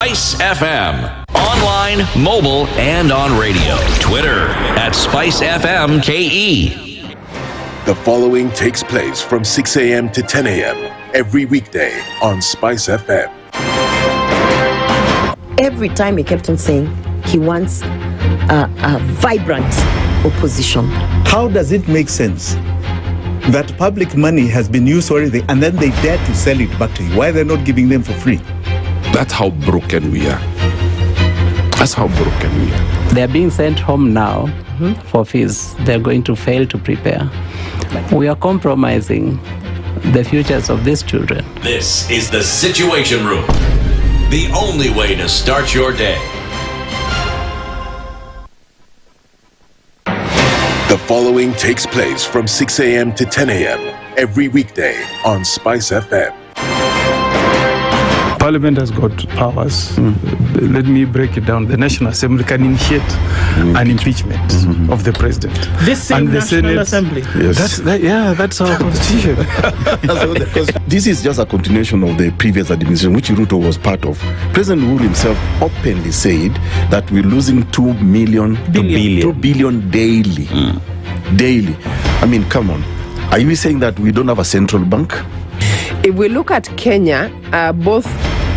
SpiceFM. Online, mobile, and on radio. Twitter at SpiceFM KE. The following takes place from 6 a.m. to 10 a.m. every weekday on SpiceFM. Every time he kept on saying he wants a vibrant opposition. How does it make sense that public money has been used already and then they dare to sell it back to you? Why they're not giving them for free? That's how broken we are. That's how broken we are. They're being sent home now for fees. They're going to fail to prepare. We are compromising the futures of these children. This is the Situation Room. The only way to start your day. The following takes place from 6 a.m. to 10 a.m. every weekday on SpiceFM. Parliament has got powers. Let me break it down. The National Assembly can initiate an impeachment of the president. This same and the National Senate, Assembly. Yes. That's our constitution. This is just a continuation of the previous administration, which Ruto was part of. President Uhuru himself openly said that we're losing 2 billion daily. Daily. I mean, come on. Are you saying that we don't have a central bank? If we look at Kenya, both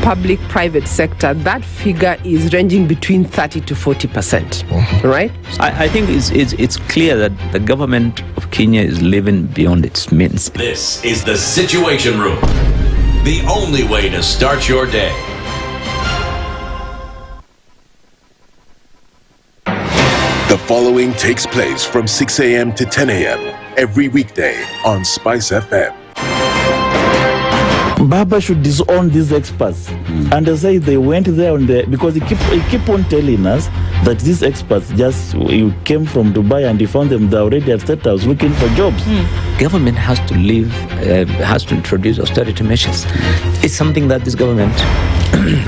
public-private sector, that figure is ranging between 30 to 40%, right? I think it's clear that the government of Kenya is living beyond its means. This is the Situation Room. The only way to start your day. The following takes place from 6 a.m. to 10 a.m. every weekday on SpiceFM. Baba should disown these experts and say they went there on the because he keep on telling us that these experts just you came from Dubai and you found them they're already at State House looking for jobs. Government has to has to introduce austerity measures. It's something that this government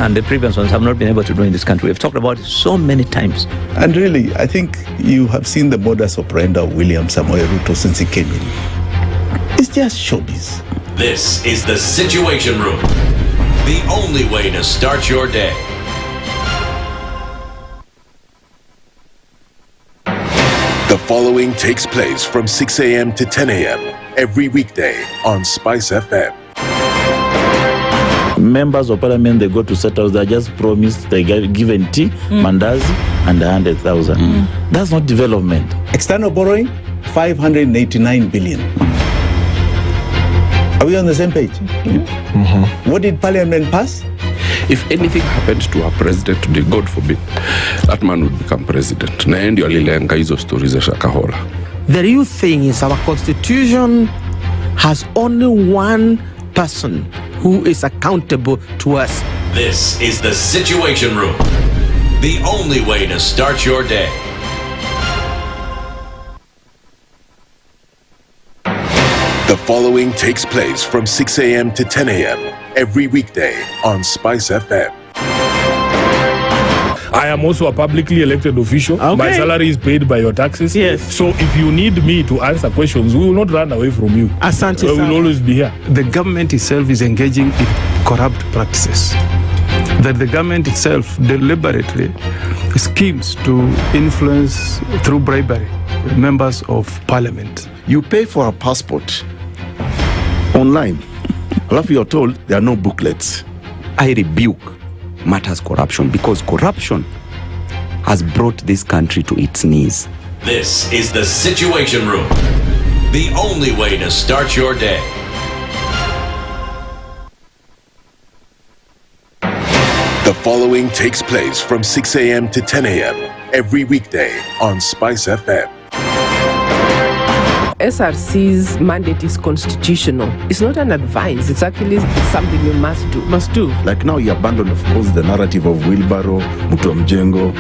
and the previous ones have not been able to do in this country. We've talked about it so many times. And really, I think you have seen the modus operandi of William Samoei Ruto since he came in. It's just showbiz. This is the Situation Room. The only way to start your day. The following takes place from 6 a.m. to 10 a.m. every weekday on SpiceFM. Members of parliament, they go to State House, they just promised they get given tea, mandazi, and 100,000. That's not development. External borrowing, 589 billion. Are we on the same page? What did Parliament pass? If anything happened to our president today, God forbid, that man would become president. Na ndio alilenga hizo stories za Shakahola. The real thing is our constitution has only one person who is accountable to us. This is the Situation Room. The only way to start your day. The following takes place from 6 a.m. to 10 a.m. every weekday on SpiceFM. I am also a publicly elected official. Okay. My salary is paid by your taxes. Yes. So if you need me to answer questions, we will not run away from you. Asante We will sana. always be here. The government itself is engaging in corrupt practices. That the government itself deliberately schemes to influence through bribery members of parliament. You pay for a passport online. Alafu you're told there are no booklets. I rebuke matters corruption because corruption has brought this country to its knees. This is the Situation Room. The only way to start your day. The following takes place from 6 a.m. to 10 a.m. every weekday on SpiceFM. SRC's mandate is constitutional. It's not an advice. It's actually something you must do. Must do. Like now, you abandon, of course, the narrative of Wheelbarrow, Mutuamjengo,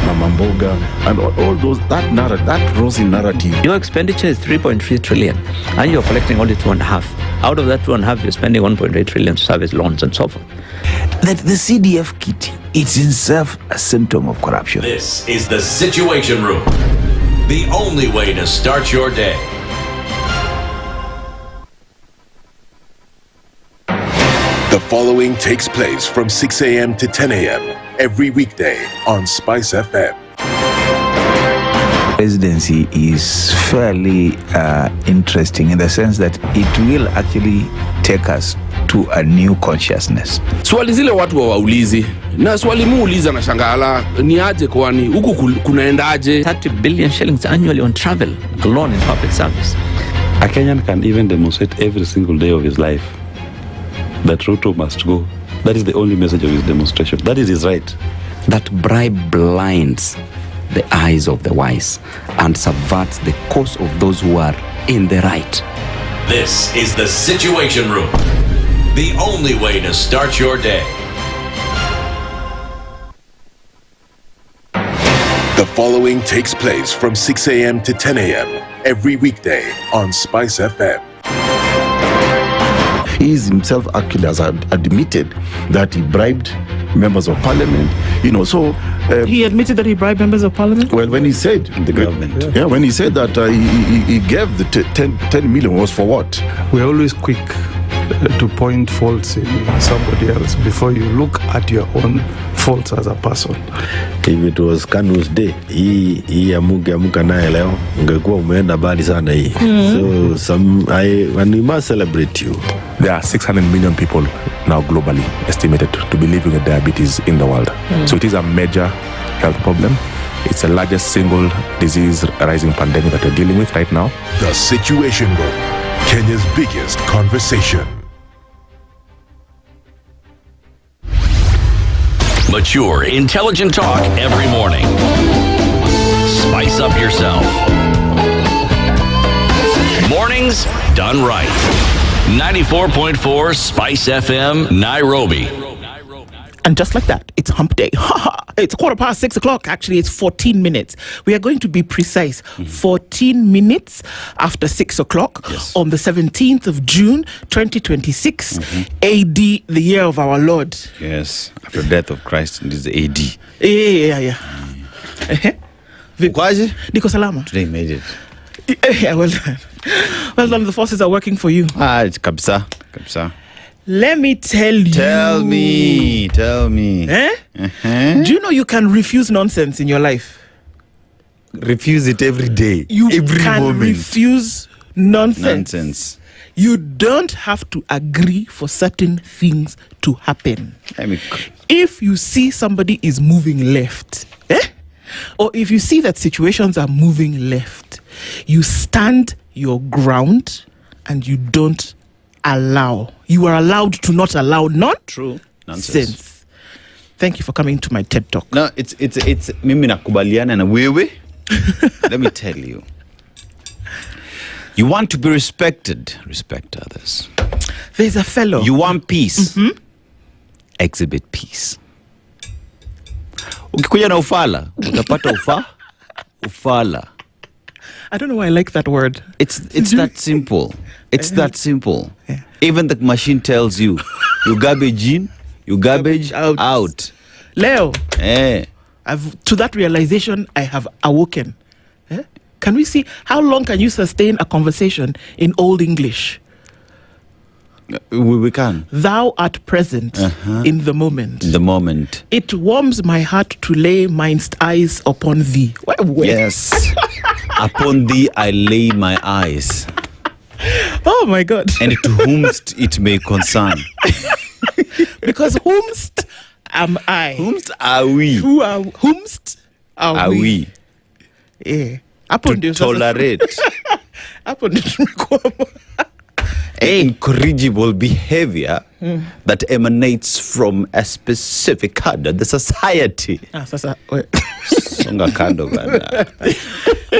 Mamamboga, and all those, that rosy narrative. Your expenditure is 3.3 trillion and you're collecting only 2.5. Out of that 2.5, you're spending 1.8 trillion to service loans and so forth. That the CDF kit, it's in itself a symptom of corruption. This is the Situation Room. The only way to start your day. The The following takes place from 6 a.m. to 10 a.m. every weekday on SpiceFM. Presidency is fairly interesting in the sense that it will actually take us to a new consciousness. Swali zile watu waulizi na swali muuliza na shangala ni aje kwani huku kunaendaje? 30 billion shillings annually on travel alone in public service. A Kenyan can even demonstrate every single day of his life that Ruto must go. That is the only message of his demonstration. That is his right. That bribe blinds the eyes of the wise and subverts the cause of those who are in the right. This is the Situation Room, the only way to start your day. The following takes place from 6 a.m. to 10 a.m. every weekday on SpiceFM. He himself actually has admitted that he bribed members of parliament, so... he admitted that he bribed members of parliament? Well, when he said... The government. Yeah, when he said that he gave the 10 million was for what? We're always quick to point faults in somebody else before you look at your own faults as a person. If it was Kanu's day, hii amuka naye leo, ungekuwa umeenda bali sana hii. So and we must celebrate you. There are 600 million people now globally estimated to be living with diabetes in the world. So it is a major health problem. It's the largest single disease rising pandemic that we're dealing with right now. The Situation Room, Kenya's biggest conversation. Mature, intelligent talk every morning. Spice up yourself. Mornings done right. 94.4 Spice FM, Nairobi. And just like that, it's hump day. It's 6:15. Actually, it's 14 minutes. We are going to be precise. 14 minutes after 6 o'clock on the 17th of June, 2026, AD, the year of our Lord. Yes, after the death of Christ, it is AD. Yeah. Niko salama. Today made it. Yeah, well done. Well done. The forces are working for you. It's kabisa. Let me tell you. Tell me. Do you know you can refuse nonsense in your life? Refuse it every day. Every can moment. Refuse nonsense. You don't have to agree for certain things to happen. If you see somebody is moving left, or if you see that situations are moving left, you stand your ground and you don't allow. You are allowed to not allow True. Nonsense. Thank you for coming to my TED Talk. No, it's mimi nakubaliana na wewe. Let me tell you. You want to be respected, respect others. There's a fellow. You want peace. Exhibit peace. Ukikuja na ufala, utapata ufala. I don't know why I like that word. It's that simple. It's that simple. Yeah. Even the machine tells you, you garbage in, you garbage out. Leo, to that realization, I have awoken. Can we see, how long can you sustain a conversation in Old English? We can. Thou art present in the moment. In the moment. It warms my heart to lay mine's eyes upon thee. Yes. Upon thee I lay my eyes. Oh my God. And to whomst it may concern. Because whomst am I? Whomst are we? Whomst are we? Yeah. To tolerate. Incorrigible behavior that emanates from a specific cadre, the society. Songa kando bana.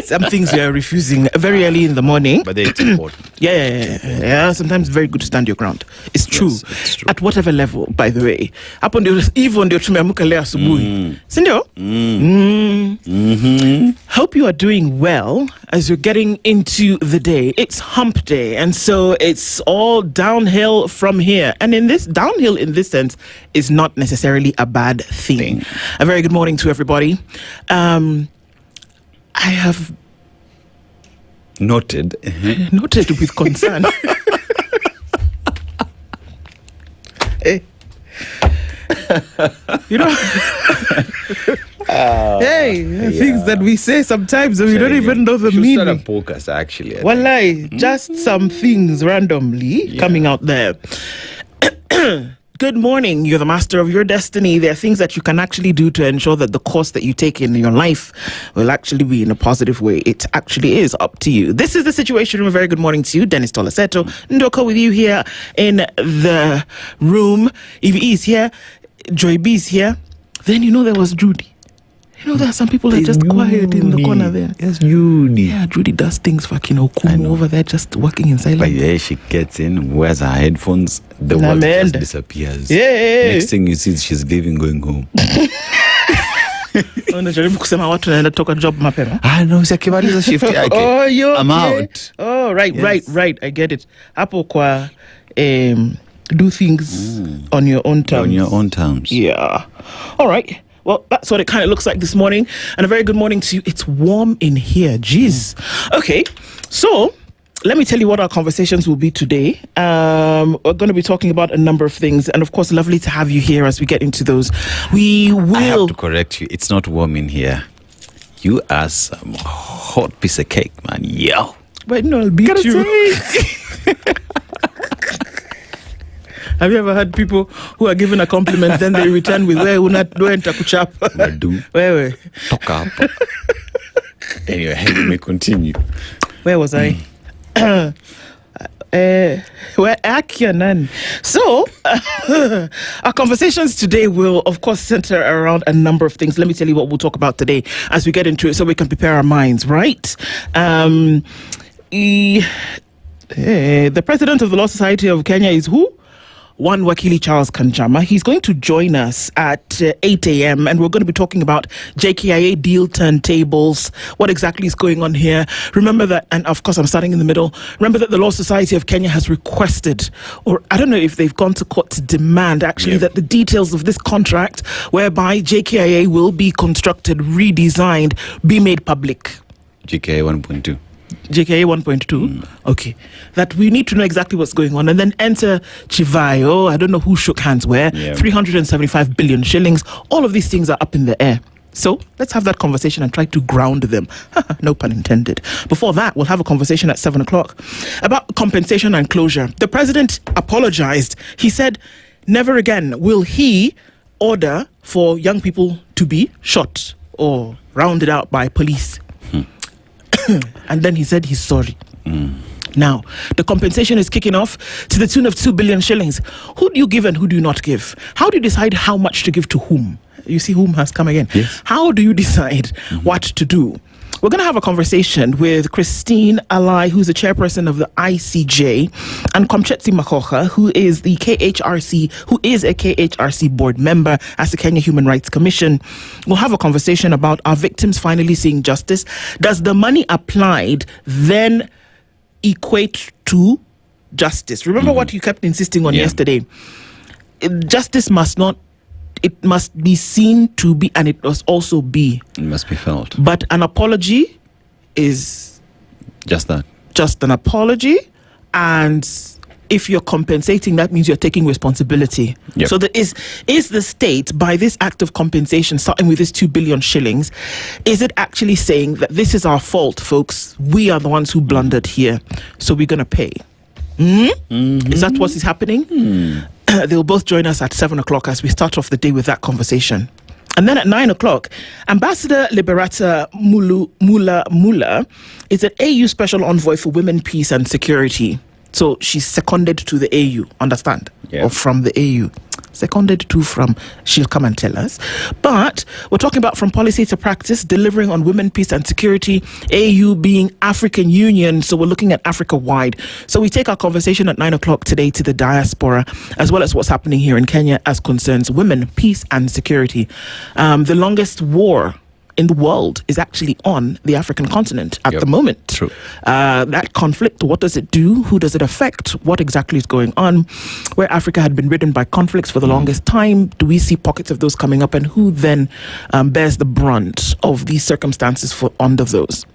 Some things we are refusing very early in the morning. But it's important. Yeah. Sometimes very good to stand your ground. It's true. Yes, it's true. At whatever level, by the way. Hapo ndio even ndio tumeamka leo asubuhi. Si ndio? Hope you are doing well as you're getting into the day. It's hump day, and so it's all downhill from here. And in this downhill, in this sense, is not necessarily a bad thing. A very good morning to everybody. I have noted with concern You know, things that we say sometimes we don't even know the meaning. Sort of focus, actually. Wallahi, just some things randomly coming out there. Good morning. You're the master of your destiny. There are things that you can actually do to ensure that the course that you take in your life will actually be in a positive way. It actually is up to you. This is The Situation Room. A very good morning to you. Dennis Aseto, Nduh with you here in the room. Evie is here. Joy B is here. Then there was Judy. There are some people that are just quiet in the corner there. Yes, Judy. Yeah, Judy does things for Okoh over there, just working in silence. But yeah, she gets in, wears her headphones, the world just disappears. Yeah. Next thing you see, she's leaving, going home. Unajaribu kusema watu naenda toka job mapema. No, sikimaliza shift yake. I'm out. Oh, right. I get it. Hapo kwa do things on your own terms. On your own terms. Yeah. All right. Well, that's what it kind of looks like this morning. And a very good morning to you. It's warm in here. Jeez. Okay. So let me tell you what our conversations will be today. We're going to be talking about a number of things. And of course, lovely to have you here as we get into those. We will... I have to correct you. It's not warm in here. You are some hot piece of cake, man. Yo. But no, I'll beat you. Have you ever had people who are given a compliment, then they return with, where takuchapa? Do. Where? Talk up. Anyway, let me continue. Where was I? So, our conversations today will, of course, center around a number of things. Let me tell you what we'll talk about today as we get into it so we can prepare our minds, right? The president of the Law Society of Kenya is who? One Wakili Charles Kanjama. He's going to join us at 8 a.m. and we're going to be talking about JKIA deal turntables. What exactly is going on here? Remember that, and of course I'm starting in the middle. Remember that the Law Society of Kenya has requested, or I don't know if they've gone to court to demand actually, that the details of this contract whereby JKIA will be constructed, redesigned, be made public. JKIA 1.2. JKA 1.2. Okay. That we need to know exactly what's going on. And then enter Chivayo. I don't know who shook hands where. 375 billion shillings. All of these things are up in the air. So let's have that conversation and try to ground them. No pun intended. Before that, we'll have a conversation at 7 o'clock about compensation and closure. The president apologized. He said, never again will he order for young people to be shot or rounded out by police. And then he said he's sorry. Now, the compensation is kicking off to the tune of 2 billion shillings. Who do you give and who do you not give? How do you decide how much to give to whom? You see, whom has come again. Yes. How do you decide what to do? We're going to have a conversation with Christine Alai, who's the chairperson of the ICJ, and Komchetsi Makocha, who is a KHRC board member as the Kenya Human Rights Commission. We'll have a conversation about our victims finally seeing justice. Does the money applied then equate to justice? Remember what you kept insisting on yesterday. Justice must not, it must be seen to be, and it must also be. It must be felt. But an apology is just that. Just an apology. And if you're compensating, that means you're taking responsibility. Yep. So is the state, by this act of compensation, starting with this 2 billion shillings, is it actually saying that this is our fault, folks? We are the ones who blundered here, so we're going to pay? Is that what is happening? They'll both join us at 7 o'clock as we start off the day with that conversation. And then at 9 o'clock, Ambassador Liberata Mula is an AU Special Envoy for Women, Peace and Security. So she's seconded to the AU, understand? Or from the AU. Seconded to from, she'll come and tell us. But we're talking about from policy to practice, delivering on women, peace and security, AU being African Union. So we're looking at Africa wide. So we take our conversation at 9 o'clock today to the diaspora, as well as what's happening here in Kenya as concerns women, peace and security. The longest war in the world is actually on the African continent at the moment. True. That conflict, what does it do? Who does it affect? What exactly is going on? Where Africa had been ridden by conflicts for the longest time, do we see pockets of those coming up? And who then bears the brunt of these circumstances for under those?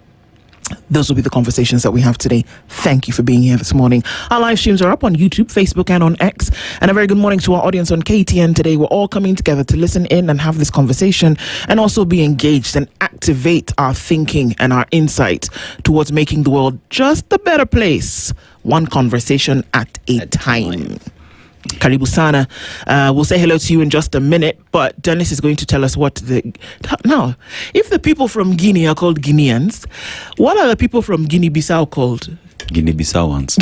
Those will be the conversations that we have today. Thank you for being here this morning. Our live streams are up on YouTube, Facebook, and on X. And a very good morning to our audience on KTN today. We're all coming together to listen in and have this conversation and also be engaged and activate our thinking and our insight towards making the world just a better place, one conversation at a time. Karibu sana. We'll say hello to you in just a minute, but Dennis is going to tell us now, if the people from Guinea are called Guineans, what are the people from Guinea-Bissau called? Guinea-Bissauans.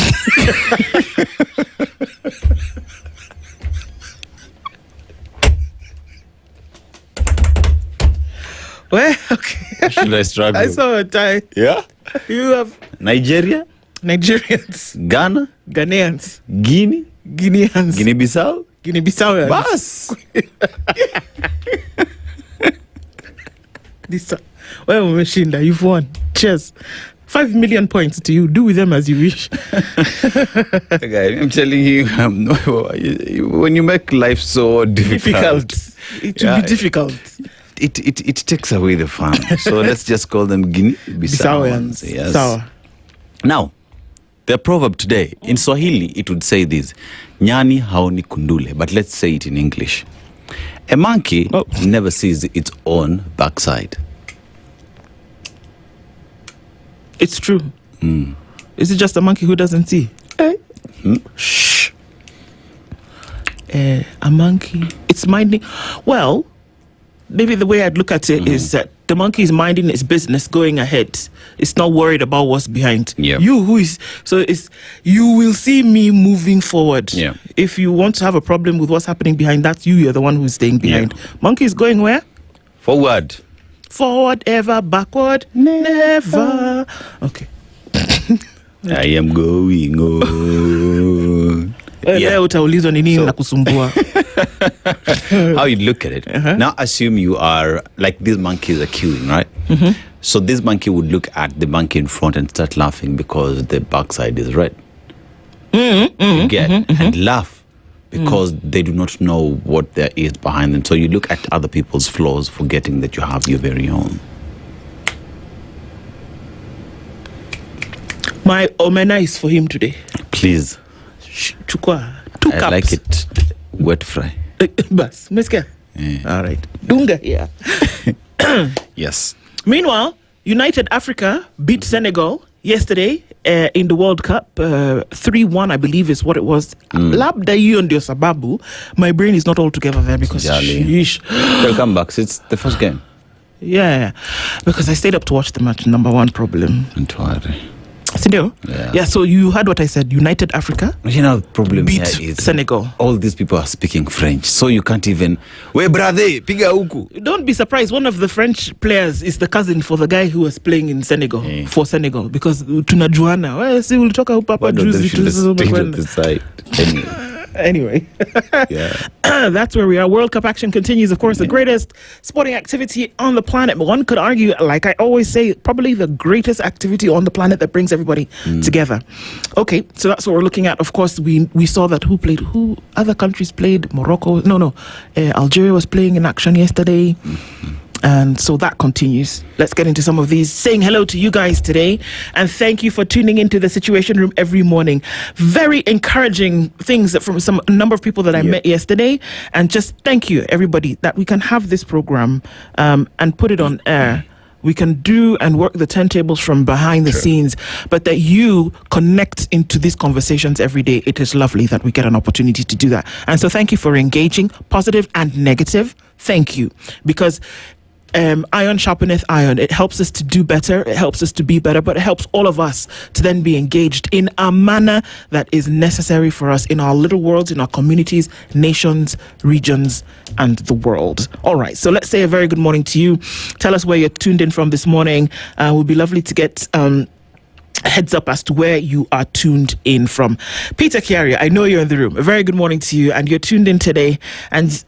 Well, okay. Should I struggle? I saw a tie. Yeah? You have Nigeria? Nigerians. Ghana? Ghanaians. Guinea? Guineans. Guinea-Bissau? Guinea-Bissau. Bas. Well, Meshinda, you've won. Cheers. 5 million points to you. Do with them as you wish. Okay, I'm telling you, when you make life so difficult, it will be difficult. It takes away the fun. So let's just call them Guinea-Bissauans. Yes. Sawa. Now, the proverb today, in Swahili, it would say this: Nyani haoni kundule. But let's say it in English. A monkey never sees its own backside. It's true. Is it just a monkey who doesn't see? Shh. A monkey. It's minding. Well, maybe the way I'd look at it is that the monkey is minding its business, going ahead. It's not worried about what's behind. Yep. You will see me moving forward. Yeah. If you want to have a problem with what's happening behind, that's you're the one who's staying behind. Yeah. Monkey is going where? Forward. Forward, ever, backward, never. Okay. I am going on. Utaulizwa ni nini na kusumbua. How you look at it. Now assume you are, like these monkeys are queuing, right? So this monkey would look at the monkey in front and start laughing because the backside is red. You get and laugh because they do not know what there is behind them. So you look at other people's flaws, forgetting that you have your very own. My omena is for him today. Please. Chukwa. 2 cups. I like it wet fry. Bas, meska. All right. Dunga here. Yes. Meanwhile, United Africa beat Senegal yesterday in the World Cup. 3-1, I believe, is what it was. Labda hiyo ndio sababu. My brain is not all together there because they'll come back. It's the first game. Yeah, because I stayed up to watch the match. Number one problem. Yeah, so you heard what I said. United Africa. You know, the problem beat here is Senegal. All these people are speaking French, so you can't even. We brother, piga huku. Don't be surprised. One of the French players is the cousin for the guy who was playing in Senegal for Senegal because tunajuana. Well, see, we'll talk about Papa Juicy. Anyway, that's where we are. World Cup action continues. Of course, the greatest sporting activity on the planet. But one could argue, like I always say, probably the greatest activity on the planet that brings everybody together. Okay, so that's what we're looking at. Of course, we saw that who other countries played. Morocco, Algeria was playing in action yesterday. And so that continues. Let's get into some of these. Saying hello to you guys today. And thank you for tuning into the Situation Room every morning. Very encouraging things from a number of people that I met yesterday. And just thank you, everybody, that we can have this program and put it on air. We can do and work the turntables from behind the scenes, but that you connect into these conversations every day. It is lovely that we get an opportunity to do that. And so thank you for engaging, positive and negative. Thank you. Because iron sharpeneth iron. It helps us to do better. It helps us to be better, but it helps all of us to then be engaged in a manner that is necessary for us in our little worlds, in our communities, nations, regions, and the world. All right. So let's say a very good morning to you. Tell us where you're tuned in from this morning. It would be lovely to get a heads up as to where you are tuned in from. Peter Chiaria, I know you're in the room. A very good morning to you, and you're tuned in today. And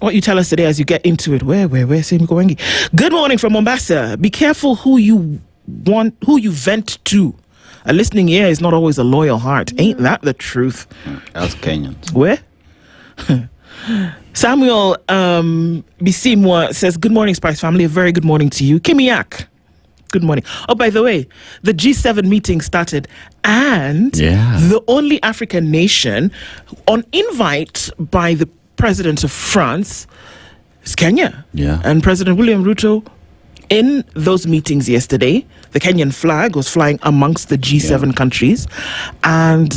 what you tell us today as you get into it. Where? Good morning from Mombasa. Be careful who you vent to. A listening ear is not always a loyal heart. Ain't that the truth? That's Kenyans. Where? Samuel Bisimwa says, good morning, Spice family. A very good morning to you. Kimiak. Good morning. Oh, by the way, the G7 meeting started, and the only African nation on invite by the president of France is Kenya. Yeah. And President William Ruto, in those meetings yesterday, the Kenyan flag was flying amongst the G7 countries. And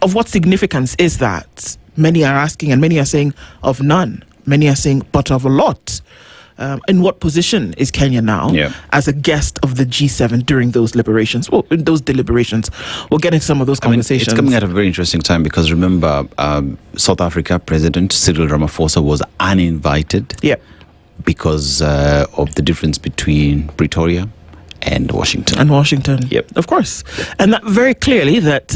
of what significance is that? Many are asking, and many are saying of none. Many are saying, but of a lot. In what position is Kenya now as a guest of the G7 during those deliberations? Well, in those deliberations, we'll get into some of those conversations. It's coming at a very interesting time because remember, South Africa President Cyril Ramaphosa was uninvited because of the difference between Pretoria and Washington. Yep. Of course. And that very clearly that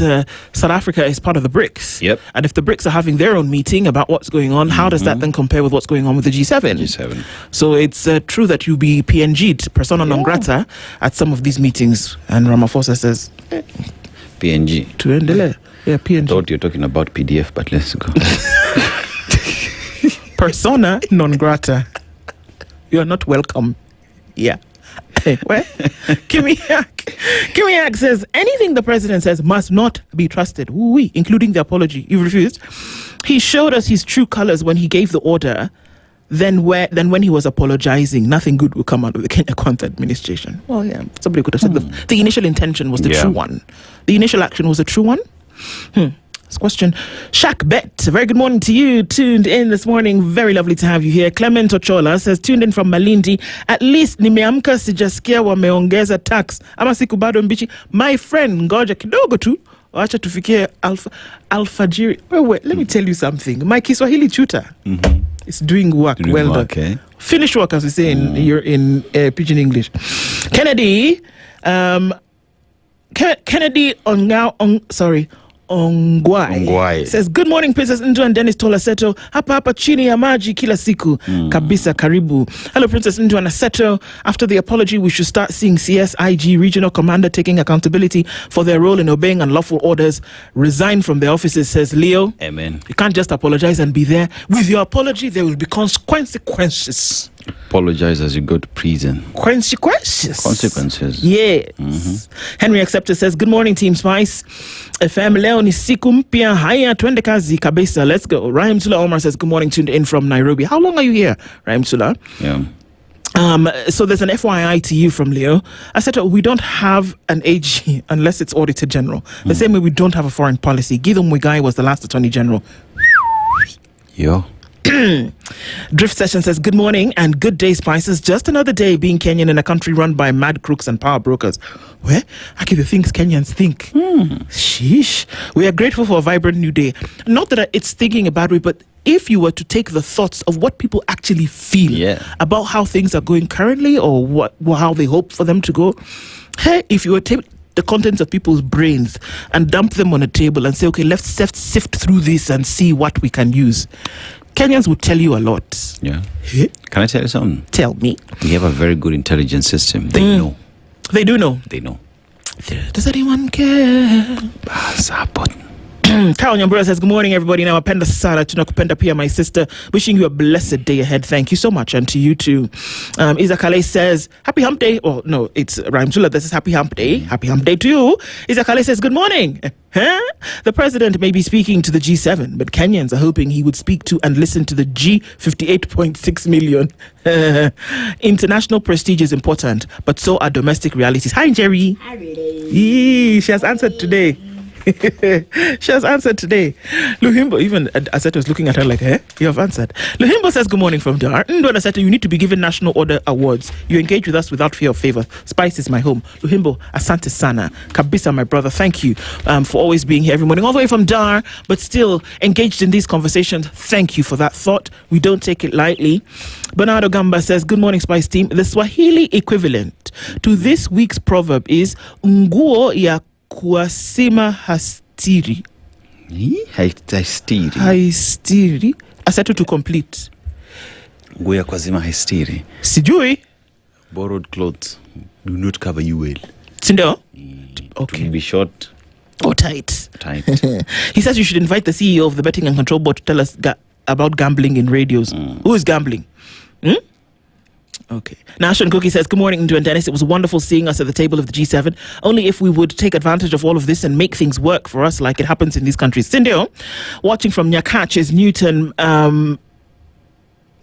South Africa is part of the BRICS. Yep. And if the BRICS are having their own meeting about what's going on, how does that then compare with what's going on with the G7? So it's true that you be PNG'd, persona non grata, at some of these meetings. And Ramaphosa says, PNG. Tuendele. Yeah, PNG. Thought you're talking about PDF, but let's go. Persona non grata. You're not welcome. Yeah. Well, Kimiak says anything the president says must not be trusted. Ooh-wee, including the apology. You refused. He showed us his true colors when he gave the order. Then when he was apologizing, nothing good will come out of the Kenya Kwanza administration. Well, yeah, somebody could have said the initial intention was the true one. The initial action was a true one. Question. Shaq Bet, very good morning to you. Tuned in this morning. Very lovely to have you here. Clement Ochola says, tuned in from Malindi. At least nimeamka sijasikia wameongeza tax. Ama siku bado mbichi. My friend, ngoja kidogo tu. Wacha tufikie alfajiri. Wait, let me tell you something. My Kiswahili tutor is doing work. Well done. Finish work, as we say in Pidgin English. Kennedy Ongwai says, good morning Princess Nduh and Dennis Tola Aseto. Hapa chini ya maji kila siku. Kabisa karibu. Hello Princess Nduh and Aseto. After the apology, we should start seeing CSIG regional commander taking accountability for their role in obeying unlawful orders. Resign from their offices, says Leo. Amen. You can't just apologize and be there. With your apology, there will be consequences. Apologize as you go to prison. Consequences. Yes. Henry Acceptor says, good morning Team Spice FM. Leo ni siku mpya. Haya twende kazi kabisa. Let's go. Rahim Tula Omar says, good morning, tuned in from Nairobi. How long are you here, Rahim Tula? Yeah. So there's an FYI to you from Leo. I said we don't have an AG unless it's Auditor General. The same way we don't have a foreign policy. Gideon Mungai was the last Attorney General. Yo. Drift Session says, good morning and good day, Spices. Just another day being Kenyan in a country run by mad crooks and power brokers. Where? I give the things Kenyans think. Sheesh. We are grateful for a vibrant new day. Not that it's thinking a bad way, but if you were to take the thoughts of what people actually feel about how things are going currently or how they hope for them to go, hey, if you were to take the contents of people's brains and dump them on a table and say, okay, let's sift through this and see what we can use, Kenyans would tell you a lot. Yeah. Can I tell you something? Tell me. We have a very good intelligence system. They know. They do know. They know. Does anyone care? Carol Nyambura says, good morning, everybody. Now, Apenda Sara, tunakupenda pia, my sister. Wishing you a blessed day ahead. Thank you so much. And to you too. Izakale says, happy hump day. Oh, no, it's Ramzula. This is happy hump day. Happy hump day to you. Izakale says, good morning. The president may be speaking to the G7, but Kenyans are hoping he would speak to and listen to the G58.6 million. International prestige is important, but so are domestic realities. Hi, Njeri. Hi, Rudy. She has answered today. She has answered today. Luhimbo, even Aseto is looking at her like, hey, you have answered. Luhimbo says, good morning from Dar. Nduh, Aseto, you need to be given National Order Awards. You engage with us without fear or favor. Spice is my home. Luhimbo, Asante Sana. Kabisa, my brother, thank you for always being here every morning, all the way from Dar, but still engaged in these conversations. Thank you for that thought. We don't take it lightly. Bernardo Gamba says, good morning, Spice team. The Swahili equivalent to this week's proverb is Nguo ya kuasima hastiri. Hastiri. Aseto to complete. Nguo ya kuasima hastiri. Sijui. Borrowed clothes do not cover you well. Sindo? Okay. To be short. Or tight. Tight. He says you should invite the CEO of the Betting and Control Board to tell us about gambling in radios. Who is gambling? Okay. Nash and Cookie says, good morning, Nduh and Dennis. It was wonderful seeing us at the table of the G7. Only if we would take advantage of all of this and make things work for us like it happens in these countries. Cindy, watching from Nyakach is Newton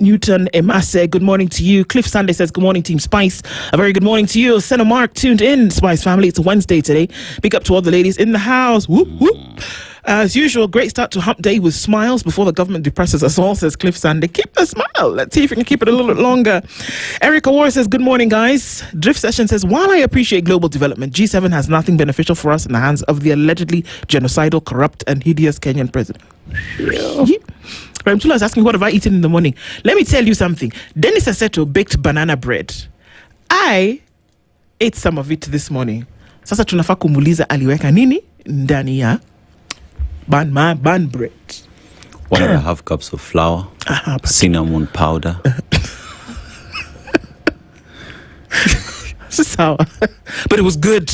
Emase, good morning to you. Cliff Sunday says, good morning, Team Spice. A very good morning to you. Senna Mark tuned in, Spice family. It's a Wednesday today. Big up to all the ladies in the house. Whoop, whoop. As usual, great start to hump day with smiles before the government depresses us all, says Cliff Sunday. Keep the smile. Let's see if we can keep it a little bit longer. Erica War says, good morning, guys. Drift Session says, while I appreciate global development, G7 has nothing beneficial for us in the hands of the allegedly genocidal, corrupt, and hideous Kenyan president. Ramtula is asking, what have I eaten in the morning? Let me tell you something. Dennis Aseto baked banana bread. I ate some of it this morning. Sasa tunafaa kumuliza aliweka nini ndani ya ban bread. 1.5 cups of flour, cinnamon powder. Sour. But it was good.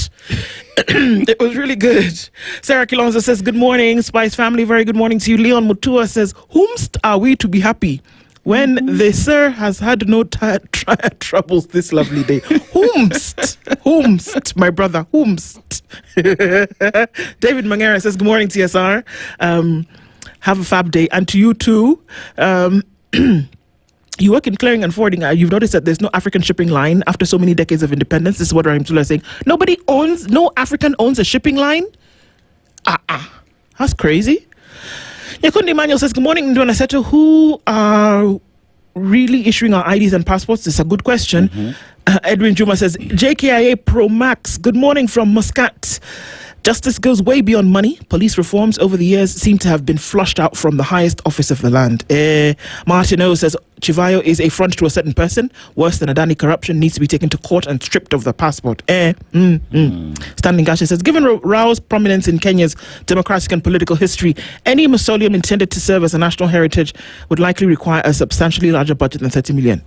It was really good. Sarah Kilonzo says, good morning, Spice family. Very good morning to you. Leon Mutua says, whomst are we to be happy when the sir has had no troubles this lovely day? Whomst, my brother, whomst. David Mangera says, good morning, TSR. Have a fab day. And to you too. You work in clearing and forwarding. You've noticed that there's no African shipping line after so many decades of independence. This is what Rahim Tula is saying. No African owns a shipping line? That's crazy. Yakundi Emmanuel says, good morning, Nduh and Aseto. Who are really issuing our IDs and passports? It's a good question. Edwin Juma says, JKIA Pro Max, good morning from Muscat. Justice goes way beyond money. Police reforms over the years seem to have been flushed out from the highest office of the land. Martin O says, Chivayo is a front to a certain person. Worse than Adani corruption, needs to be taken to court and stripped of the passport. Stanley Gasha says, given Rao's prominence in Kenya's democratic and political history, any mausoleum intended to serve as a national heritage would likely require a substantially larger budget than 30 million.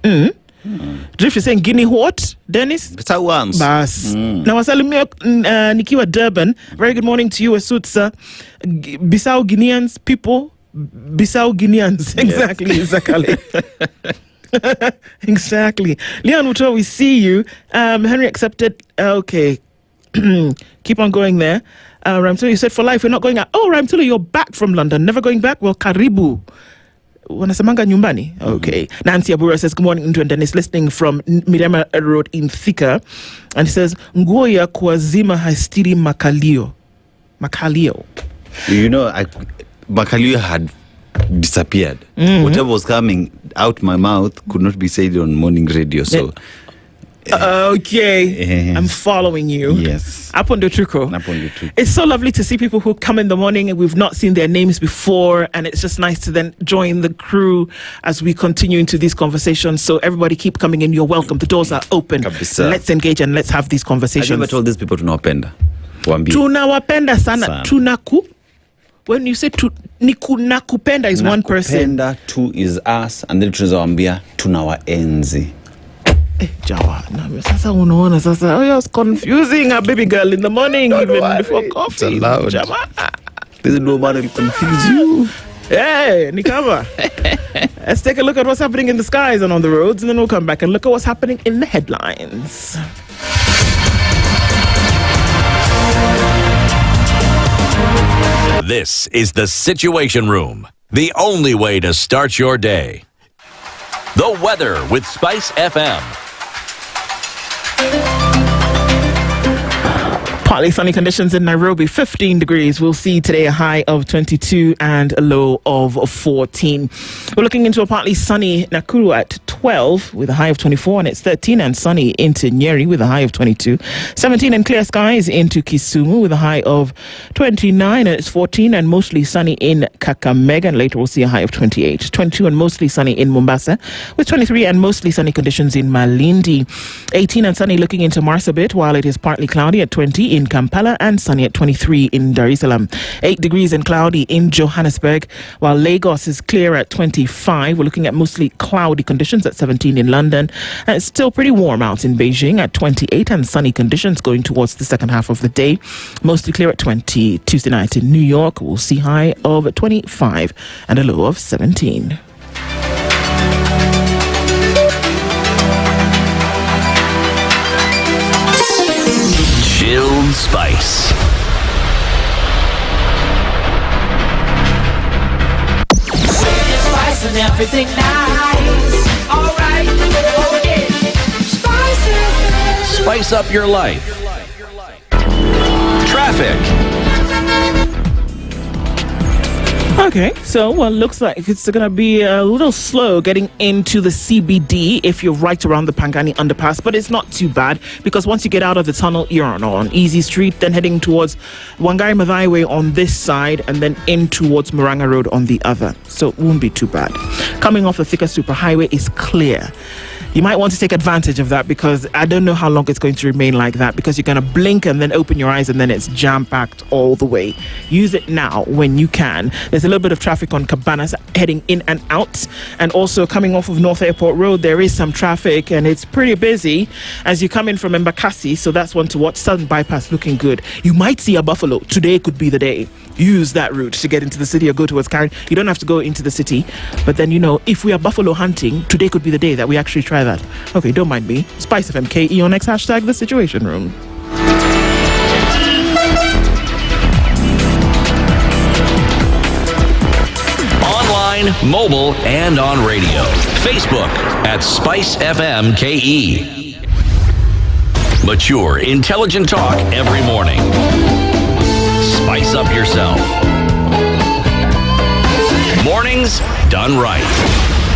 Drift is saying, Guinea what, Dennis? Bas. Now, wasalimia nikiwa Durban. Very good morning to you, Asutsa. Bissau Guineans, people. Bissau Guineans. Exactly, exactly. Leon Mutua, we see you. Henry accepted. Okay. Keep on going there. Ramtula, you said for life, we're not going out. Oh, Ramtula, you're back from London. Never going back? Well, karibu. Wanasemanga nyumbani. Okay. Nancy Abura says, good morning, Nduh and Dennis, listening from Mirema Road in Thika. And he says, nguo ya kuazima hastiri makalio. You know, makalio had disappeared. Whatever was coming out my mouth could not be said on morning radio. So okay, I'm following you. Yes. Apondotuko. It's so lovely to see people who come in the morning and we've not seen their names before, and it's just nice to then join the crew as we continue into these conversations. So everybody keep coming in. You're welcome. The doors are open. Let's engage and let's have these conversations. Have you ever told these people tunawapenda? Tunawapenda sana. Tunaku. When you say nakupenda is one person. Two is us, and then tunawambia tunawaenzi. Jawa, sasa unaona sasa. Oh, yeah, it's confusing a baby girl in the morning, even before coffee. It's allowed. Jawa. There's no man will confuse you. Hey, Nikama. Let's take a look at what's happening in the skies and on the roads, and then we'll come back and look at what's happening in the headlines. This is the Situation Room, the only way to start your day. The weather with Spice FM. Partly sunny conditions in Nairobi, 15 degrees. We'll see today a high of 22 and a low of 14. We're looking into a partly sunny Nakuru at 12 with a high of 24, and it's 13 and sunny into Njeri with a high of 22. 17 and clear skies into Kisumu with a high of 29, and it's 14 and mostly sunny in Kakamega, and later we'll see a high of 28. 22 and mostly sunny in Mombasa with 23 and mostly sunny conditions in Malindi. 18 and sunny looking into Marsabit, while it is partly cloudy at 20 in Kampala and sunny at 23 in Dar es Salaam. 8 degrees and cloudy in Johannesburg, while Lagos is clear at 25. We're looking at mostly cloudy conditions at 17 in London. And it's still pretty warm out in Beijing at 28 and sunny conditions going towards the second half of the day. Mostly clear at 20. Tuesday night in New York, we'll see high of 25 and a low of 17. Spice. Spice and everything nice. Alright, okay. Spice up your life. Traffic. Okay, so looks like it's going to be a little slow getting into the CBD if you're right around the Pangani underpass, but it's not too bad because once you get out of the tunnel, you're on Easy Street, then heading towards Wangari Maathai Way on this side and then in towards Muranga Road on the other. So it won't be too bad. Coming off the Thika Superhighway is clear. You might want to take advantage of that because I don't know how long it's going to remain like that because you're going to blink and then open your eyes and then it's jam-packed all the way. Use it now when you can. There's a little bit of traffic on Cabanas heading in and out, and also coming off of North Airport Road there is some traffic and it's pretty busy as you come in from Embakasi, so that's one to watch. Southern Bypass looking good. You might see a buffalo. Today could be the day. Use that route to get into the city or go towards Karen. You don't have to go into the city, but then if we are buffalo hunting, today could be the day that we actually try that. Okay, don't mind me. SpiceFM KE on X hashtag The Situation Room. Online, mobile, and on radio. Facebook at SpiceFM KE. Mature, intelligent talk every morning. Spice up yourself. Mornings done right.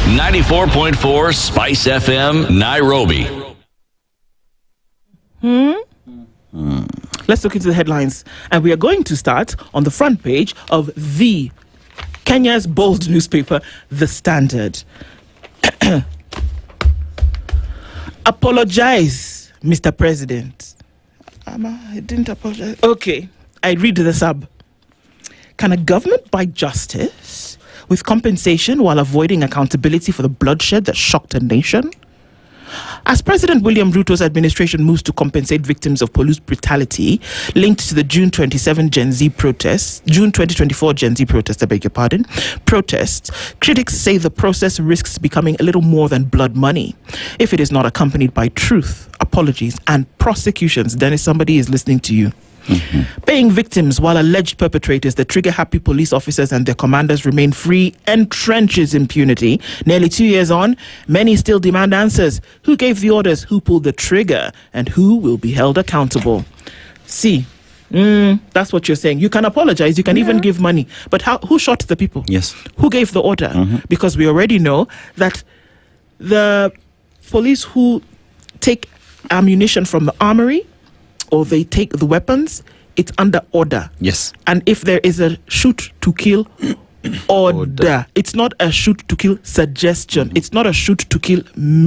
94.4 Spice FM, Nairobi. Let's look into the headlines. And we are going to start on the front page of Kenya's bold newspaper, The Standard. Apologize, Mr. President. I didn't apologize. Okay, I read the sub. Can a government buy justice with compensation while avoiding accountability for the bloodshed that shocked a nation? As President William Ruto's administration moves to compensate victims of police brutality linked to the June 2024 Gen Z protests, critics say the process risks becoming a little more than blood money if it is not accompanied by truth, apologies, and prosecutions. Dennis, somebody is listening to you. Paying victims while alleged perpetrators, the trigger-happy police officers and their commanders remain free, entrenches impunity. Nearly 2 years on, many still demand answers. Who gave the orders? Who pulled the trigger? And who will be held accountable? See, that's what you're saying. You can apologize, you can even give money. But who shot the people? Yes. Who gave the order? Because we already know that the police who take ammunition from the armory or they take the weapons, it's under order. Yes. And if there is a shoot to kill order, it's not a shoot to kill suggestion. It's not a shoot to kill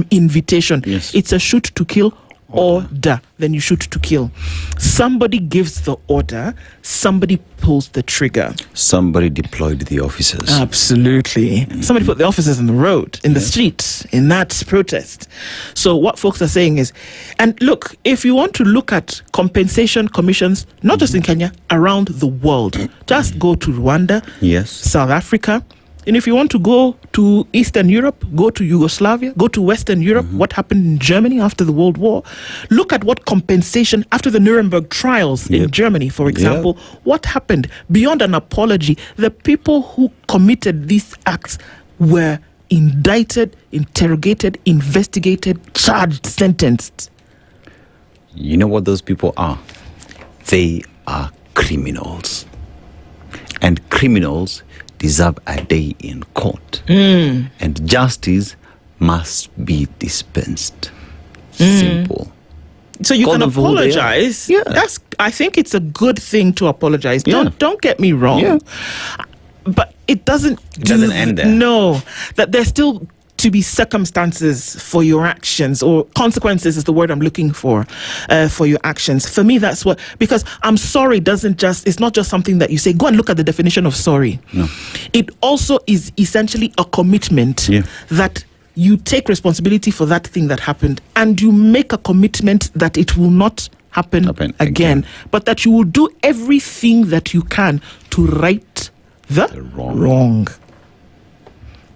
invitation. Yes. It's a shoot to kill order. Then you shoot to kill. Somebody gives the order, somebody pulls the trigger. Somebody deployed the officers. Absolutely. Somebody put the officers on the road, in the street, in that protest. So what folks are saying is, and look, if you want to look at compensation commissions, not just in Kenya, around the world, just go to Rwanda, yes, South Africa. And if you want to go to Eastern Europe, go to Yugoslavia, go to Western Europe, what happened in Germany after the World War, look at what compensation after the Nuremberg trials in Germany, for example, what happened beyond an apology. The people who committed these acts were indicted, interrogated, investigated, charged, sentenced. You know what those people are? They are criminals. And criminals deserve a day in court. And justice must be dispensed. Simple. So you can apologize. I think it's a good thing to apologize. Don't get me wrong. But it doesn't end there. No. That there's still to be circumstances for your actions, or consequences is the word I'm looking for your actions. For me, that's what, because I'm sorry it's not just something that you say. Go and look at the definition of sorry. No. It also is essentially a commitment that you take responsibility for that thing that happened, and you make a commitment that it will not happen again, but that you will do everything that you can to right the wrong.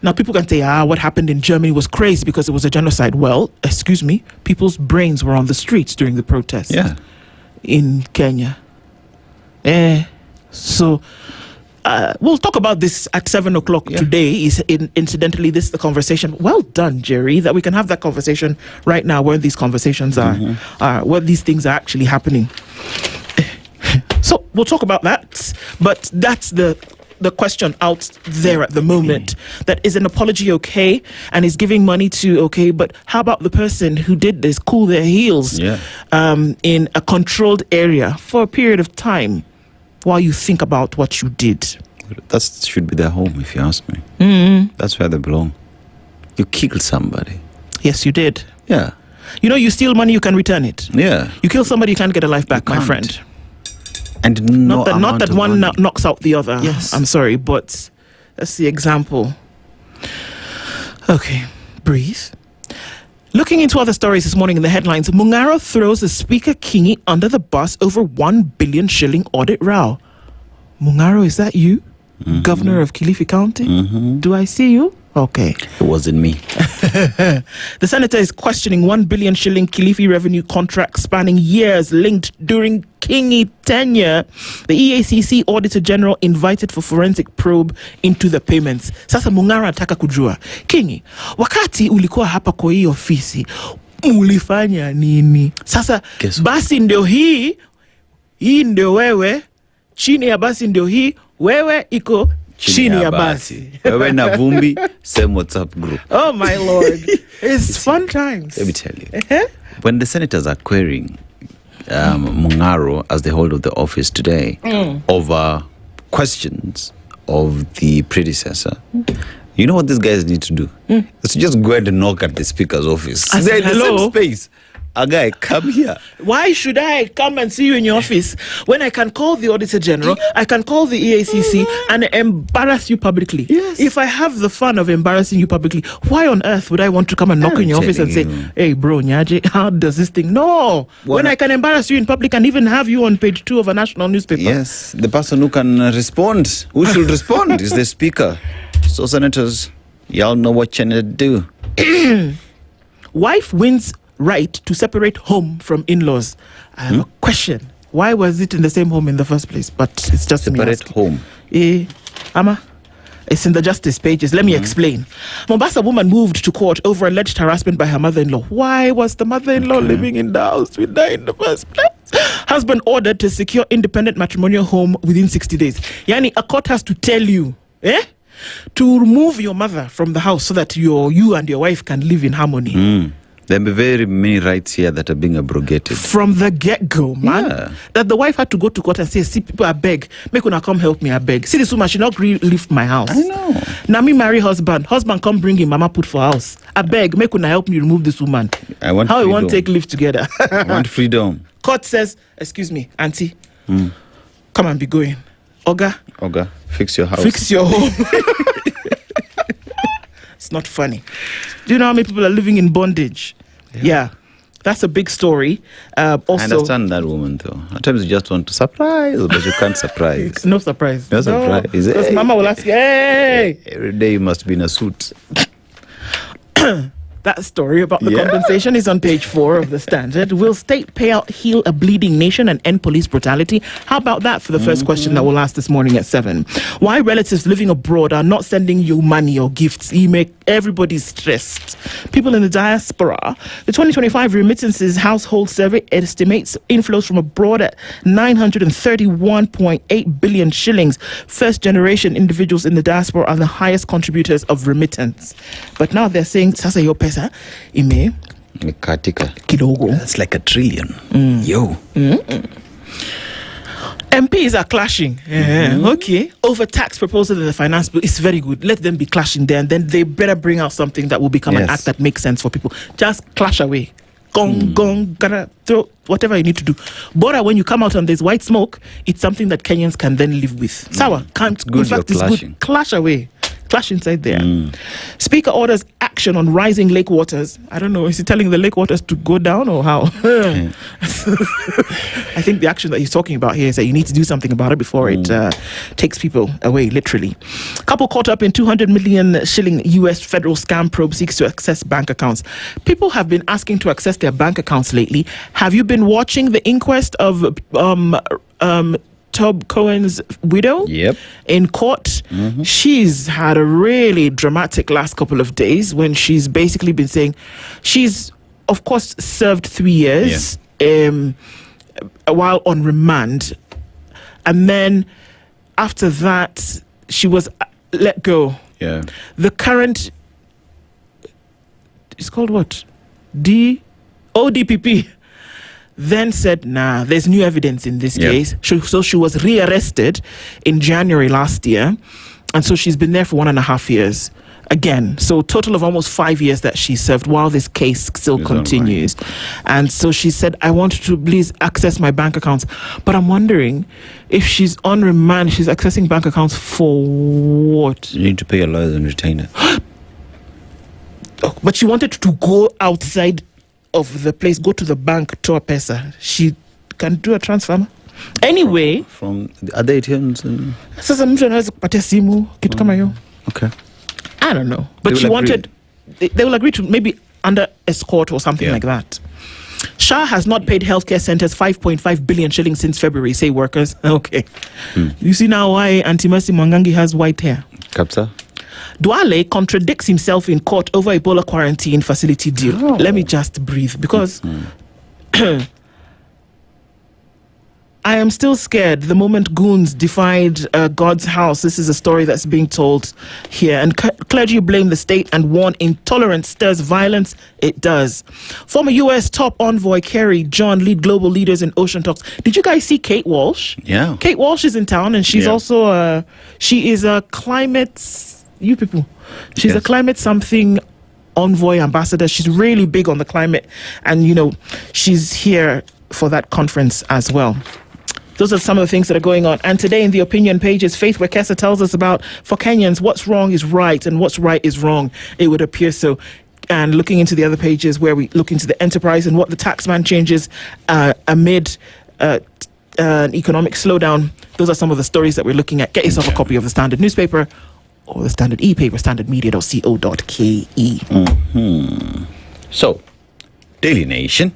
Now, people can say, what happened in Germany was crazy because it was a genocide. Well, excuse me, people's brains were on the streets during the protests. in Kenya. So we'll talk about this at 7 o'clock today. Incidentally, this is the conversation. Well done, Njeri, that we can have that conversation right now where these conversations are where these things are actually happening. So we'll talk about that. But that's the question out there at the moment. That is an apology okay? And is giving money to okay, but how about the person who did this cool their heels in a controlled area for a period of time while you think about what you did? That should be their home, if you ask me. That's where they belong. You killed somebody. Yes, you did. Yeah. You know, you steal money, you can return it. Yeah. You kill somebody, you can't get a life back, my friend. And not that one knocks out the other. Yes. I'm sorry, but that's the example. Okay, breathe. Looking into other stories this morning in the headlines, Mungaro throws the Speaker Kingi under the bus over 1 billion shilling audit row. Mungaro, is that you? Governor of Kilifi County? Do I see you? Okay. It wasn't me. The senator is questioning 1 billion shilling Kilifi revenue contract spanning years linked during Kingi tenure. The EACC Auditor General invited for forensic probe into the payments. Sasa Mungara ataka kujua. Kingi, wakati ulikuwa hapa kwa hii ofisi, ulifanya nini? Sasa basi ndio hii ndio wewe, chini ya basi ndio hii, wewe iko chini ya basi. Wewe na vumbi, same WhatsApp group. Oh my Lord. It's fun times. Let me tell you. When the senators are querying Mungaro as the holder of the office today over questions of the predecessor, you know what these guys need to do? It's just go ahead and knock at the speaker's office. They're in the same space. A guy, come here. Why should I come and see you in your office when I can call the Auditor General, I can call the EACC and embarrass you publicly? Yes. If I have the fun of embarrassing you publicly, why on earth would I want to come and knock in your office and say, hey bro, Nyaje, how does this thing? No. When I can embarrass you in public and even have you on page 2 of a national newspaper. Yes. The person who can respond, who should respond is the speaker. So senators, y'all know what you need to do. Wife wins right to separate home from in-laws. I have a question. Why was it in the same home in the first place? But it's just separate home. Ama, it's in the justice pages. Let me explain. Mombasa woman moved to court over alleged harassment by her mother-in-law. Why was the mother-in-law living in the house with her in the first place? Husband ordered to secure independent matrimonial home within 60 days. Yani, a court has to tell you, to remove your mother from the house so that you and your wife can live in harmony. There are very many rights here that are being abrogated. From the get-go, man. Yeah. That the wife had to go to court and say, see, people, I beg. Make una come help me, I beg. See, this woman, she not leave my house. I know. Now me marry husband. Husband come bring him, mama put for house. I beg, make una help me remove this woman. I want How freedom. we want take live together. I want freedom. Court says, excuse me, auntie, come and be going. Oga, fix your house. Fix your home. It's not funny. Do you know how many people are living in bondage? Yeah. That's a big story. Also, I understand that woman, though. At times you just want to surprise, but you can't surprise. No surprise. No surprise. Because mama will ask you, hey! Every day you must be in a suit. That story about the compensation is on page 4 of the Standard. Will state payout heal a bleeding nation and end police brutality? How about that for the first question that we'll ask this morning at 7? Why relatives living abroad are not sending you money or gifts? You make everybody stressed. People in the diaspora. The 2025 Remittances Household Survey estimates inflows from abroad at 931.8 billion shillings. First generation individuals in the diaspora are the highest contributors of remittance. But now they're saying, Sasa yo pesa ime katika kidogo. That's like $1 trillion. Yo. MPs are clashing. Okay. Over tax proposal in the finance bill. It's very good. Let them be clashing there, and then they better bring out something that will become an act that makes sense for people. Just clash away. Gong, gotta throw whatever you need to do. But when you come out and there's white smoke, it's something that Kenyans can then live with. Sawa, can't. It's good. In fact, it's good. Clash away. Clash inside there. Speaker orders action on rising lake waters. I don't know. Is he telling the lake waters to go down or how? I think the action that he's talking about here is that you need to do something about it before it takes people away, literally. Couple caught up in 200 million shilling US federal scam probe seeks to access bank accounts. People have been asking to access their bank accounts lately. Have you been watching the inquest of Tob Cohen's widow in court? She's had a really dramatic last couple of days when she's basically been saying she's, of course, served 3 years while on remand. And then after that, she was let go. Yeah. The current, it's called what? ODPP. Then said, nah, there's new evidence in this case. So she was rearrested in January last year. And so she's been there for 1.5 years. Again, so total of almost 5 years that she served while this case still continues. And so she said, I want to please access my bank accounts. But I'm wondering if she's on remand, she's accessing bank accounts for what? You need to pay a lawyer and retainer. But she wanted to go outside of the place, go to the bank, to a pesa. She can do a transfer. Anyway, from the other ATMs and sasa mtu anaweza kupatia simu kitu kama hiyo. Okay. I don't know. But she wanted they will agree to maybe under escort or something like that. Shah has not paid healthcare centers 5.5 billion shillings since February, say workers. Okay. You see now why Anti-Mercy Mwangangi has white hair. Kapsa. Duale contradicts himself in court over Ebola quarantine facility deal. Let me just breathe because I am still scared the moment goons defied God's house. This is a story that's being told here. And clergy blame the state and warn intolerance stirs violence. It does. Former U.S. top envoy Kerry John lead global leaders in ocean talks. Did you guys see Kate Walsh? Yeah. Kate Walsh is in town and she's also, she is a climate... You people. She's a climate something envoy ambassador. She's really big on the climate. And, you know, she's here for that conference as well. Those are some of the things that are going on. And today in the opinion pages, Faith Wekesa tells us about, for Kenyans, what's wrong is right and what's right is wrong. It would appear so. And looking into the other pages where we look into the enterprise and what the taxman changes amid an economic slowdown. Those are some of the stories that we're looking at. Get yourself a copy of the Standard newspaper or the Standard e-paper, standardmedia.co.ke. So, Daily Nation.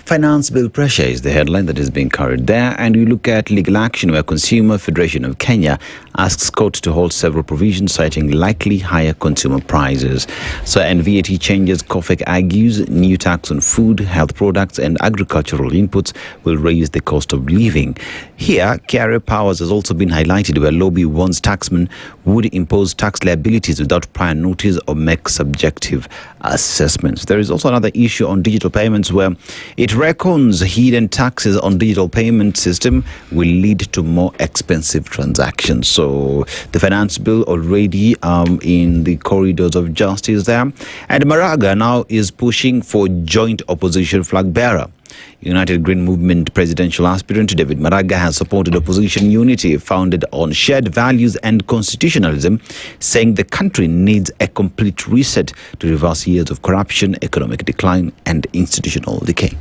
Finance bill pressure is the headline that is being carried there, and we look at legal action where Consumer Federation of Kenya asks court to hold several provisions citing likely higher consumer prices. So, and VAT changes, COFEC argues new tax on food, health products and agricultural inputs will raise the cost of living. Here, carrier powers has also been highlighted where lobby warns taxmen would impose tax liabilities without prior notice or make subjective assessments. There is also another issue on digital payments where it reckons hidden taxes on digital payment system will lead to more expensive transactions. So the finance bill already in the corridors of justice there. And Maraga now is pushing for joint opposition flag bearer. United Green Movement presidential aspirant David Maraga has supported opposition unity founded on shared values and constitutionalism, saying the country needs a complete reset to reverse years of corruption, economic decline and institutional decay.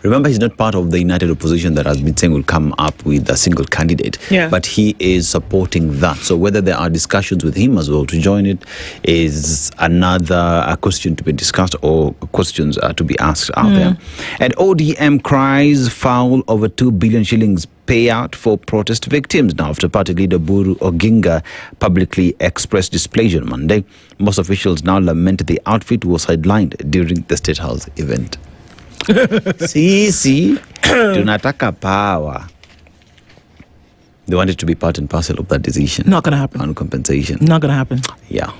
Remember, he's not part of the united opposition that has been saying will come up with a single candidate. But he is supporting that. So whether there are discussions with him as well to join it is another question to be discussed or questions to be asked out there. And ODM cries foul over 2 billion shillings payout for protest victims. Now, after party leader Buru Oginga publicly expressed displeasure on Monday, most officials now lament the outfit was sidelined during the State House event. Sisi tunataka power. They wanted to be part and parcel of that decision. Not gonna happen. On compensation. Not gonna happen. Yeah.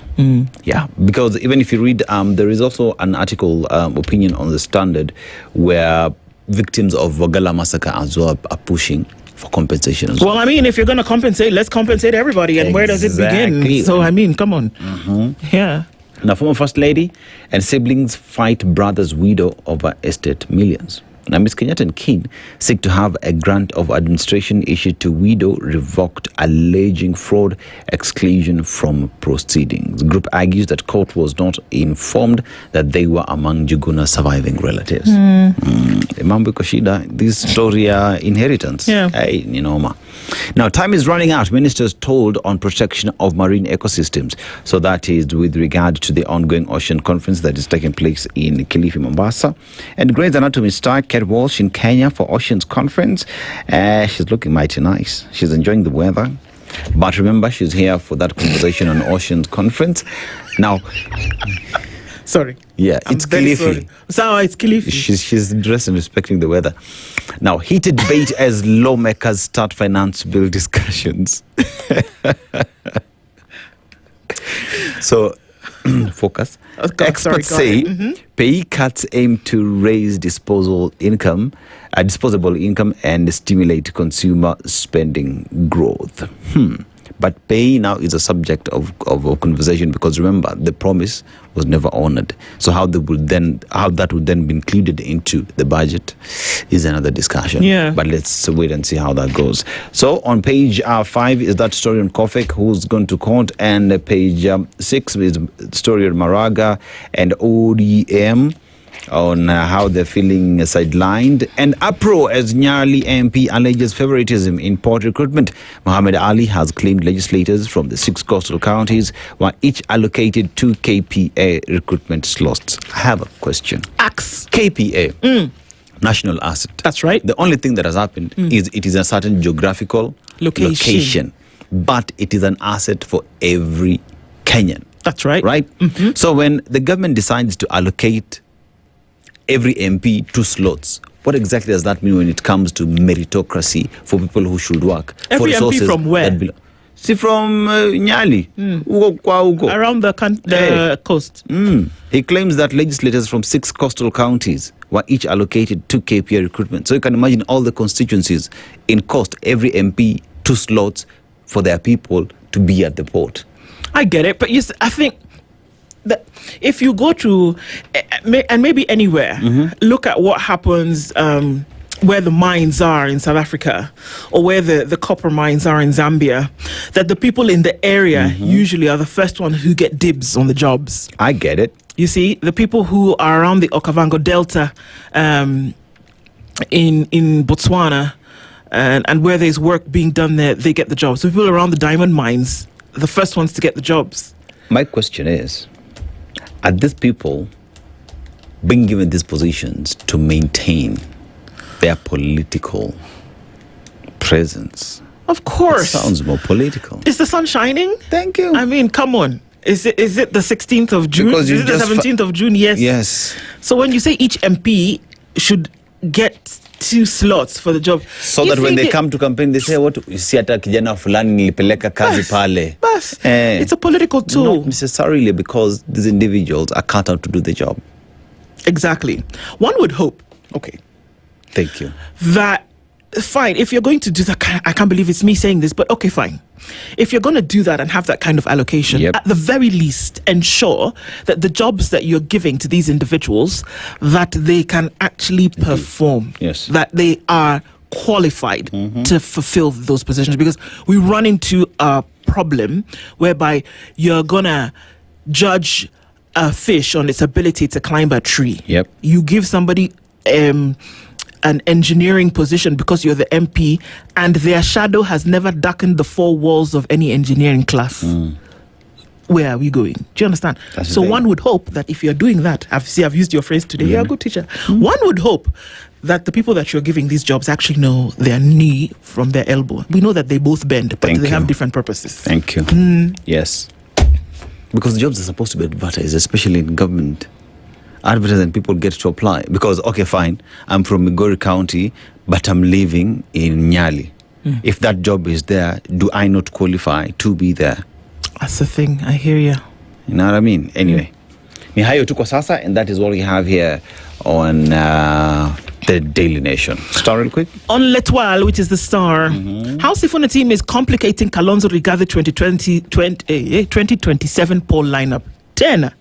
Yeah. Because even if you read, there is also an article, opinion on the Standard, where victims of Vagala massacre as well are pushing for compensation as well. Well, I mean, if you're gonna compensate, let's compensate everybody. And where does it begin? So, I mean, come on. Yeah. Now, former First Lady and siblings fight brother's widow over estate millions. Now, Ms. Kenyatta and King seek to have a grant of administration issued to widow revoked, alleging fraud exclusion from proceedings. The group argues that court was not informed that they were among Juguna's surviving relatives. Mambo Koshida, this story inheritance. Yeah. Hey, Ninoma. Now, time is running out. Ministers told on protection of marine ecosystems. So that is with regard to the ongoing ocean conference that is taking place in Kilifi, Mombasa. And Grey's Anatomy star Kate Walsh in Kenya for Oceans Conference. She's looking mighty nice. She's enjoying the weather. But remember, she's here for that conversation on Oceans Conference. Now... Sorry. Yeah, it's Kilifi. So it's Kilifi. She's dressed and respecting the weather. Now, heated debate as lawmakers start finance bill discussions. So, focus. Experts say pay cuts aim to raise disposable income and stimulate consumer spending growth. But pay now is a subject of conversation because remember the promise was never honored. So how that would then be included into the budget is another discussion. Yeah. But let's wait and see how that goes. So on page 5 is that story on Kofek, who's gone to court, and page 6 is story on Maraga and ODM on how they're feeling sidelined, and APRO as Njeri MP alleges favoritism in port recruitment. Mohammed Ali has claimed legislators from the 6 coastal counties were each allocated 2 KPA recruitment slots. I have a question. Axe. KPA. National asset. That's right. The only thing that has happened is it is a certain geographical location, but it is an asset for every Kenyan. That's right. Right? So when the government decides to allocate every MP 2 slots, what exactly does that mean when it comes to meritocracy for people who should work? Every for MP from where? See, from Njeri. Around the coast. He claims that legislators from 6 coastal counties were each allocated 2 KPA recruitment. So you can imagine all the constituencies in coast, every MP 2 slots for their people to be at the port. I get it, but yes, I think that if you go to, and maybe anywhere, look at what happens where the mines are in South Africa or where the copper mines are in Zambia, that the people in the area usually are the first one who get dibs on the jobs. I get it. You see, the people who are around the Okavango Delta in Botswana and where there's work being done there, they get the jobs. So people around the diamond mines, the first ones to get the jobs. My question is, are these people being given these positions to maintain their political presence? Of course. It sounds more political. Is the sun shining? Thank you. I mean, come on. Is it the 16th of June? Because is it the 17th of June? Yes. Yes. So when you say each MP should get 2 slots for the job, so that when they come to campaign, they say, what? You see, ata kijana fulani nilipeleka kazi pale. It's a political tool. Not necessarily, because these individuals are cut out to do the job. Exactly. One would hope, okay. Thank you. That, fine, if you're going to do that, I can't believe it's me saying this, but okay, fine. If you're going to do that and have that kind of allocation, at the very least, ensure that the jobs that you're giving to these individuals, that they can actually perform. Yes. That they are qualified to fulfill those positions. Because we run into a problem whereby you're going to judge a fish on its ability to climb a tree. Yep. You give somebody an engineering position because you're the MP and their shadow has never darkened the 4 walls of any engineering class. Where are we going? Do you understand? So one would hope that if you're doing that, I've used your phrase today, you're a good teacher. One would hope that the people that you're giving these jobs actually know their knee from their elbow. We know that they both bend, but they have different purposes. Thank you. Yes. Because the jobs are supposed to be advertised, especially in government. Advertise and people get to apply. Because, okay, fine, I'm from Migori County, but I'm living in Njeri. If that job is there, do I not qualify to be there? That's the thing. I hear you. You know what I mean? Anyway, ni hayo tu kwa sasa, and that is what we have here on the Daily Nation. Star real quick. On L'Etoile, which is the Star, House Sifuna team is complicating Kalonzo Rigathi 2027 poll lineup. 10.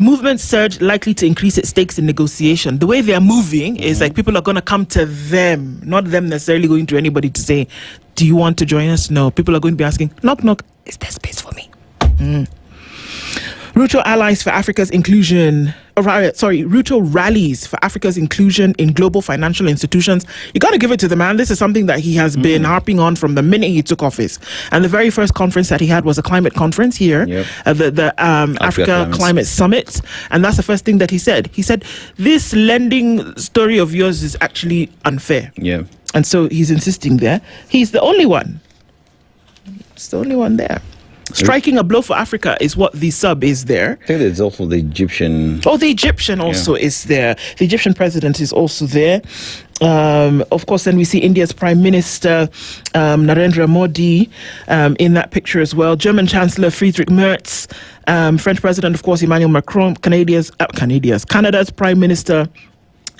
Movement surge likely to increase its stakes in negotiation. The way they are moving is like people are going to come to them, not them necessarily going to anybody to say, do you want to join us? No, people are going to be asking, knock, knock, is there space for me? Ruto allies for Africa's inclusion. Ruto rallies for Africa's inclusion in global financial institutions. You got to give it to the man. This is something that he has been harping on from the minute he took office. And the very first conference that he had was a climate conference here, the Africa Climate Summit. And that's the first thing that he said. He said, this lending story of yours is actually unfair. Yeah. And so he's insisting there. He's the only one. It's the only one there. Striking a blow for Africa is what the sub is there. I think there's also the Egyptian. Oh, the Egyptian also is there. The Egyptian president is also there. Of course, then we see India's Prime Minister, Narendra Modi, in that picture as well. German Chancellor Friedrich Merz, French President, of course, Emmanuel Macron, Canada's Prime Minister,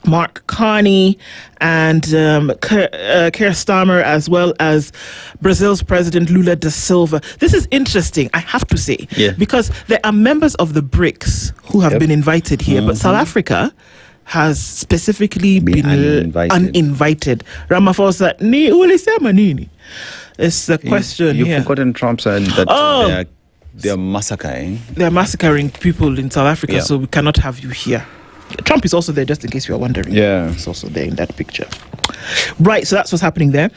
Mark Carney, and Keir Starmer, as well as Brazil's President Lula da Silva. This is interesting, I have to say, because there are members of the BRICS who have been invited here, but South Africa has specifically been uninvited. Ramaphosa, ni ulisema nini? It's the question. You've forgotten Trump said that they are massacring. They are massacring people in South Africa, so we cannot have you here. Trump is also there, just in case you are wondering. Yeah. He's also there in that picture. Right, so that's what's happening there.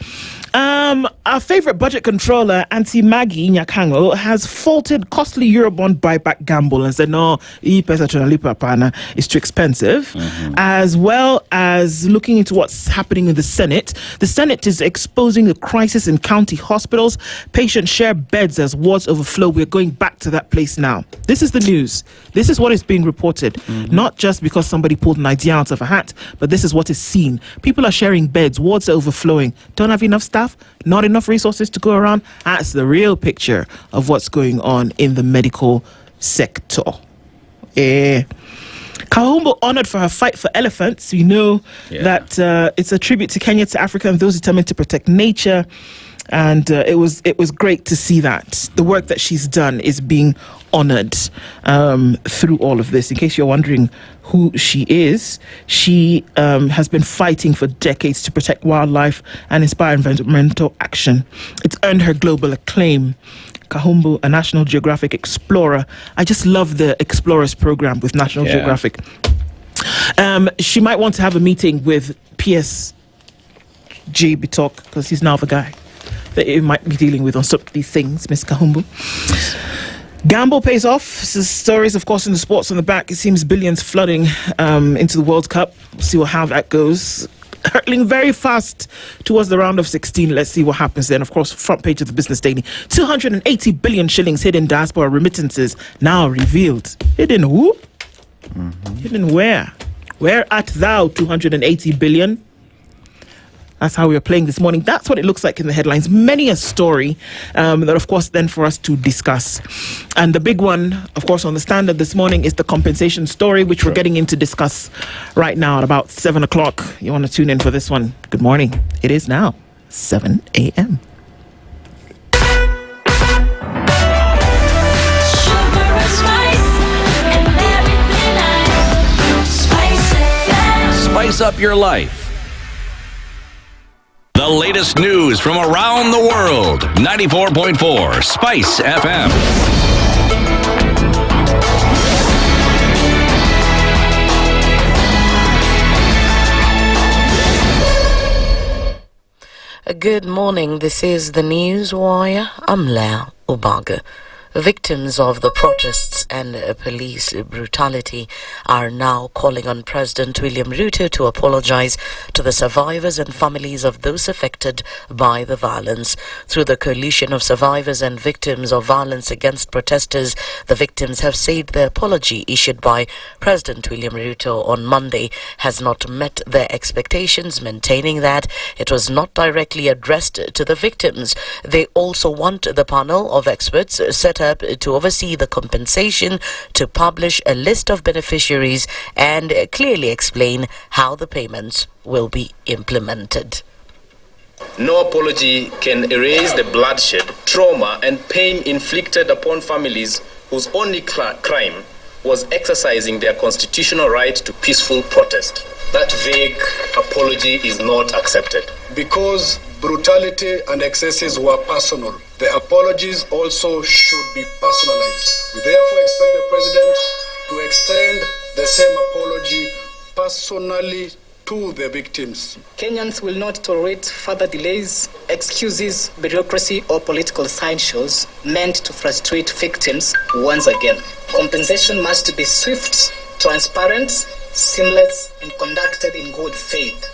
Our favorite budget controller, Auntie Maggie Nyakango, has faulted costly Eurobond buyback gamble and said, no, it's too expensive. As well as looking into what's happening in the Senate. The Senate is exposing the crisis in county hospitals. Patients share beds as wards overflow. We're going back to that place now. This is the news. This is what is being reported. Not just because somebody pulled an idea out of a hat, but this is what is seen. People are sharing beds, wards are overflowing. Don't have enough staff, not enough resources to go around. That's the real picture of what's going on in the medical sector. Kahumbo honored for her fight for elephants. We know that it's a tribute to Kenya, to Africa, and those determined to protect nature. And it was great to see that the work that she's done is being honored through all of this. In case you're wondering who she is, she has been fighting for decades to protect wildlife and inspire environmental action. It's earned her global acclaim. Kahumbo, a National Geographic explorer. I just love the Explorers program with National Geographic. She might want to have a meeting with PSG Bitok, because he's now the guy that you might be dealing with on some of these things, Miss Kahumbo. Gamble pays off. Stories, of course, in the sports on the back. It seems billions flooding into the World Cup. We'll see how that goes. Hurtling very fast towards the round of 16. Let's see what happens then. Of course, front page of the Business Daily. 280 billion shillings hidden diaspora remittances now revealed. Hidden who? Hidden where? Where art thou, 280 billion? That's how we are playing this morning. That's what it looks like in the headlines. Many a story that, of course, then for us to discuss. And the big one, of course, on the Standard this morning is the compensation story, which we're getting in to discuss right now at about 7 o'clock. You want to tune in for this one? Good morning. It is now 7 a.m. Spice up your life. The latest news from around the world. 94.4 Spice FM. Good morning. This is the News Wire. I'm Lau Ubaga. Victims of the protests and police brutality are now calling on President William Ruto to apologize to the survivors and families of those affected by the violence. Through the coalition of survivors and victims of violence against protesters, the victims have said the apology issued by President William Ruto on Monday has not met their expectations, maintaining that it was not directly addressed to the victims. They also want the panel of experts set up to oversee the compensation to publish a list of beneficiaries and clearly explain how the payments will be implemented. No apology can erase the bloodshed, trauma and pain inflicted upon families whose only crime was exercising their constitutional right to peaceful protest. That vague apology is not accepted. Because brutality and excesses were personal, the apologies also should be personalized. We therefore expect the President to extend the same apology personally to the victims. Kenyans will not tolerate further delays, excuses, bureaucracy, or political sideshows meant to frustrate victims once again. Compensation must be swift, transparent, seamless, and conducted in good faith.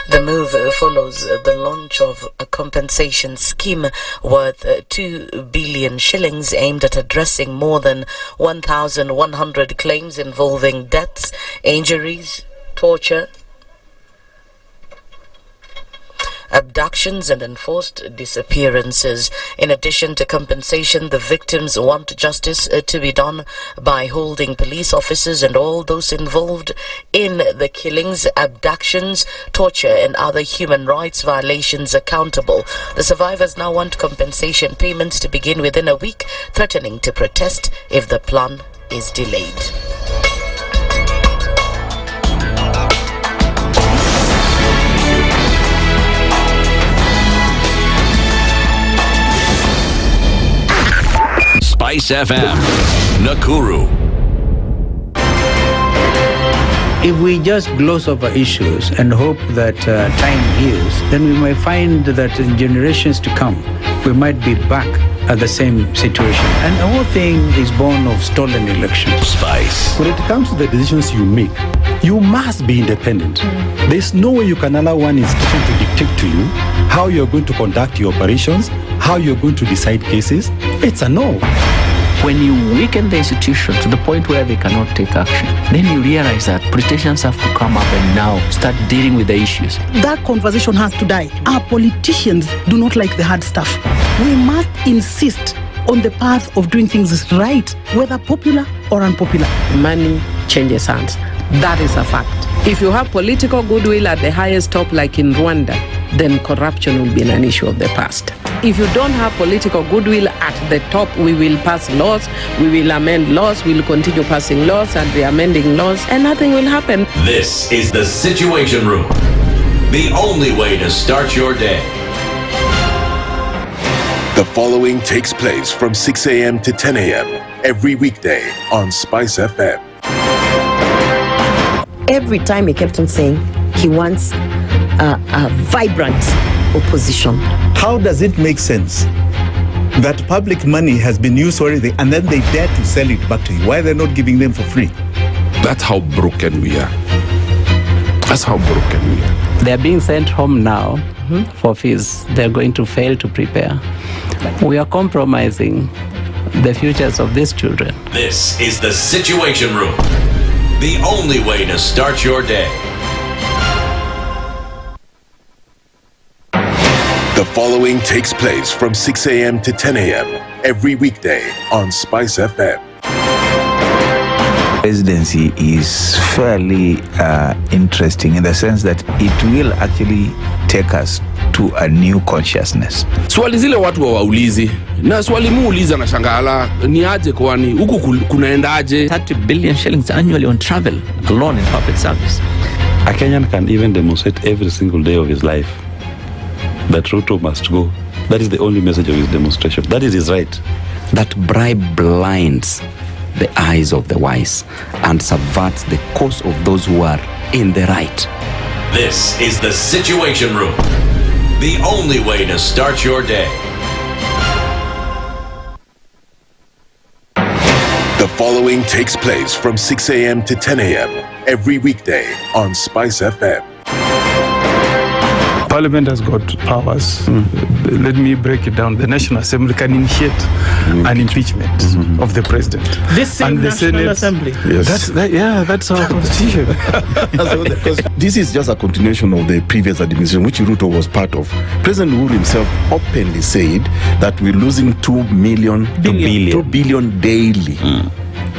The move follows the launch of a compensation scheme worth 2 billion shillings aimed at addressing more than 1,100 claims involving deaths, injuries, torture, abductions and enforced disappearances. In addition to compensation, the victims want justice to be done by holding police officers and all those involved in the killings, abductions, torture and other human rights violations accountable. The survivors now want compensation payments to begin within a week, threatening to protest if the plan is delayed. SpiceFM, Nakuru. If we just gloss over issues and hope that time heals, then we might find that in generations to come, we might be back at the same situation. And the whole thing is born of stolen elections. Spice. When it comes to the decisions you make, you must be independent. There's no way you can allow one institution to dictate to you how you're going to conduct your operations, how you're going to decide cases. It's a no. When you weaken the institution to the point where they cannot take action, then you realize that politicians have to come up and now start dealing with the issues. That conversation has to die. Our politicians do not like the hard stuff. We must insist on the path of doing things right, whether popular or unpopular. Money changes hands. That is a fact. If you have political goodwill at the highest top, like in Rwanda, then corruption will be an issue of the past. If you don't have political goodwill at the top, we will pass laws, we will amend laws, we will continue passing laws and re-amending laws, and nothing will happen. This is the Situation Room, the only way to start your day. The following takes place from 6 a.m. to 10 a.m. every weekday on SpiceFM. Every time he kept on saying he wants a vibrant opposition. How does it make sense that public money has been used already and then they dare to sell it back to you? Why are they not giving them for free? That's how broken we are. That's how broken we are. They're being sent home now for fees. They're going to fail to prepare. We are compromising the futures of these children. This is the Situation Room, the only way to start your day. The following takes place from 6 a.m. to 10 a.m. every weekday on SpiceFM. Presidency is fairly interesting in the sense that it will actually take us to a new consciousness. Swali zile watu waulizi na swali muuliza na shangala ni aje kwani huku kunaendaje? 30 billion shillings annually on travel alone in public service. A Kenyan can even demonstrate every single day of his life that Ruto must go. That is the only message of his demonstration. That is his right. That bribe blinds the eyes of the wise and subverts the cause of those who are in the right. This is the Situation Room, the only way to start your day. The following takes place from 6 a.m. to 10 a.m. every weekday on SpiceFM. Parliament has got powers. Let me break it down. The National Assembly can initiate an impeachment of the president. This same and the National Senate, Assembly. Yes. That's our constitution. This is just a continuation of the previous administration, which Ruto was part of. President Uhuru himself openly said that we're losing 2 billion daily.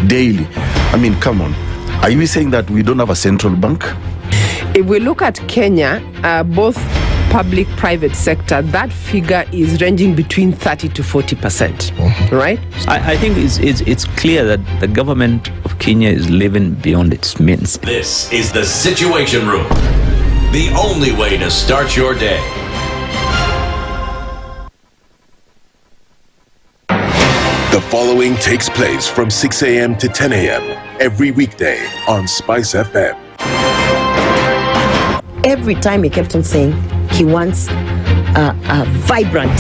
Daily. I mean, come on. Are you saying that we don't have a central bank? If we look at Kenya, both public-private sector, that figure is ranging between 30 to 40%, right? I think it's clear that the government of Kenya is living beyond its means. This is the Situation Room, the only way to start your day. The following takes place from 6 a.m. to 10 a.m. every weekday on SpiceFM. Every time he kept on saying he wants a vibrant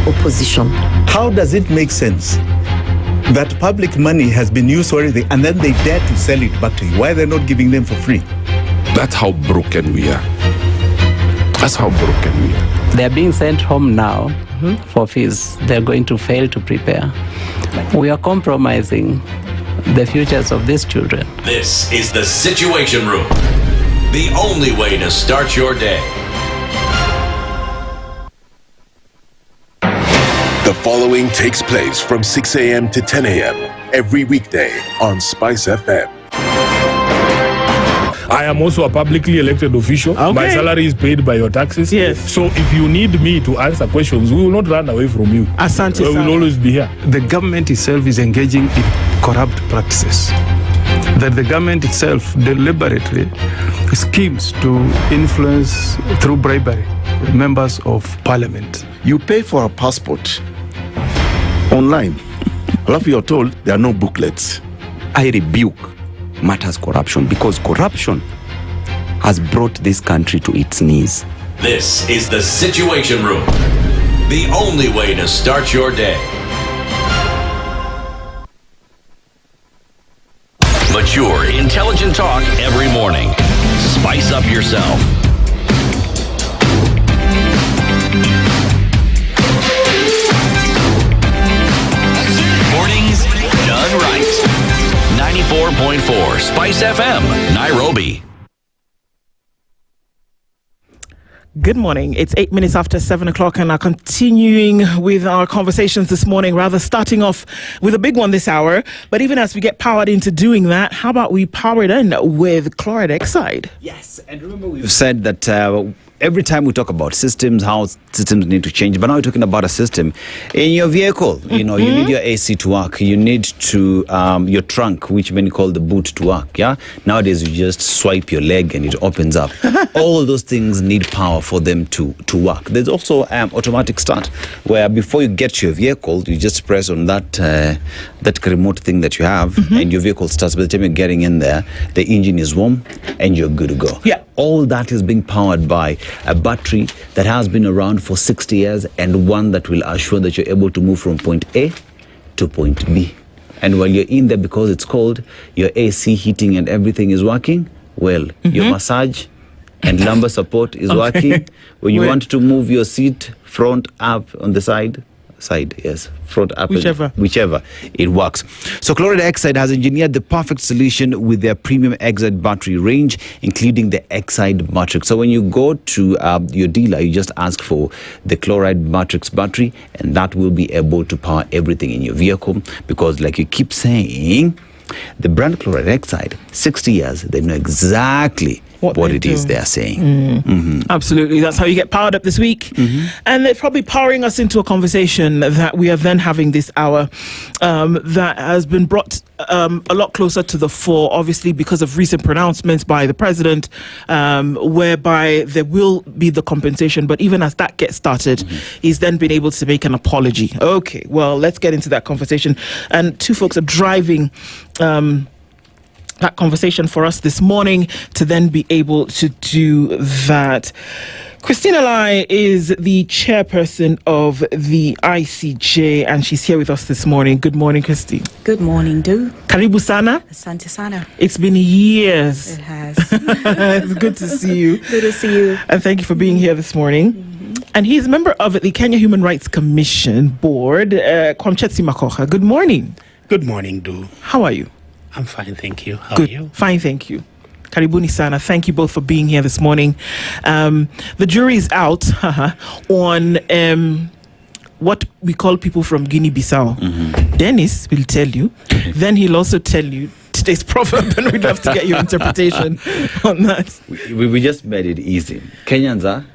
opposition. How does it make sense that public money has been used already and then they dare to sell it back to you? Why are they not giving them for free? That's how broken we are. That's how broken we are. They're being sent home now for fees. They're going to fail to prepare. We are compromising the futures of these children. This is the Situation Room, the only way to start your day. The following takes place from 6 a.m. to 10 a.m. every weekday on SpiceFM. I am also a publicly elected official. Okay. My salary is paid by your taxes. Yes. So if you need me to answer questions, we will not run away from you. Asante We will always be here. The government itself is engaging in corrupt practices. That the government itself deliberately schemes to influence through bribery members of parliament. You pay for a passport online. Alafu you're told there are no booklets. I rebuke matters corruption because corruption has brought this country to its knees. This is the Situation Room, the only way to start your day. Mature, intelligent talk every morning. Spice up yourself. Mornings done right. 94.4 Spice FM, Nairobi. Good morning. It's 8 minutes after 7 o'clock and are continuing with our conversations this morning, rather starting off with a big one this hour. But even as we get powered into doing that, how about we power it in with chloride oxide? Yes, and remember we've said that every time we talk about systems, how systems need to change, but now we're talking about a system in your vehicle. You know, you need your AC to work. You need to your trunk, which many call the boot, to work. Yeah. Nowadays, you just swipe your leg and it opens up. All those things need power for them to work. There's also automatic start, where before you get your vehicle, you just press on that remote thing that you have, and your vehicle starts. By the time you're getting in there, the engine is warm and you're good to go. Yeah. All that is being powered by a battery that has been around for 60 years and one that will assure that you're able to move from point A to point B. And while you're in there, because it's cold, your AC heating and everything is working well. Your massage and lumbar support is working. When you want to move your seat front, up, on the side, yes, front, up, whichever, it works. So chloride Exide has engineered the perfect solution with their premium Exide battery range, including the Exide Matrix. So when you go to your dealer, you just ask for the chloride Matrix battery, and that will be able to power everything in your vehicle. Because like you keep saying, the brand chloride Exide, 60 years, they know exactly what it is they're saying. Absolutely. That's how you get powered up this week. And they're probably powering us into a conversation that we are then having this hour that has been brought a lot closer to the fore, obviously, because of recent pronouncements by the president, whereby there will be the compensation. But even as that gets started, he's then been able to make an apology. Okay, well, let's get into that conversation. And two folks are driving that conversation for us this morning to then be able to do that. Christina Lai is the chairperson of the ICJ, and she's here with us this morning. Good morning, Christy. Good morning, Nduh. Karibu sana. Asante sana. It's been years. It has. It's good to see you. Good to see you. And thank you for being here this morning. And he's a member of the Kenya Human Rights Commission Board, Kwamchetsi Makoha. Good morning. Good morning, Nduh. How are you? I'm fine, thank you. How Good. are you? Fine, thank you. Karibuni sana. Thank you both for being here this morning. The jury is out on what we call people from Guinea-Bissau. Dennis will tell you. Then he'll also tell you today's proverb, and we'd love to get your interpretation on that. We just made it easy. Kenyans are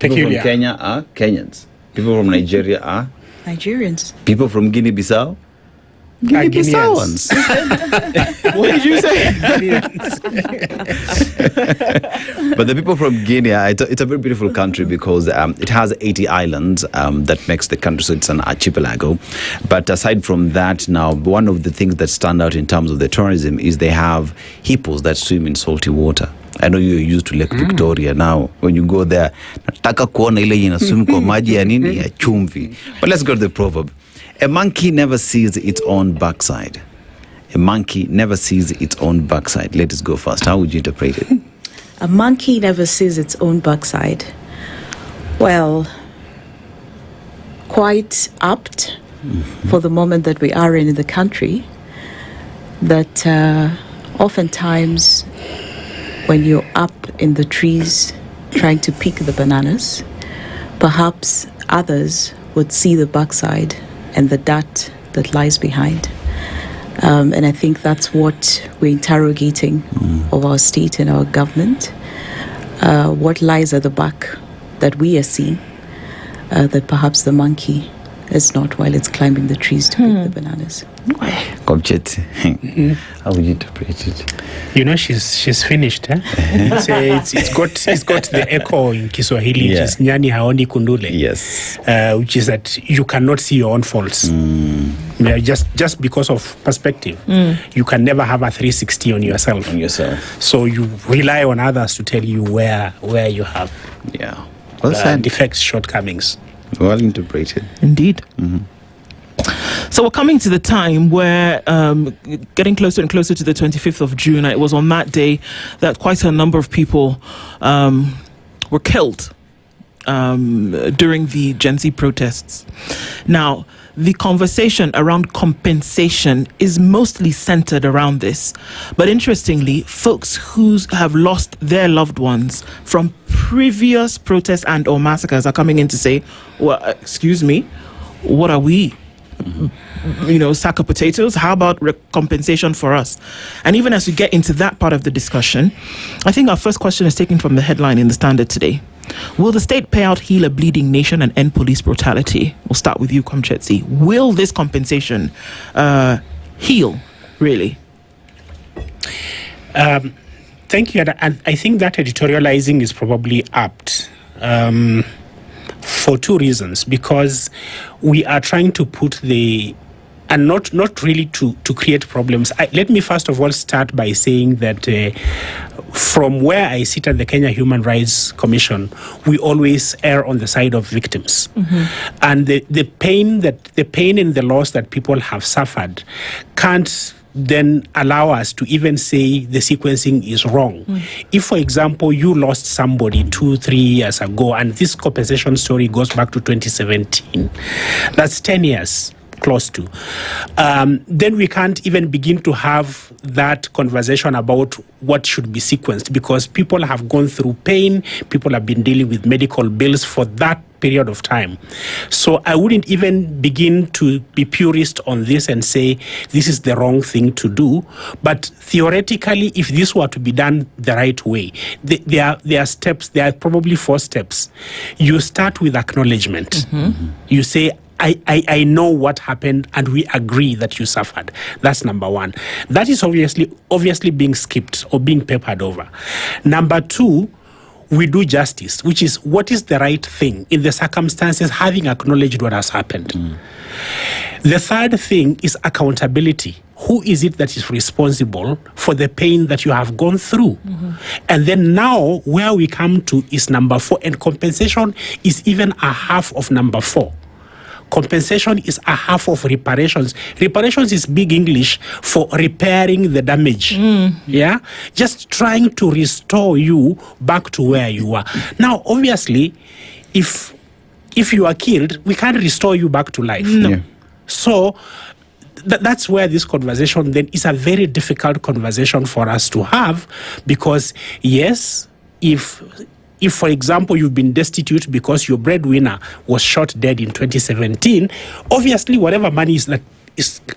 People Peculiar. from Kenya are Kenyans. People from Nigeria are Nigerians. people from Guinea-Bissau. Guinea-Bissauans. What did you say? But the people from Guinea, it's a very beautiful country because it has 80 islands that makes the country, so it's an archipelago. But aside from that, now, one of the things that stand out in terms of the tourism is they have hippos that swim in salty water. I know you're used to Lake Victoria now. When you go there, nataka kuona ile inaswim kwa maji ya nini ya chumvi. But let's go to the proverb. A monkey never sees its own backside. A monkey never sees its own backside. Let us go first. How would you interpret it? A monkey never sees its own backside. Well, quite apt for the moment that we are in the country, that oftentimes when you're up in the trees trying to pick the bananas, perhaps others would see the backside and the dirt that lies behind. And I think that's what we're interrogating of our state and our government. What lies at the back that we are seeing, that perhaps the monkey is not while it's climbing the trees to pick the bananas. How would you interpret it? You know, she's finished. It's got the echo in Kiswahili, which is nyani haoni kundule. Yes. Which is that you cannot see your own faults. Yeah, just because of perspective. You can never have a 360 on yourself. So you rely on others to tell you where you have defects, shortcomings. Well interpreted. Indeed. So we're coming to the time where getting closer and closer to the 25th of June, it was on that day that quite a number of people were killed during the Gen Z protests. Now, the conversation around compensation is mostly centered around this. But interestingly, folks who have lost their loved ones from previous protests and or massacres are coming in to say, well, excuse me, what are we? Sack of potatoes? How about compensation for us? And even as we get into that part of the discussion, I think our first question is taken from the headline in the Standard today. Will the state payout heal a bleeding nation and end police brutality? We'll start with you, Komchetsi. Will this compensation heal, really? Thank you. And I think that editorializing is probably apt. For two reasons, because we are trying to put and not really to create problems. Let me first of all start by saying that from where I sit at the Kenya Human Rights Commission, we always err on the side of victims. And the pain and the loss that people have suffered can't then allow us to even say the sequencing is wrong. If, for example, you lost somebody 2-3 years ago, and this compensation story goes back to 2017, that's 10 years. Close to, then we can't even begin to have that conversation about what should be sequenced, because people have gone through pain, people have been dealing with medical bills for that period of time. So I wouldn't even begin to be purist on this and say this is the wrong thing to do. But theoretically, if this were to be done the right way, there are steps, there are probably 4 steps. You start with acknowledgement. You say, I know what happened and we agree that you suffered. That's number 1. That is obviously being skipped or being papered over. Number 2, we do justice, which is what is the right thing in the circumstances, having acknowledged what has happened. The third thing is accountability. Who is it that is responsible for the pain that you have gone through? And then now where we come to is number 4, and compensation is even a half of number 4. Compensation is a half of reparations. Reparations is big English for repairing the damage. Yeah? Just trying to restore you back to where you were. Now, obviously, if you are killed, we can't restore you back to life. No. So that's where this conversation then is a very difficult conversation for us to have, because yes, if, for example, you've been destitute because your breadwinner was shot dead in 2017, obviously whatever money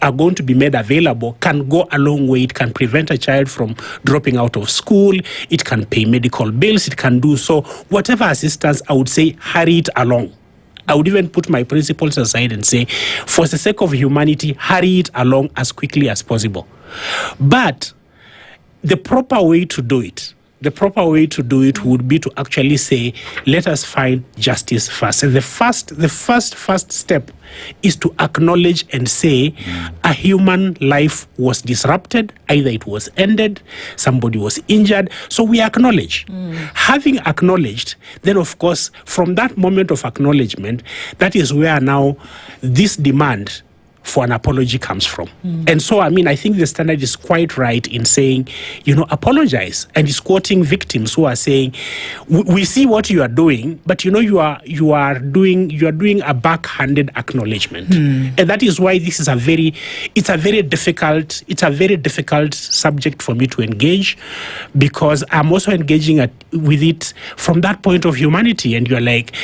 are going to be made available can go a long way. It can prevent a child from dropping out of school. It can pay medical bills. It can do so. Whatever assistance, I would say, hurry it along. I would even put my principles aside and say, for the sake of humanity, hurry it along as quickly as possible. But the proper way to do it would be to actually say, let us find justice first. And the first step is to acknowledge and say a human life was disrupted, either it was ended, somebody was injured. So we acknowledge. Having acknowledged, then of course, from that moment of acknowledgement, that is where now this demand for an apology comes from. And so, I mean, I think the Standard is quite right in saying, apologize. And it's quoting victims who are saying, we see what you are doing, but you are doing a backhanded acknowledgement. And that is why this is a very difficult subject for me to engage, because I'm also engaging with it from that point of humanity. And you're like,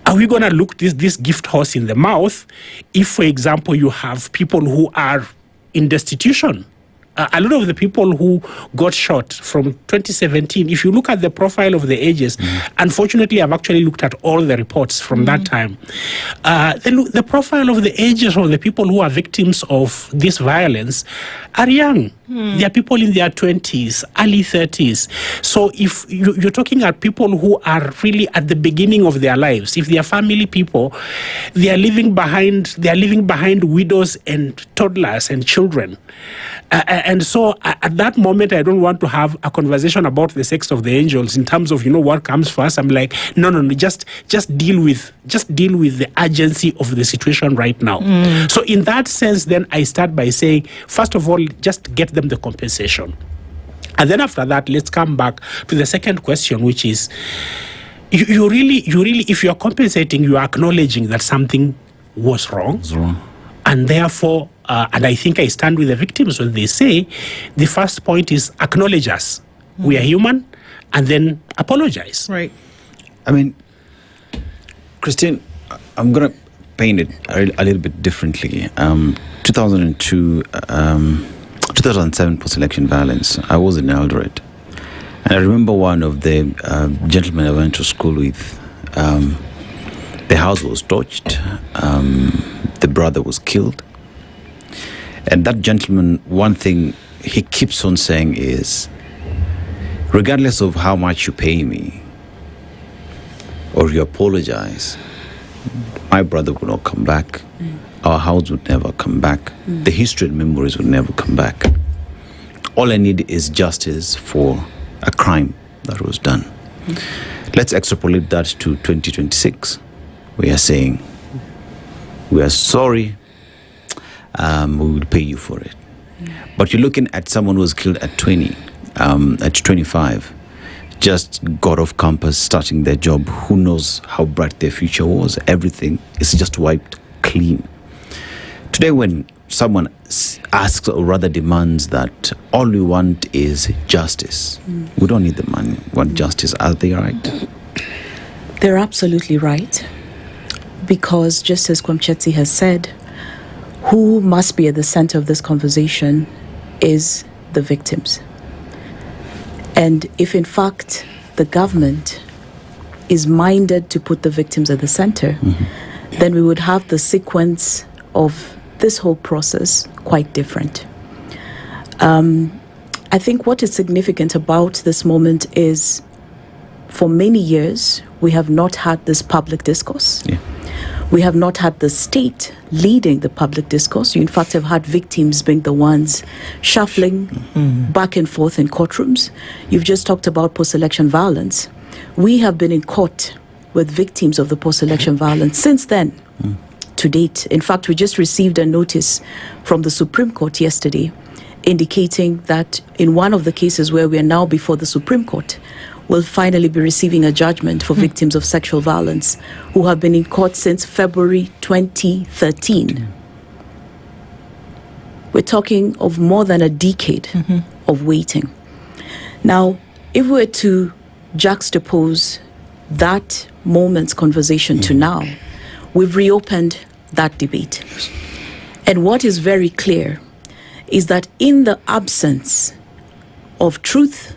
are we going to look this gift horse in the mouth if, for example, you have people who are in destitution? A lot of the people who got shot from 2017, if you look at the profile of the ages, unfortunately, I've actually looked at all the reports from that time. The profile of the ages of the people who are victims of this violence are young. They are people in their 20s, early 30s. So if you're talking at people who are really at the beginning of their lives, if they are family people, they are living behind widows and toddlers and children. And so at that moment, I don't want to have a conversation about the sex of the angels in terms of, what comes first. I'm like, no, just deal with the urgency of the situation right now. So in that sense, then I start by saying, first of all, just get them the compensation. And then after that, let's come back to the second question, which is, you really, if you are compensating, you are acknowledging that something was wrong. And therefore, and I think I stand with the victims when they say, the first point is acknowledge us. We are human, and then apologize. Right. I mean, Christine, I'm going to paint it a little bit differently. 2007 post-election violence, I was in Eldoret. And I remember one of the gentlemen I went to school with, the house was torched, the brother was killed. And that gentleman, one thing he keeps on saying is, regardless of how much you pay me or you apologize, my brother will not come back. Our house would never come back. The history and memories would never come back. All I need is justice for a crime that was done. Let's extrapolate that to 2026. We are saying, we are sorry, we will pay you for it. But you're looking at someone who was killed at 20, at 25, just got off campus, starting their job. Who knows how bright their future was? Everything is just wiped clean. Today, when someone asks or rather demands that all we want is justice, we don't need the money, we want justice. Are they right? They're absolutely right. Because just as Kwamchetsi has said, who must be at the center of this conversation is the victims. And if in fact the government is minded to put the victims at the center, then we would have the sequence of this whole process quite different. I think what is significant about this moment is, for many years, we have not had this public discourse. We have not had the state leading the public discourse. You, in fact, have had victims being the ones shuffling back and forth in courtrooms. You've just talked about post-election violence. We have been in court with victims of the post-election violence since then, to date. In fact, we just received a notice from the Supreme Court yesterday indicating that in one of the cases where we are now before the Supreme Court, will finally be receiving a judgment for victims of sexual violence who have been in court since February 2013. We're talking of more than a decade of waiting. Now, if we were to juxtapose that moment's conversation to now, we've reopened that debate. And what is very clear is that in the absence of truth,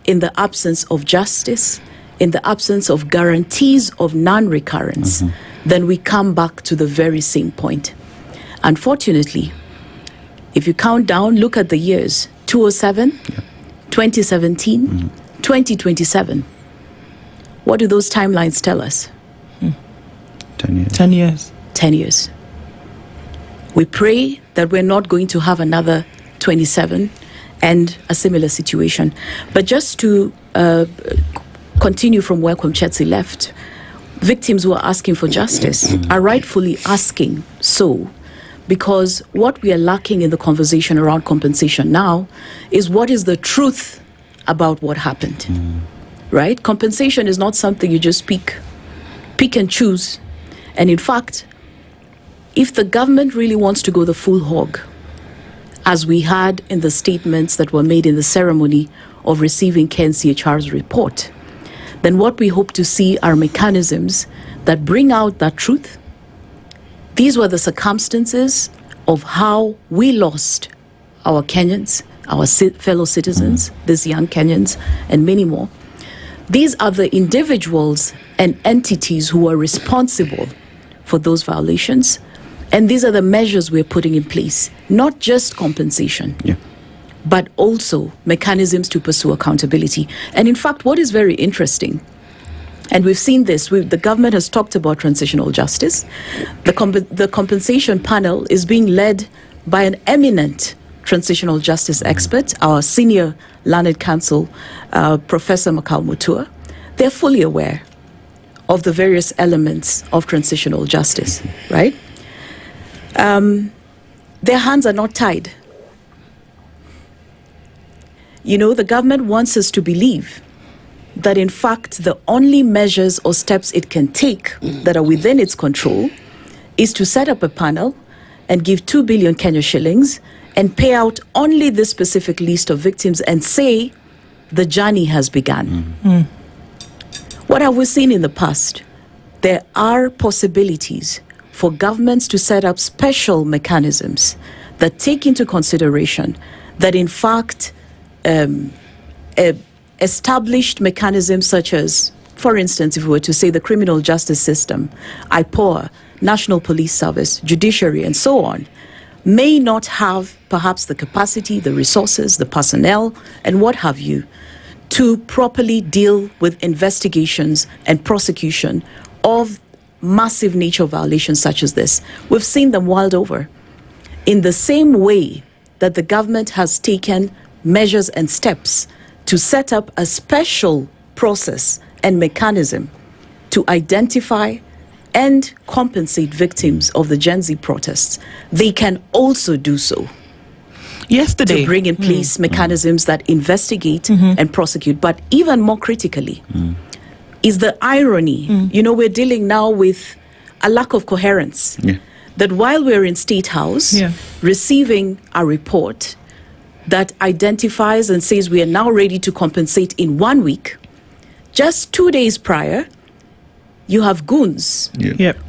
in the absence of justice, in the absence of guarantees of non-recurrence, then we come back to the very same point. Unfortunately, if you count down, look at the years, 2007, 2017, 2027. What do those timelines tell us? 10 years. 10 years. 10 years. We pray that we're not going to have another 27 and a similar situation. But just to continue from where Komchetsi left, victims who are asking for justice are rightfully asking so, because what we are lacking in the conversation around compensation now is what is the truth about what happened, right? Compensation is not something you just pick and choose. And in fact, if the government really wants to go the full hog, as we had in the statements that were made in the ceremony of receiving KNCHR's report, then what we hope to see are mechanisms that bring out that truth. These were the circumstances of how we lost our Kenyans, our fellow citizens, these young Kenyans, and many more. These are the individuals and entities who are responsible for those violations. And these are the measures we're putting in place, not just compensation, but also mechanisms to pursue accountability. And in fact, what is very interesting, and we've seen this, the government has talked about transitional justice. The compensation panel is being led by an eminent transitional justice expert, our senior learned counsel, Professor Makau Mutua. They're fully aware of the various elements of transitional justice, right? Their hands are not tied. You know, the government wants us to believe that in fact the only measures or steps it can take that are within its control is to set up a panel and give 2 billion Kenya shillings and pay out only this specific list of victims and say the journey has begun. What have we seen in the past? There are possibilities for governments to set up special mechanisms that take into consideration that in fact established mechanisms such as, for instance, if we were to say the criminal justice system, IPOA, National Police Service, judiciary, and so on, may not have perhaps the capacity, the resources, the personnel, and what have you, to properly deal with investigations and prosecution of massive nature violations such as this. We've seen them world over. In the same way that the government has taken measures and steps to set up a special process and mechanism to identify and compensate victims of the Gen Z protests, they can also do so. Yesterday, to bring in place mechanisms that investigate and prosecute. But even more critically is the irony. You know, we're dealing now with a lack of coherence. That while we're in State House receiving a report that identifies and says we are now ready to compensate in 1 week, just 2 days prior, you have goons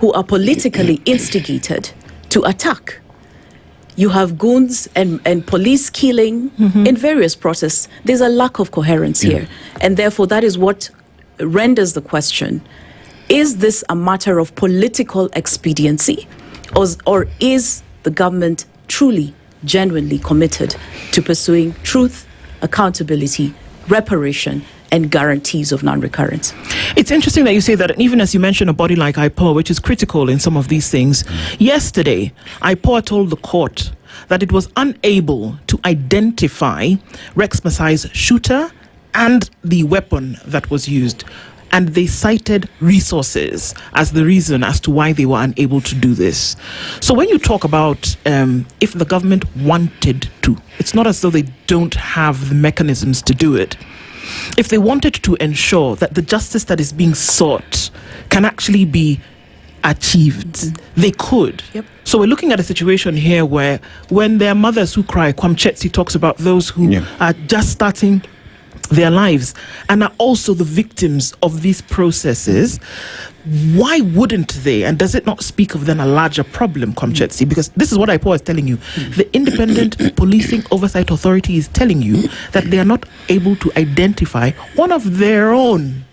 who are politically instigated to attack. You have goons and police killing in various processes. There's a lack of coherence here. And therefore, that is what renders the question, is this a matter of political expediency? Or is the government truly, genuinely committed to pursuing truth, accountability, reparation, and guarantees of non-recurrence? It's interesting that you say that, and even as you mentioned a body like IPOA, which is critical in some of these things. Yesterday, IPOA told the court that it was unable to identify Rex Masai's shooter and the weapon that was used. And they cited resources as the reason as to why they were unable to do this. So when you talk about if the government wanted to, it's not as though they don't have the mechanisms to do it. If they wanted to ensure that the justice that is being sought can actually be achieved, they could. So we're looking at a situation here where when there are mothers who cry, Komchetsi talks about those who are just starting their lives and are also the victims of these processes, why wouldn't they? And does it not speak of then a larger problem, Komchetsi? Because this is what IPOA is telling you. The Independent Policing Oversight Authority is telling you that they are not able to identify one of their own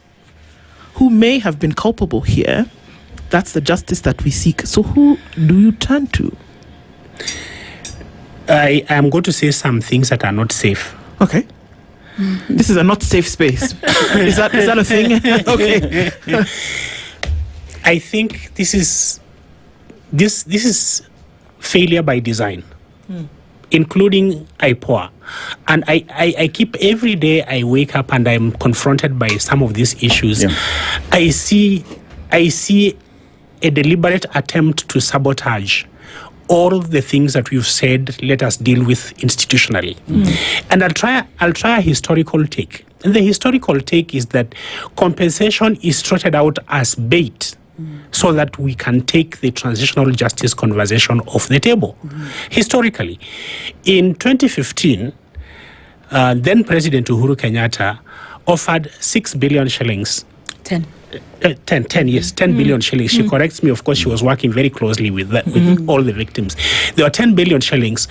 who may have been culpable here. That's the justice that we seek. So who do you turn to? I am going to say some things that are not safe. Okay. This is a not safe space. Is that a thing? Okay. I think this is failure by design, including IPOA. And I keep every day I wake up and I'm confronted by some of these issues. Yeah. I see a deliberate attempt to sabotage all the things that we've said let us deal with institutionally. And I'll try a historical take. And the historical take is that compensation is trotted out as bait so that we can take the transitional justice conversation off the table. Historically, in 2015, then President Uhuru Kenyatta offered 6 billion shillings. 10 billion shillings. She corrects me. Of course, she was working very closely with all the victims. There were 10 billion shillings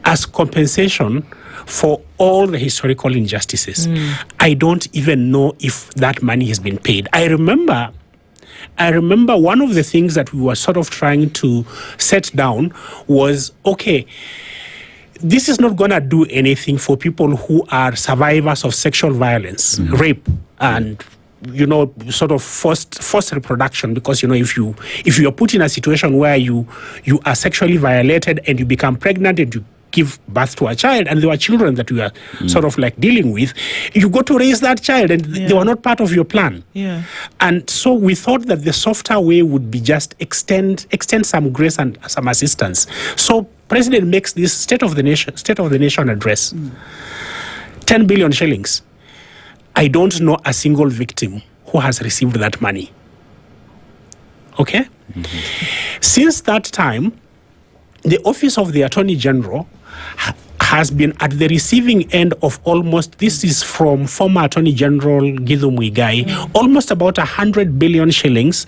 as compensation for all the historical injustices. I don't even know if that money has been paid. I remember one of the things that we were sort of trying to set down was, okay, this is not going to do anything for people who are survivors of sexual violence, rape, and sort of forced reproduction, because if you are put in a situation where you are sexually violated and you become pregnant and you give birth to a child, and there were children that you are sort of like dealing with, you got to raise that child, and they were not part of your plan. Yeah. And so we thought that the softer way would be just extend some grace and some assistance. So President makes this State of the Nation address. 10 billion shillings. I don't know a single victim who has received that money. Okay? Since that time, the Office of the Attorney General has been at the receiving end of almost, this is from former Attorney General Githu Mungai, almost about 100 billion shillings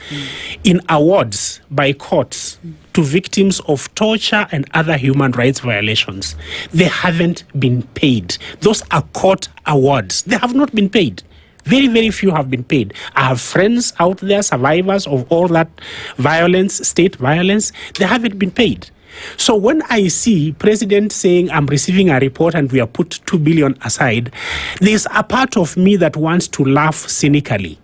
in awards by courts to victims of torture and other human rights violations. They haven't been paid. Those are court awards. They have not been paid. Very, very few have been paid. I have friends out there, survivors of all that violence, state violence. They haven't been paid. So when I see President saying, I'm receiving a report and we have put 2 billion aside, there's a part of me that wants to laugh cynically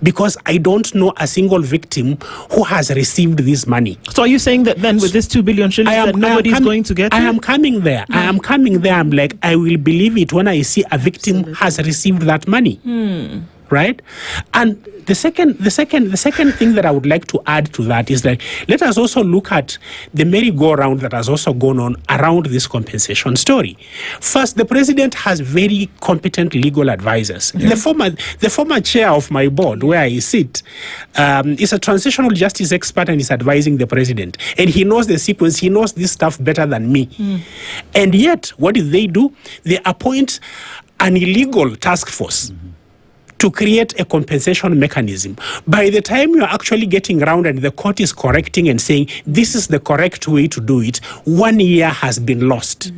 because I don't know a single victim who has received this money. So are you saying that then with this 2 billion shillings that nobody's going to get it? I am coming there. I'm like, I will believe it when I see a victim has received that money. Right? And the second thing that I would like to add to that is that let us also look at the merry-go-round that has also gone on around this compensation story. First, the president has very competent legal advisors. The former chair of my board, where I sit, is a transitional justice expert and is advising the president. And he knows the sequence. He knows this stuff better than me. And yet, what did they do? They appoint an illegal task force to create a compensation mechanism. By the time you're actually getting around and the court is correcting and saying, this is the correct way to do it, 1 year has been lost.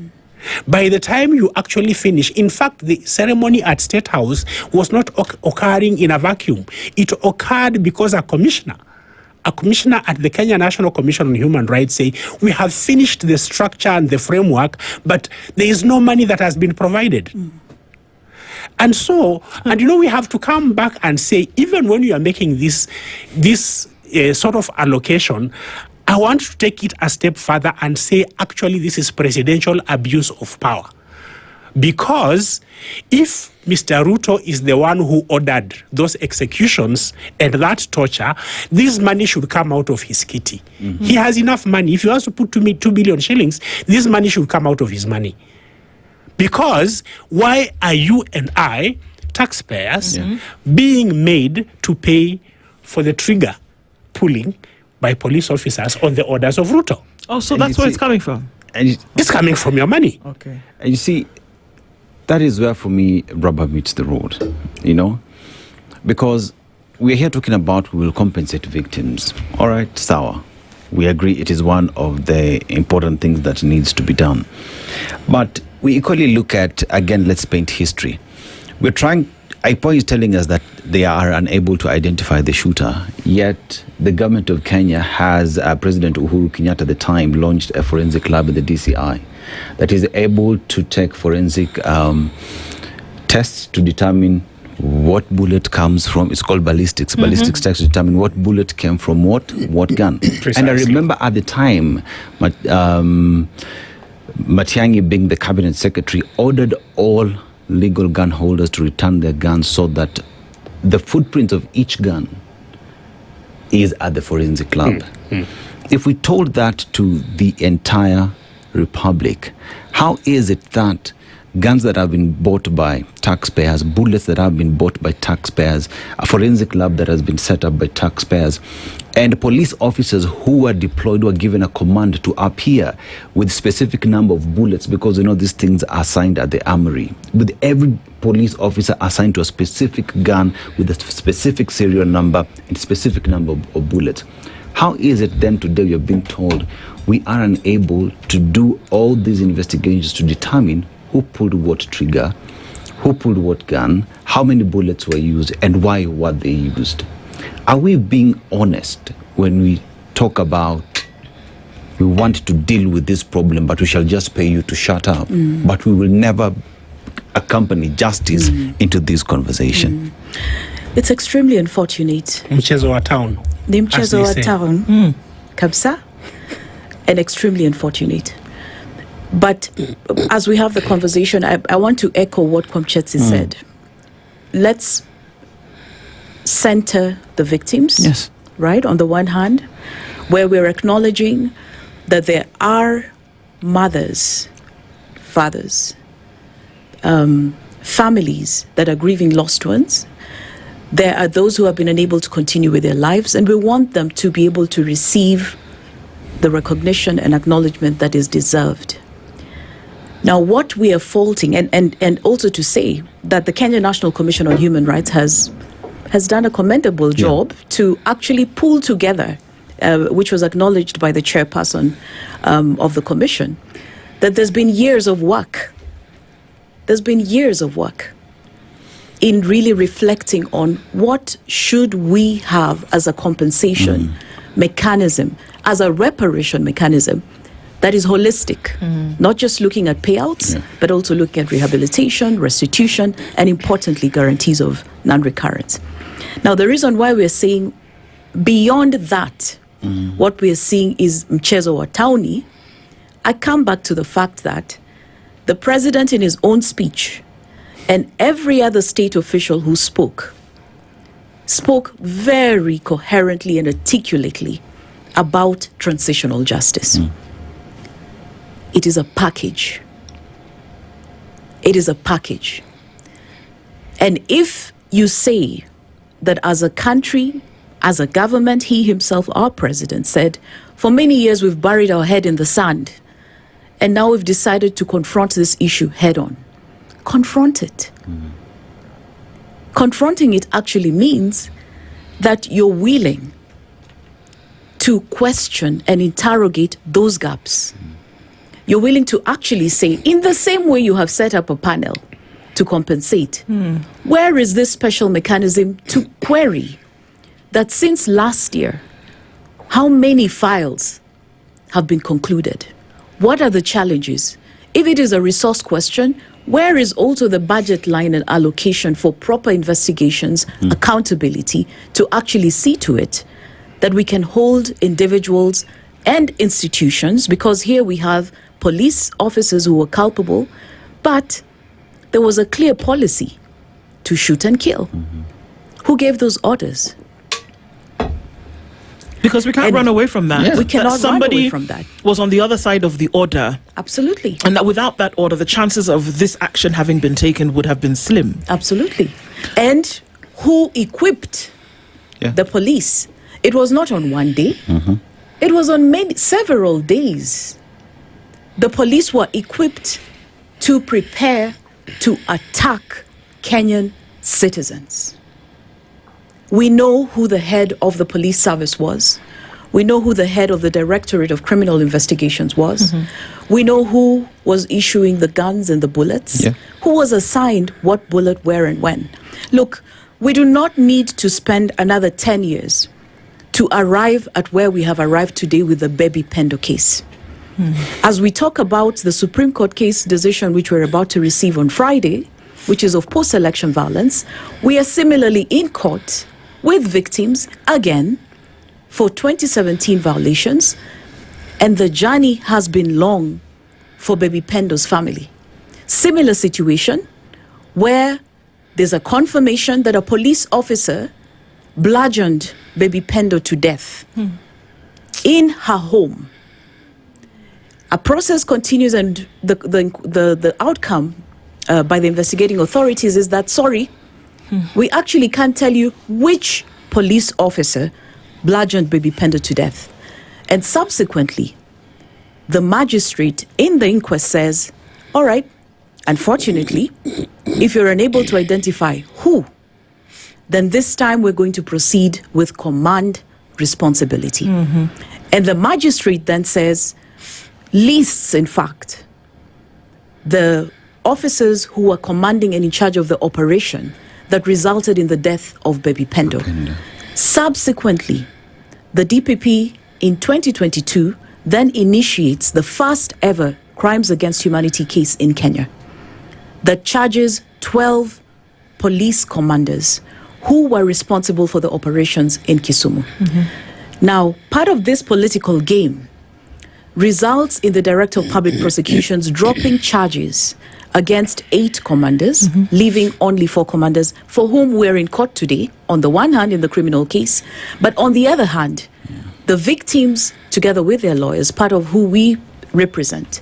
By the time you actually finish, in fact, the ceremony at State House was not occurring in a vacuum. It occurred because a commissioner at the Kenya National Commission on Human Rights say, we have finished the structure and the framework, but there is no money that has been provided. And so, we have to come back and say, even when you are making this sort of allocation, I want to take it a step further and say, actually, this is presidential abuse of power. Because if Mr. Ruto is the one who ordered those executions and that torture, this money should come out of his kitty. He has enough money. If he wants to put 2 billion shillings, this money should come out of his money. Because why are you and I, taxpayers, being made to pay for the trigger pulling by police officers on the orders of Ruto? Oh, so that's where it's coming from? It's coming from your money. Okay. And you see, that is where, for me, rubber meets the road, because we're here talking about we will compensate victims. All right, sawa. We agree it is one of the important things that needs to be done. But we equally look at, again, let's paint history. IPOA is telling us that they are unable to identify the shooter, yet the government of Kenya has, President Uhuru Kenyatta at the time, launched a forensic lab at the DCI that is able to take forensic tests to determine what bullet comes from. It's called ballistics. Ballistics tests to determine what bullet came from what gun. Precisely. And I remember at the time, Matiang'i, being the cabinet secretary, ordered all legal gun holders to return their guns so that the footprint of each gun is at the forensic lab. If we told that to the entire republic, how is it that guns that have been bought by taxpayers, bullets that have been bought by taxpayers, a forensic lab that has been set up by taxpayers, and police officers who were deployed were given a command to appear with specific number of bullets, because these things are assigned at the armory, with every police officer assigned to a specific gun with a specific serial number and specific number of bullets. How is it then today you're being told we are unable to do all these investigations to determine who pulled what trigger, who pulled what gun, how many bullets were used, and why were they used? Are we being honest when we talk about we want to deal with this problem, but we shall just pay you to shut up, but we will never accompany justice into this conversation? It's extremely unfortunate. Mchezo wa town. Ni mchezo wa town. Kabisa. And extremely unfortunate. But as we have the conversation, I want to echo what Kwamchetsi said. Let's center the victims, yes, right, on the one hand, where we're acknowledging that there are mothers, fathers, families that are grieving lost ones. There are those who have been unable to continue with their lives, and we want them to be able to receive the recognition and acknowledgement that is deserved. Now, what we are faulting, and also to say that the Kenya National Commission on Human Rights has done a commendable job to actually pull together, which was acknowledged by the chairperson of the commission, that there's been years of work. There's been years of work in really reflecting on what should we have as a compensation mechanism, as a reparation mechanism that is holistic, not just looking at payouts, but also looking at rehabilitation, restitution, and importantly, guarantees of non-recurrence. Now, the reason why we're saying beyond that, what we're seeing is mchezo wa tauni, I come back to the fact that the president in his own speech and every other state official who spoke very coherently and articulately about transitional justice. It is a package. It is a package. And if you say that as a country, as a government, he himself, our president, said, for many years we've buried our head in the sand, and now we've decided to confront this issue head on. Confront it. Confronting it actually means that you're willing to question and interrogate those gaps. You're willing to actually say, in the same way you have set up a panel to compensate, where is this special mechanism to query that since last year, how many files have been concluded? What are the challenges? If it is a resource question, where is also the budget line and allocation for proper investigations, accountability, to actually see to it that we can hold individuals and institutions, because here we have police officers who were culpable, but there was a clear policy to shoot and kill. Who gave those orders? Because we can't run away from that. Yeah. We cannot run away from that. Somebody was on the other side of the order. Absolutely. And that without that order, the chances of this action having been taken would have been slim. Absolutely. And who equipped the police? It was not on one day. It was on several days. The police were equipped to prepare to attack Kenyan citizens. We know who the head of the police service was. We know who the head of the Directorate of Criminal Investigations was. We know who was issuing the guns and the bullets, who was assigned what bullet, where, and when. Look, we do not need to spend another 10 years to arrive at where we have arrived today with the Baby Pendo case. As we talk about the Supreme Court case decision, which we're about to receive on Friday, which is of post-election violence, we are similarly in court with victims, again, for 2017 violations, and the journey has been long for Baby Pendo's family. Similar situation where there's a confirmation that a police officer bludgeoned Baby Pendo to death in her home. A process continues, and the outcome by the investigating authorities is that, sorry, we actually can't tell you which police officer bludgeoned Baby Pendo to death. And subsequently, the magistrate in the inquest says, all right, unfortunately, if you're unable to identify who, then this time we're going to proceed with command responsibility. And the magistrate then says, lists, in fact, the officers who were commanding and in charge of the operation that resulted in the death of Baby Pendo. Subsequently, the DPP in 2022 then initiates the first ever crimes against humanity case in Kenya that charges 12 police commanders who were responsible for the operations in Kisumu. Now, part of this political game results in the Director of Public Prosecutions dropping charges against 8 commanders, leaving only 4 commanders for whom we're in court today, on the one hand in the criminal case, but on the other hand, the victims, together with their lawyers, part of who we represent,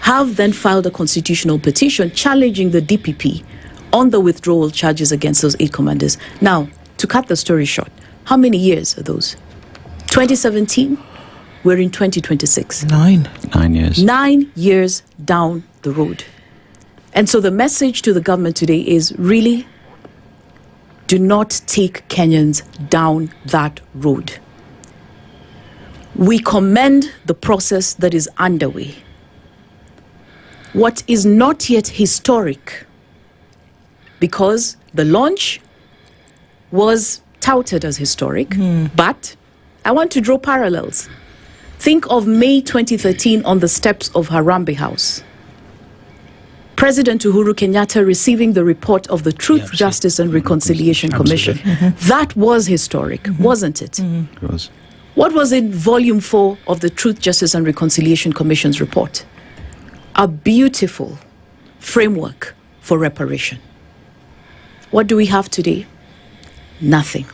have then filed a constitutional petition challenging the DPP on the withdrawal charges against those 8 commanders. Now, to cut the story short, how many years are those? 2017, we're in 2026. 9 years. 9 years down the road. And so the message to the government today is really, do not take Kenyans down that road. We commend the process that is underway. What is not yet historic, because the launch was touted as historic, but I want to draw parallels. Think of May 2013 on the steps of Harambee House. President Uhuru Kenyatta receiving the report of the Truth, Justice and Reconciliation Commission. That was historic, wasn't it? It was. What was in Volume 4 of the Truth, Justice and Reconciliation Commission's report? A beautiful framework for reparation. What do we have today? Nothing.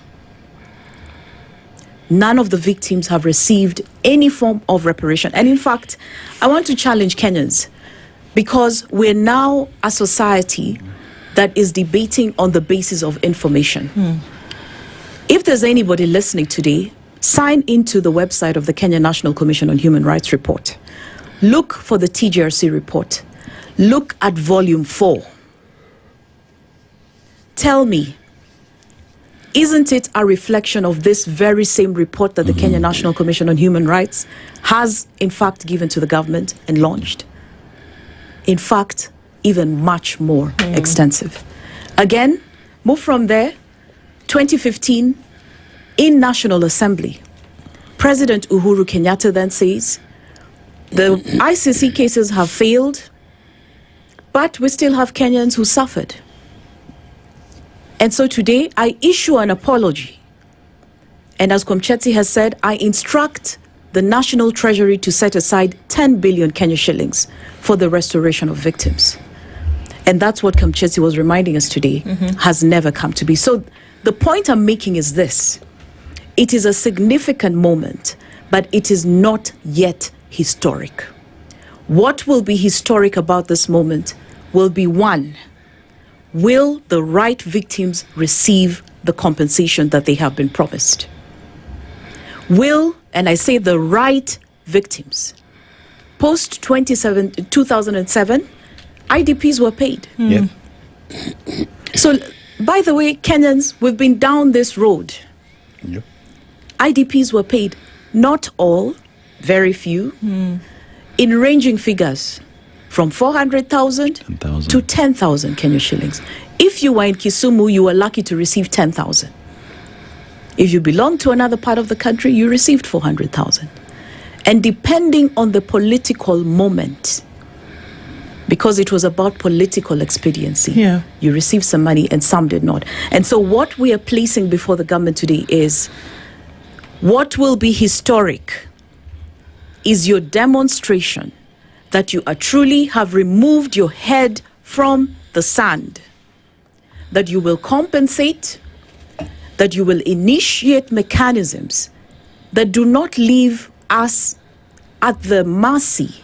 None of the victims have received any form of reparation. And in fact, I want to challenge Kenyans, because we're now a society that is debating on the basis of information. If there's anybody listening today, sign into the website of the Kenya National Commission on Human Rights report. Look for the TJRC report. Look at Volume 4. Tell me, isn't it a reflection of this very same report that the Kenya National Commission on Human Rights has, in fact, given to the government and launched? In fact, even much more extensive. Again, move from there, 2015, in National Assembly, President Uhuru Kenyatta then says, the ICC cases have failed, but we still have Kenyans who suffered. And so today, I issue an apology. And as Komchetsi has said, I instruct the National Treasury to set aside 10 billion Kenya shillings for the restoration of victims. And that's what Komchetsi was reminding us today, has never come to be. So the point I'm making is this. It is a significant moment, but it is not yet historic. What will be historic about this moment will be, one, will the right victims receive the compensation that they have been promised? Will, and I say the right victims, post 2007, IDPs were paid. Yep. So, by the way, Kenyans, we've been down this road. Yep. IDPs were paid. Not all, very few, in ranging figures from 400,000 to 10,000 Kenya shillings. If you were in Kisumu, you were lucky to receive 10,000. If you belonged to another part of the country, you received 400,000. And depending on the political moment, because it was about political expediency, you received some money and some did not. And so what we are placing before the government today is what will be historic is your demonstration that you are truly have removed your head from the sand, that you will compensate, that you will initiate mechanisms that do not leave us at the mercy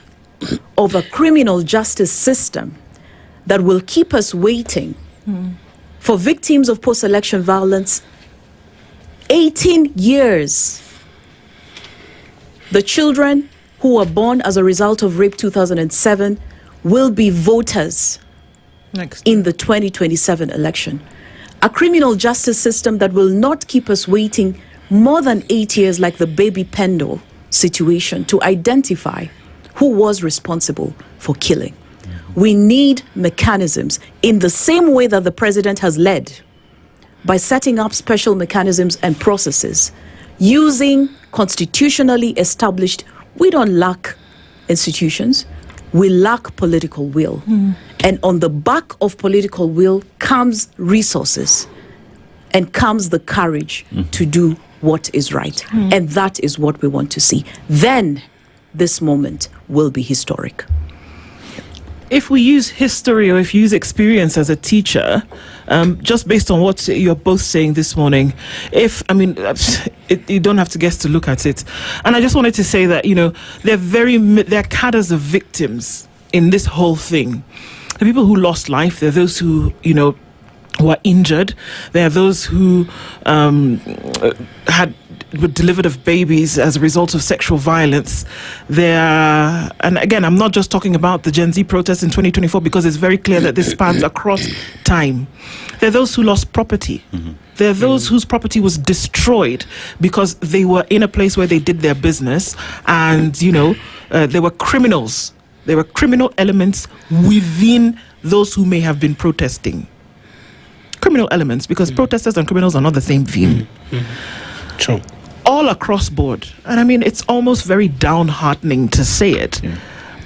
of a criminal justice system that will keep us waiting. For victims of post-election violence, 18 years. The children who were born as a result of rape 2007 will be voters in the 2027 election. A criminal justice system that will not keep us waiting more than 8 years like the baby Pendo situation to identify who was responsible for killing. We need mechanisms in the same way that the president has led by setting up special mechanisms and processes using constitutionally established. We don't lack institutions, we lack political will. And on the back of political will comes resources and comes the courage to do what is right. And that is what we want to see. Then this moment will be historic. If we use history or if you use experience as a teacher, just based on what you're both saying this morning, you don't have to guess to look at it. And I just wanted to say that, there are cadres of victims in this whole thing. The people who lost life, there are those who, were injured. There are those who were delivered of babies as a result of sexual violence. And again, I'm not just talking about the Gen Z protests in 2024 because it's very clear that this spans across time. There are those who lost property. There are those whose property was destroyed because they were in a place where they did their business and, there were criminals. There were criminal elements within those who may have been protesting. Criminal elements, because protesters and criminals are not the same thing. True. All across board. And it's almost very downheartening to say it.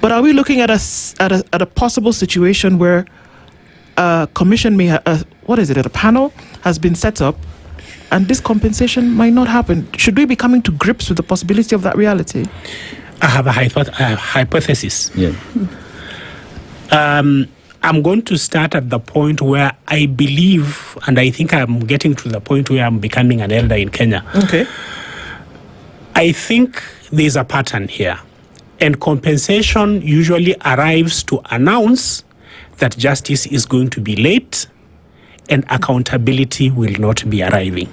But are we looking at a possible situation where a commission a panel has been set up and this compensation might not happen? Should we be coming to grips with the possibility of that reality? I have a hypothesis. I'm going to start at the point where I believe, and I think I'm getting to the point where I'm becoming an elder in Kenya. Okay. I think there's a pattern here. And compensation usually arrives to announce that justice is going to be late and accountability will not be arriving.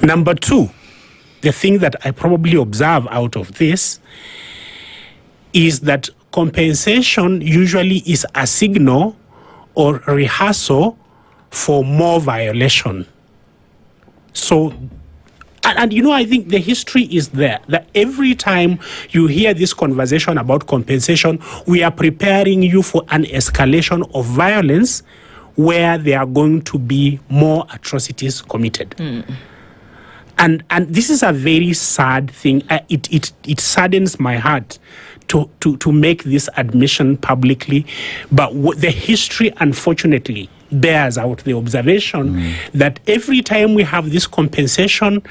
Number two, the thing that I probably observe out of this is that compensation usually is a signal or a rehearsal for more violation. So, I think the history is there, that every time you hear this conversation about compensation, we are preparing you for an escalation of violence where there are going to be more atrocities committed. And this is a very sad thing. It saddens my heart to make this admission publicly, but the history, unfortunately, bears out the observation that every time we have this compensation,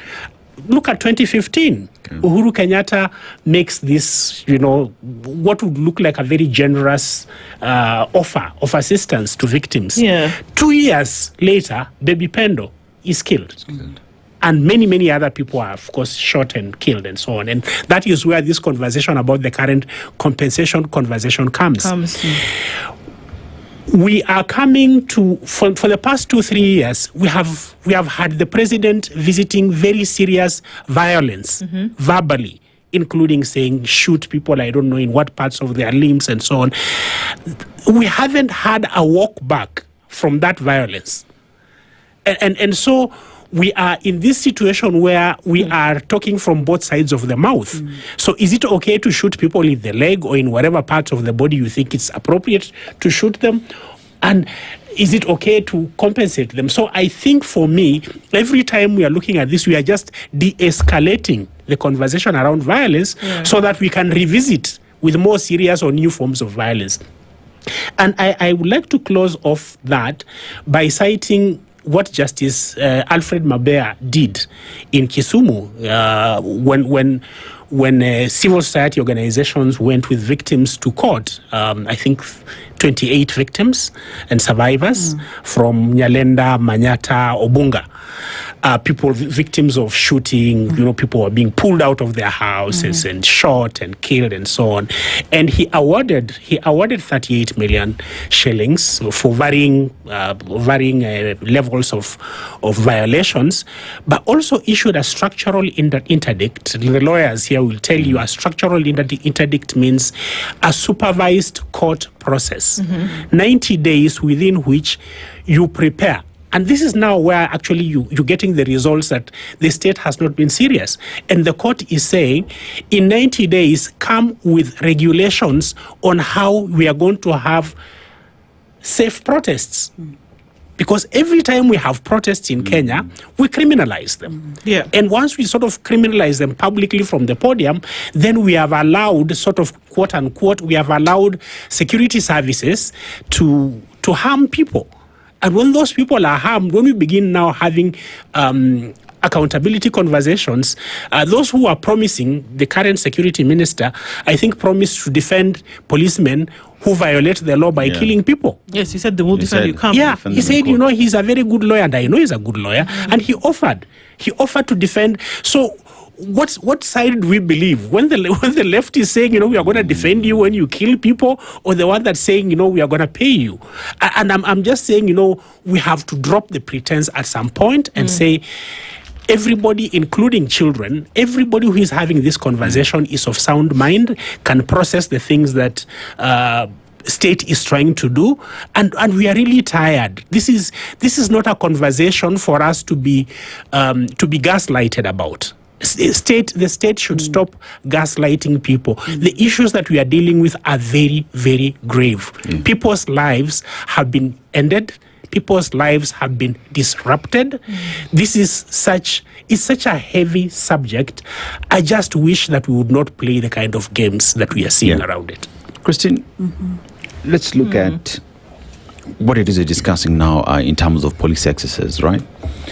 look at 2015, Uhuru Kenyatta makes this, what would look like a very generous offer of assistance to victims. 2 years later, baby Pendo is killed. And many, many other people are, of course, shot and killed and so on. And that is where this conversation about the current compensation conversation comes. We are coming to, for the past 2-3 years, we have had the president visiting very serious violence, verbally, including saying shoot people, I don't know in what parts of their limbs and so on. We haven't had a walk back from that violence. And so we are in this situation where we are talking from both sides of the mouth. So is it okay to shoot people in the leg or in whatever parts of the body you think it's appropriate to shoot them? And is it okay to compensate them? So I think for me, every time we are looking at this, we are just de-escalating the conversation around violence so that we can revisit with more serious or new forms of violence. And I would like to close off that by citing what Justice Alfred Mabea did in Kisumu when civil society organizations went with victims to court. I think 28 victims and survivors from Nyalenda, Manyata, Obunga. People, victims of shooting, people were being pulled out of their houses and shot and killed and so on. And he awarded 38 million shillings for varying levels of violations, but also issued a structural interdict. The lawyers here will tell you a structural interdict means a supervised court process, 90 days within which you prepare. And this is now where actually you're getting the results that the state has not been serious. And the court is saying, in 90 days, come with regulations on how we are going to have safe protests. Because every time we have protests in Kenya, we criminalize them. And once we sort of criminalize them publicly from the podium, then we have allowed, sort of quote unquote, we have allowed security services to harm people. And when those people are harmed, when we begin now having accountability conversations, those who are promising, the current security minister, I think promised to defend policemen who violate the law by killing people. Yes, he said they will defend you. He said, he's a very good lawyer, and I know he's a good lawyer, and he offered to defend. So what side do we believe? When the left is saying, we are going to defend you when you kill people, or the one that's saying, we are going to pay you? And I'm just saying, we have to drop the pretense at some point and say, everybody, including children, everybody who is having this conversation is of sound mind, can process the things that state is trying to do, and we are really tired. This is not a conversation for us to be gaslighted about. The state should stop gaslighting people. The issues that we are dealing with are very, very grave. People's lives have been ended. People's lives have been disrupted. This is such a heavy subject. I just wish that we would not play the kind of games that we are seeing around it. Christine, let's look at what it is we're discussing now in terms of police excesses, right?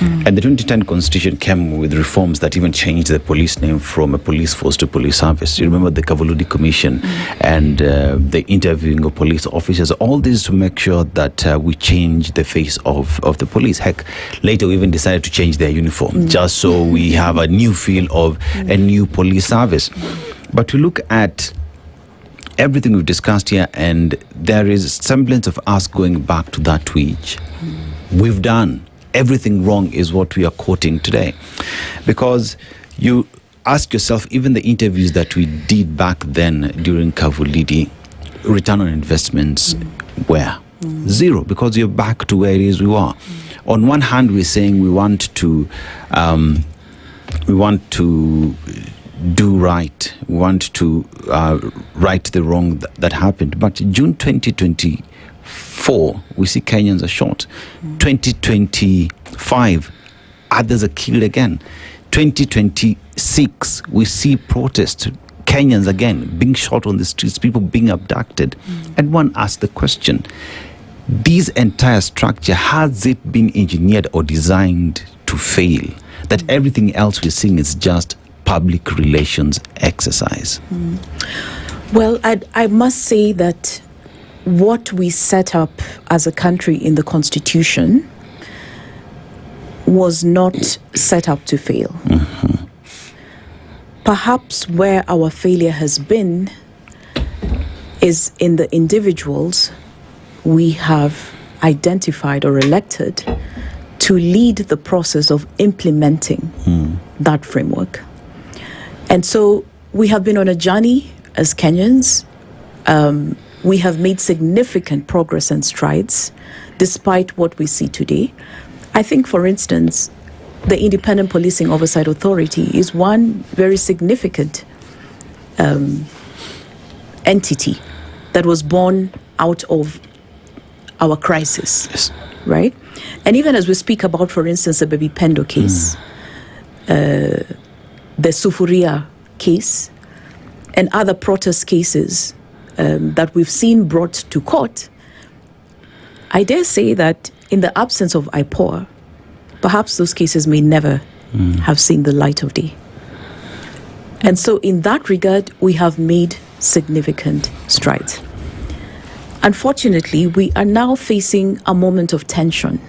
And the 2010 Constitution came with reforms that even changed the police name from a police force to police service. You remember the Kavuludi Commission and the interviewing of police officers, all this to make sure that we change the face of the police. Heck, later we even decided to change their uniform just so we have a new feel of a new police service. But to look at everything we've discussed here, and there is a semblance of us going back to that tweet. We've done everything wrong is what we are quoting today. Because you ask yourself, even the interviews that we did back then during Kavulidi, return on investments were zero, because you're back to where it is we were. On one hand, we're saying we want to do right. We want to right the wrong that happened. But June 2024, we see Kenyans are shot. 2025, others are killed again. 2026, we see protests. Kenyans again being shot on the streets, people being abducted. And one asks the question, this entire structure, has it been engineered or designed to fail? That everything else we're seeing is just public relations exercise? Well, I must say that what we set up as a country in the Constitution was not set up to fail. Perhaps where our failure has been is in the individuals we have identified or elected to lead the process of implementing that framework. And so we have been on a journey as Kenyans. We have made significant progress and strides despite what we see today. I think, for instance, the Independent Policing Oversight Authority is one very significant entity that was born out of our crisis, right? And even as we speak about, for instance, the Baby Pendo case, the Sufuria case, and other protest cases that we've seen brought to court, I dare say that in the absence of IPOA, perhaps those cases may never have seen the light of day. And so in that regard, we have made significant strides. Unfortunately, we are now facing a moment of tension.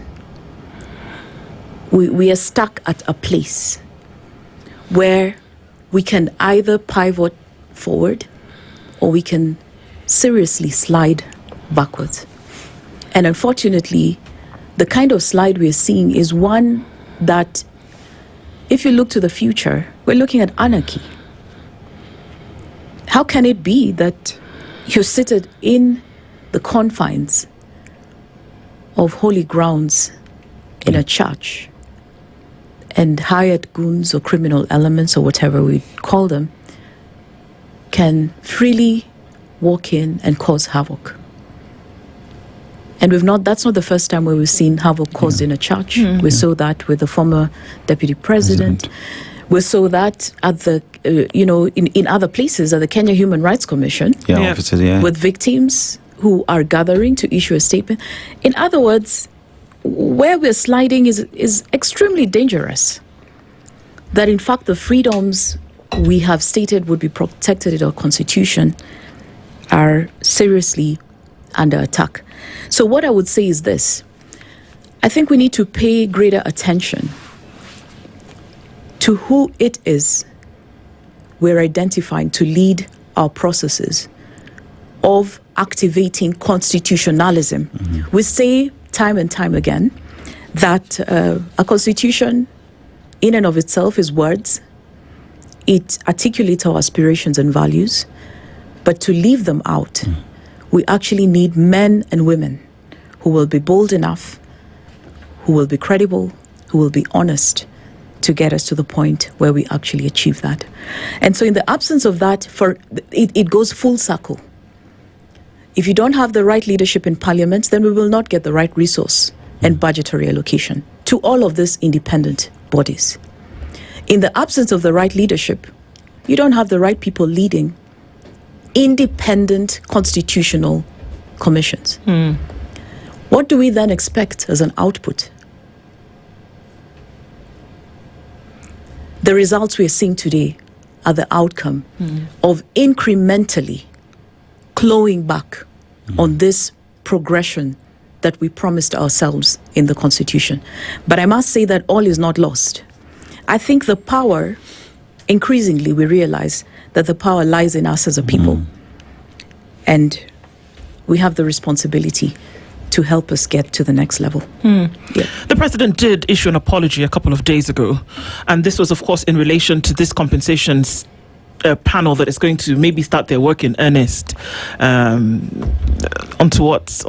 We are stuck at a place where we can either pivot forward or we can seriously slide backwards. And unfortunately, the kind of slide we're seeing is one that, if you look to the future, we're looking at anarchy. How can it be that you're seated in the confines of holy grounds in a church and hired goons or criminal elements or whatever we call them can freely walk in and cause havoc? And that's not the first time where we've seen havoc caused in a church. We saw that with the former deputy president. We saw that at the, in other places, at the Kenya Human Rights Commission, with victims who are gathering to issue a statement. In other words, where we're sliding is extremely dangerous. That in fact, the freedoms we have stated would be protected in our constitution are seriously under attack. So what I would say is this: I think we need to pay greater attention to who it is we're identifying to lead our processes of activating constitutionalism. We say time and time again that a constitution in and of itself is words. It articulates our aspirations and values, but to leave them out, we actually need men and women who will be bold enough, who will be credible, who will be honest to get us to the point where we actually achieve that. And so in the absence of that, it goes full circle. If you don't have the right leadership in parliament, then we will not get the right resource and budgetary allocation to all of these independent bodies. In the absence of the right leadership, you don't have the right people leading independent constitutional commissions. What do we then expect as an output? The results we are seeing today are the outcome of incrementally clawing back on this progression that we promised ourselves in the Constitution. But I must say that all is not lost. I think the power, increasingly we realize that the power lies in us as a people. And we have the responsibility to help us get to the next level. The president did issue an apology a couple of days ago, and this was, of course, in relation to this compensations panel that is going to maybe start their work in earnest. Onto what,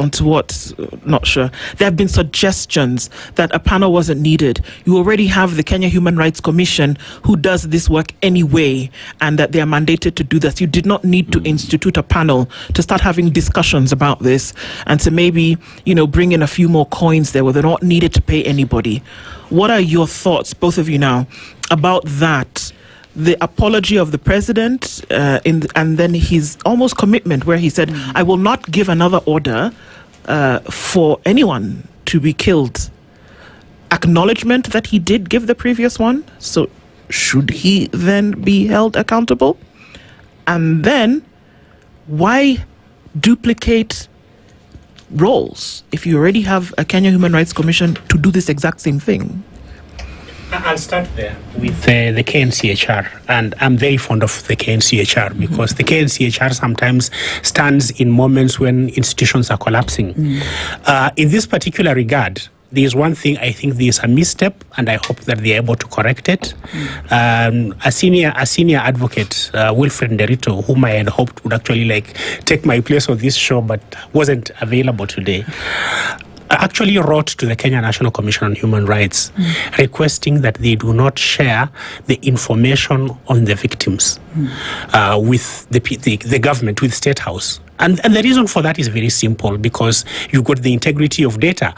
not sure. There have been suggestions that a panel wasn't needed. You already have the Kenya Human Rights Commission who does this work anyway, and that they are mandated to do this. You did not need to institute a panel to start having discussions about this and to maybe, bring in a few more coins there where they're not needed to pay anybody. What are your thoughts, both of you now, about that? The apology of the president and then his almost commitment where he said, I will not give another order for anyone to be killed. Acknowledgement that he did give the previous one. So should he then be held accountable? And then why duplicate roles if you already have a Kenya Human Rights Commission to do this exact same thing? I'll start there with the KNCHR, and I'm very fond of the KNCHR because the KNCHR sometimes stands in moments when institutions are collapsing. In this particular regard, there is one thing I think there is a misstep, and I hope that they are able to correct it. A senior advocate, Wilfred Nderito, whom I had hoped would actually take my place on this show, but wasn't available today, actually wrote to the Kenya National Commission on Human Rights requesting that they do not share the information on the victims with the government, with State House. And the reason for that is very simple, because you've got the integrity of data.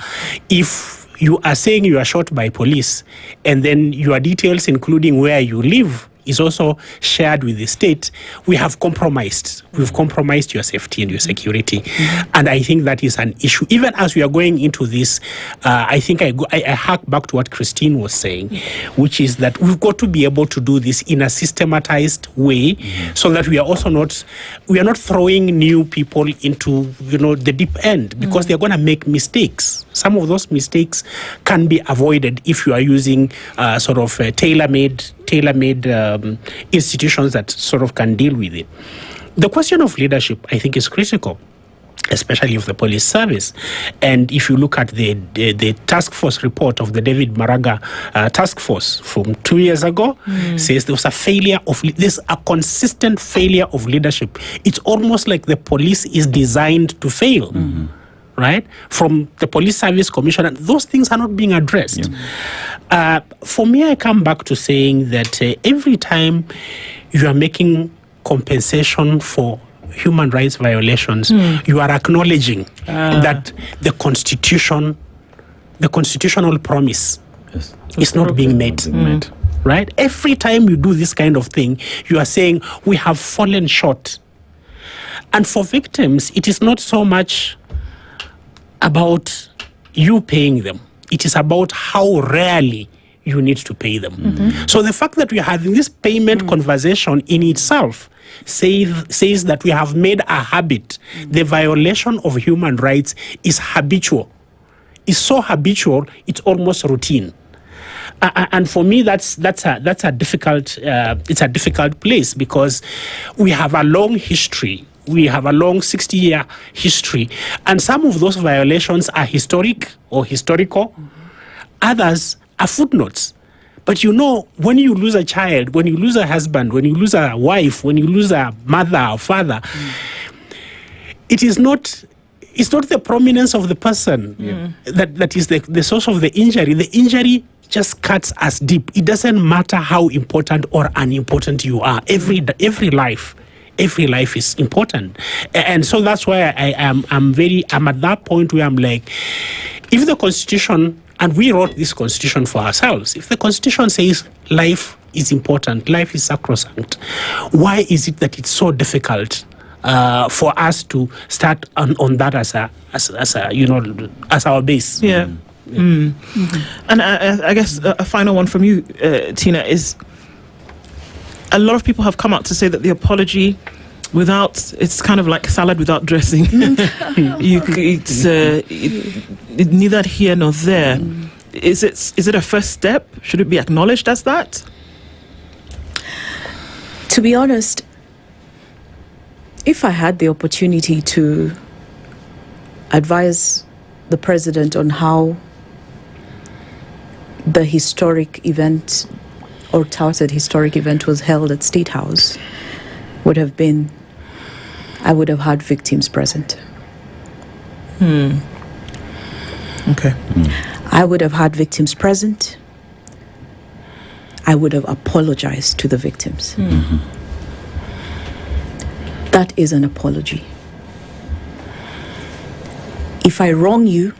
If you are saying you are shot by police and then your details, including where you live, is also shared with the state, we have compromised. We've compromised your safety and your security. And I think that is an issue. Even as we are going into this, I think I hark back to what Christine was saying, which is that we've got to be able to do this in a systematized way, so that we are not throwing new people into the deep end, because they're going to make mistakes. Some of those mistakes can be avoided if you are using tailor-made institutions that sort of can deal with it. The question of leadership, I think, is critical, especially of the police service. And if you look at the task force report of the David Maraga task force from 2 years ago, says there was there's a consistent failure of leadership. It's almost like the police is designed to fail. Right? From the police service commissioner, those things are not being addressed. For me, I come back to saying that every time you are making compensation for human rights violations, you are acknowledging that the constitutional promise is not being met. Right? Every time you do this kind of thing, you are saying we have fallen short. And for victims, it is not so much about you paying them. It is about how rarely you need to pay them. So the fact that we are having this payment conversation in itself says that we have made a habit. The violation of human rights is habitual. It's so habitual, it's almost routine. And for me, that's a difficult. It's a difficult place, because we have a long history. We have a long 60-year history, and some of those violations are historic or historical. Others are footnotes. But when you lose a child, when you lose a husband, when you lose a wife, when you lose a mother or father, it's not the prominence of the person that is the source of the injury. The injury just cuts us deep. It doesn't matter how important or unimportant you are. Every life is important. And so that's why I'm at that point where I'm like, if the Constitution, and we wrote this Constitution for ourselves, if the Constitution says life is important, life is sacrosanct, why is it that it's so difficult for us to start on that as our base? And I guess a final one from you, Tina, is a lot of people have come out to say that the apology it's kind of like salad without dressing. It's neither here nor there. Is it a first step? Should it be acknowledged as that? To be honest, if I had the opportunity to advise the president on how the historic event or touted historic event was held at State House, I would have had victims present. Okay. I would have had victims present. I would have apologized to the victims. That is an apology. If I wrong you,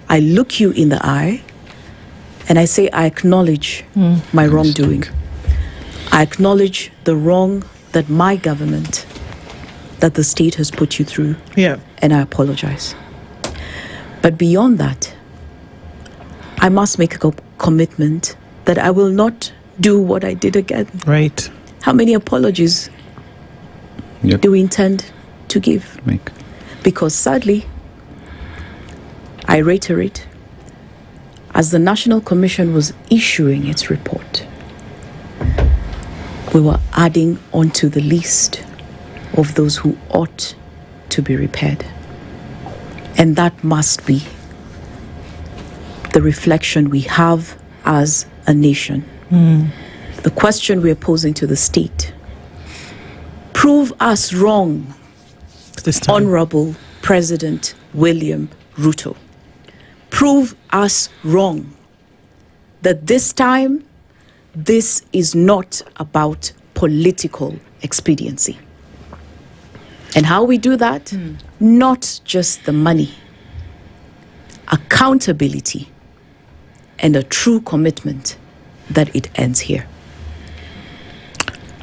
I look you in the eye and I say, I acknowledge my wrongdoing. I acknowledge the wrong that my government, that the state has put you through. And I apologize. But beyond that, I must make a commitment that I will not do what I did again. Right. How many apologies do we intend to give? Because sadly, I reiterate, as the National Commission was issuing its report, we were adding onto the list of those who ought to be repaired. And that must be the reflection we have as a nation. The question we're posing to the state: prove us wrong, Honorable President William Ruto. Prove us wrong that this time, this is not about political expediency. And how we do that? Not just the money, accountability, and a true commitment that it ends here.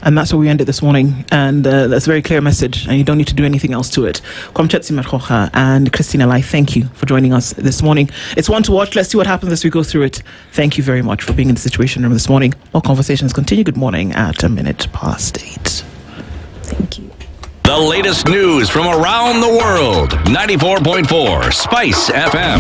And that's where we ended this morning. And that's a very clear message. And you don't need to do anything else to it. Kwamchetsi Marhoha and Christina Lai, thank you for joining us this morning. It's one to watch. Let's see what happens as we go through it. Thank you very much for being in the Situation Room this morning. More conversations continue. Good morning at 8:01. Thank you. The latest news from around the world. 94.4 Spice FM.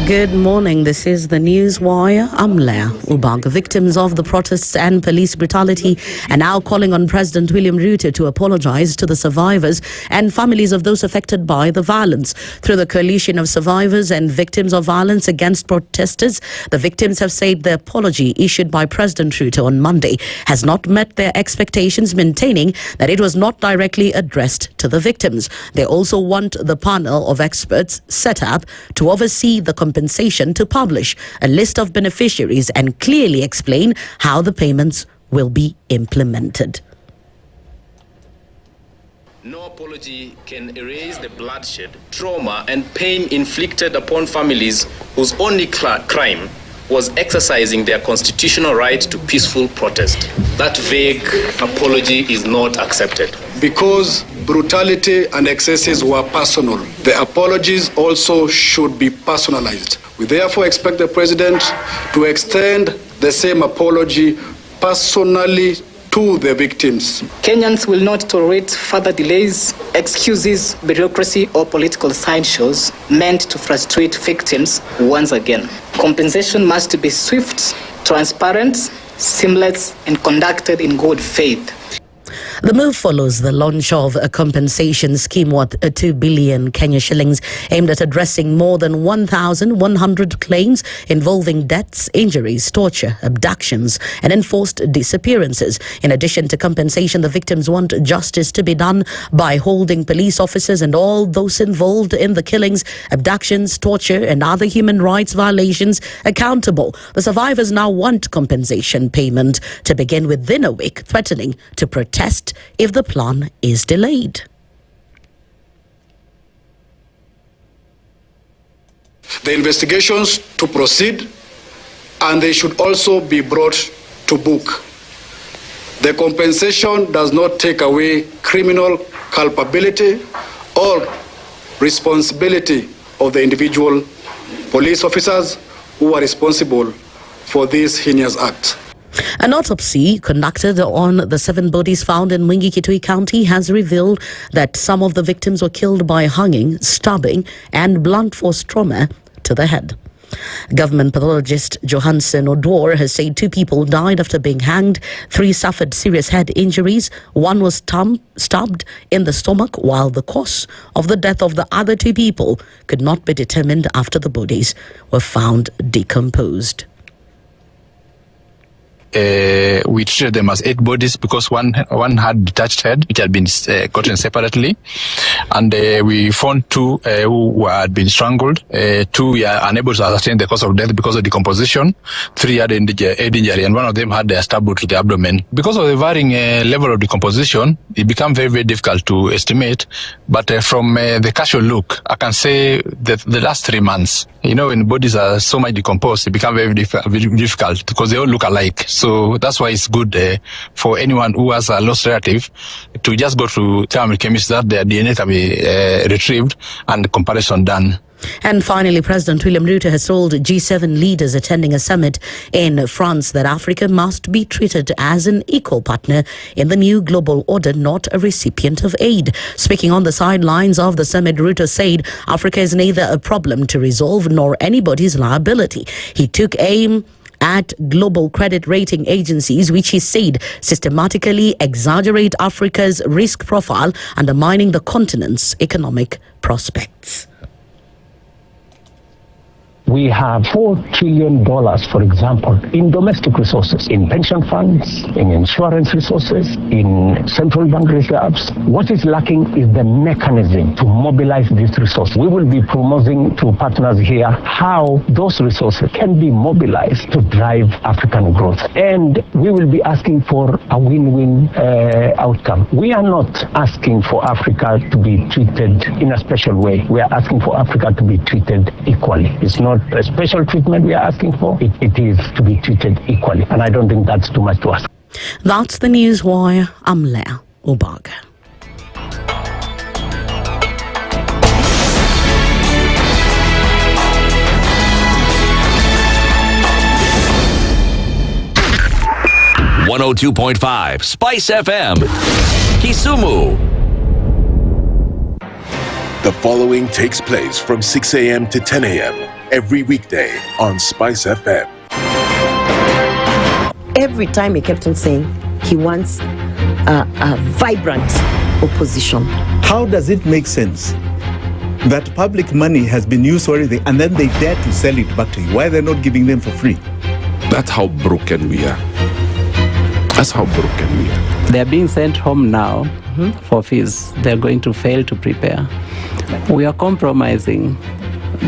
Good morning. This is the News Wire. I'm Leah Ubag. Victims of the protests and police brutality are now calling on President William Ruto to apologize to the survivors and families of those affected by the violence. Through the coalition of survivors and victims of violence against protesters, the victims have said the apology issued by President Ruto on Monday has not met their expectations, maintaining that it was not directly addressed to the victims. They also want the panel of experts set up to oversee the compensation to publish a list of beneficiaries and clearly explain how the payments will be implemented. No apology can erase the bloodshed, trauma, and pain inflicted upon families whose only crime was exercising their constitutional right to peaceful protest. That vague apology is not accepted. Because brutality and excesses were personal, the apologies also should be personalized. We therefore expect the President to extend the same apology personally to the victims. Kenyans will not tolerate further delays, excuses, bureaucracy, or political sideshows meant to frustrate victims once again. Compensation must be swift, transparent, seamless, and conducted in good faith. The move follows the launch of a compensation scheme worth 2 billion Kenya shillings aimed at addressing more than 1,100 claims involving deaths, injuries, torture, abductions, and enforced disappearances. In addition to compensation, the victims want justice to be done by holding police officers and all those involved in the killings, abductions, torture, and other human rights violations accountable. The survivors now want compensation payment to begin within a week, threatening to protest if the plan is delayed. The investigations to proceed, and they should also be brought to book. The compensation does not take away criminal culpability or responsibility of the individual police officers who are responsible for this heinous act. An autopsy conducted on the 7 bodies found in Mwingi-Kitui County has revealed that some of the victims were killed by hanging, stabbing, and blunt force trauma to the head. Government pathologist Johansen Odwar has said 2 people died after being hanged, 3 suffered serious head injuries, 1 was stabbed in the stomach, while the cause of the death of the other 2 people could not be determined after the bodies were found decomposed. We treated them as 8 bodies because one had detached head, which had been gotten separately, and we found 2 who had been strangled. 2 we are unable to ascertain the cause of death because of decomposition. 3 had head injury, and one of them had a stab wound to the abdomen. Because of the varying level of decomposition, it became very, very difficult to estimate. But from the casual look, I can say that the last 3 months, when bodies are so much decomposed, it becomes very difficult because they all look alike. So that's why it's good for anyone who has a lost relative to just go to thermal chemist that their DNA can be retrieved and the comparison done. And finally, President William Ruto has told G7 leaders attending a summit in France that Africa must be treated as an equal partner in the new global order, not a recipient of aid. Speaking on the sidelines of the summit, Ruto said Africa is neither a problem to resolve nor anybody's liability. He took aim at global credit rating agencies, which he said systematically exaggerate Africa's risk profile, undermining the continent's economic prospects. We have $4 trillion, for example, in domestic resources, in pension funds, in insurance resources, in central bank reserves. What is lacking is the mechanism to mobilize these resources. We will be promoting to partners here how those resources can be mobilized to drive African growth. And we will be asking for a win-win outcome. We are not asking for Africa to be treated in a special way. We are asking for Africa to be treated equally. It's not a special treatment we are asking for. It is to be treated equally. And I don't think that's too much to ask. That's the Newswire. I'm Leah Ubaga. .5 Spice FM, Kisumu. The following takes place from 6 a.m. to 10 a.m. every weekday on Spice FM. Every time he kept on saying he wants a vibrant opposition. How does it make sense that public money has been used already and then they dare to sell it back to you? Why are they not giving them for free? That's how broken we are. That's how broken we are. They're being sent home now for fees. They're going to fail to prepare. We are compromising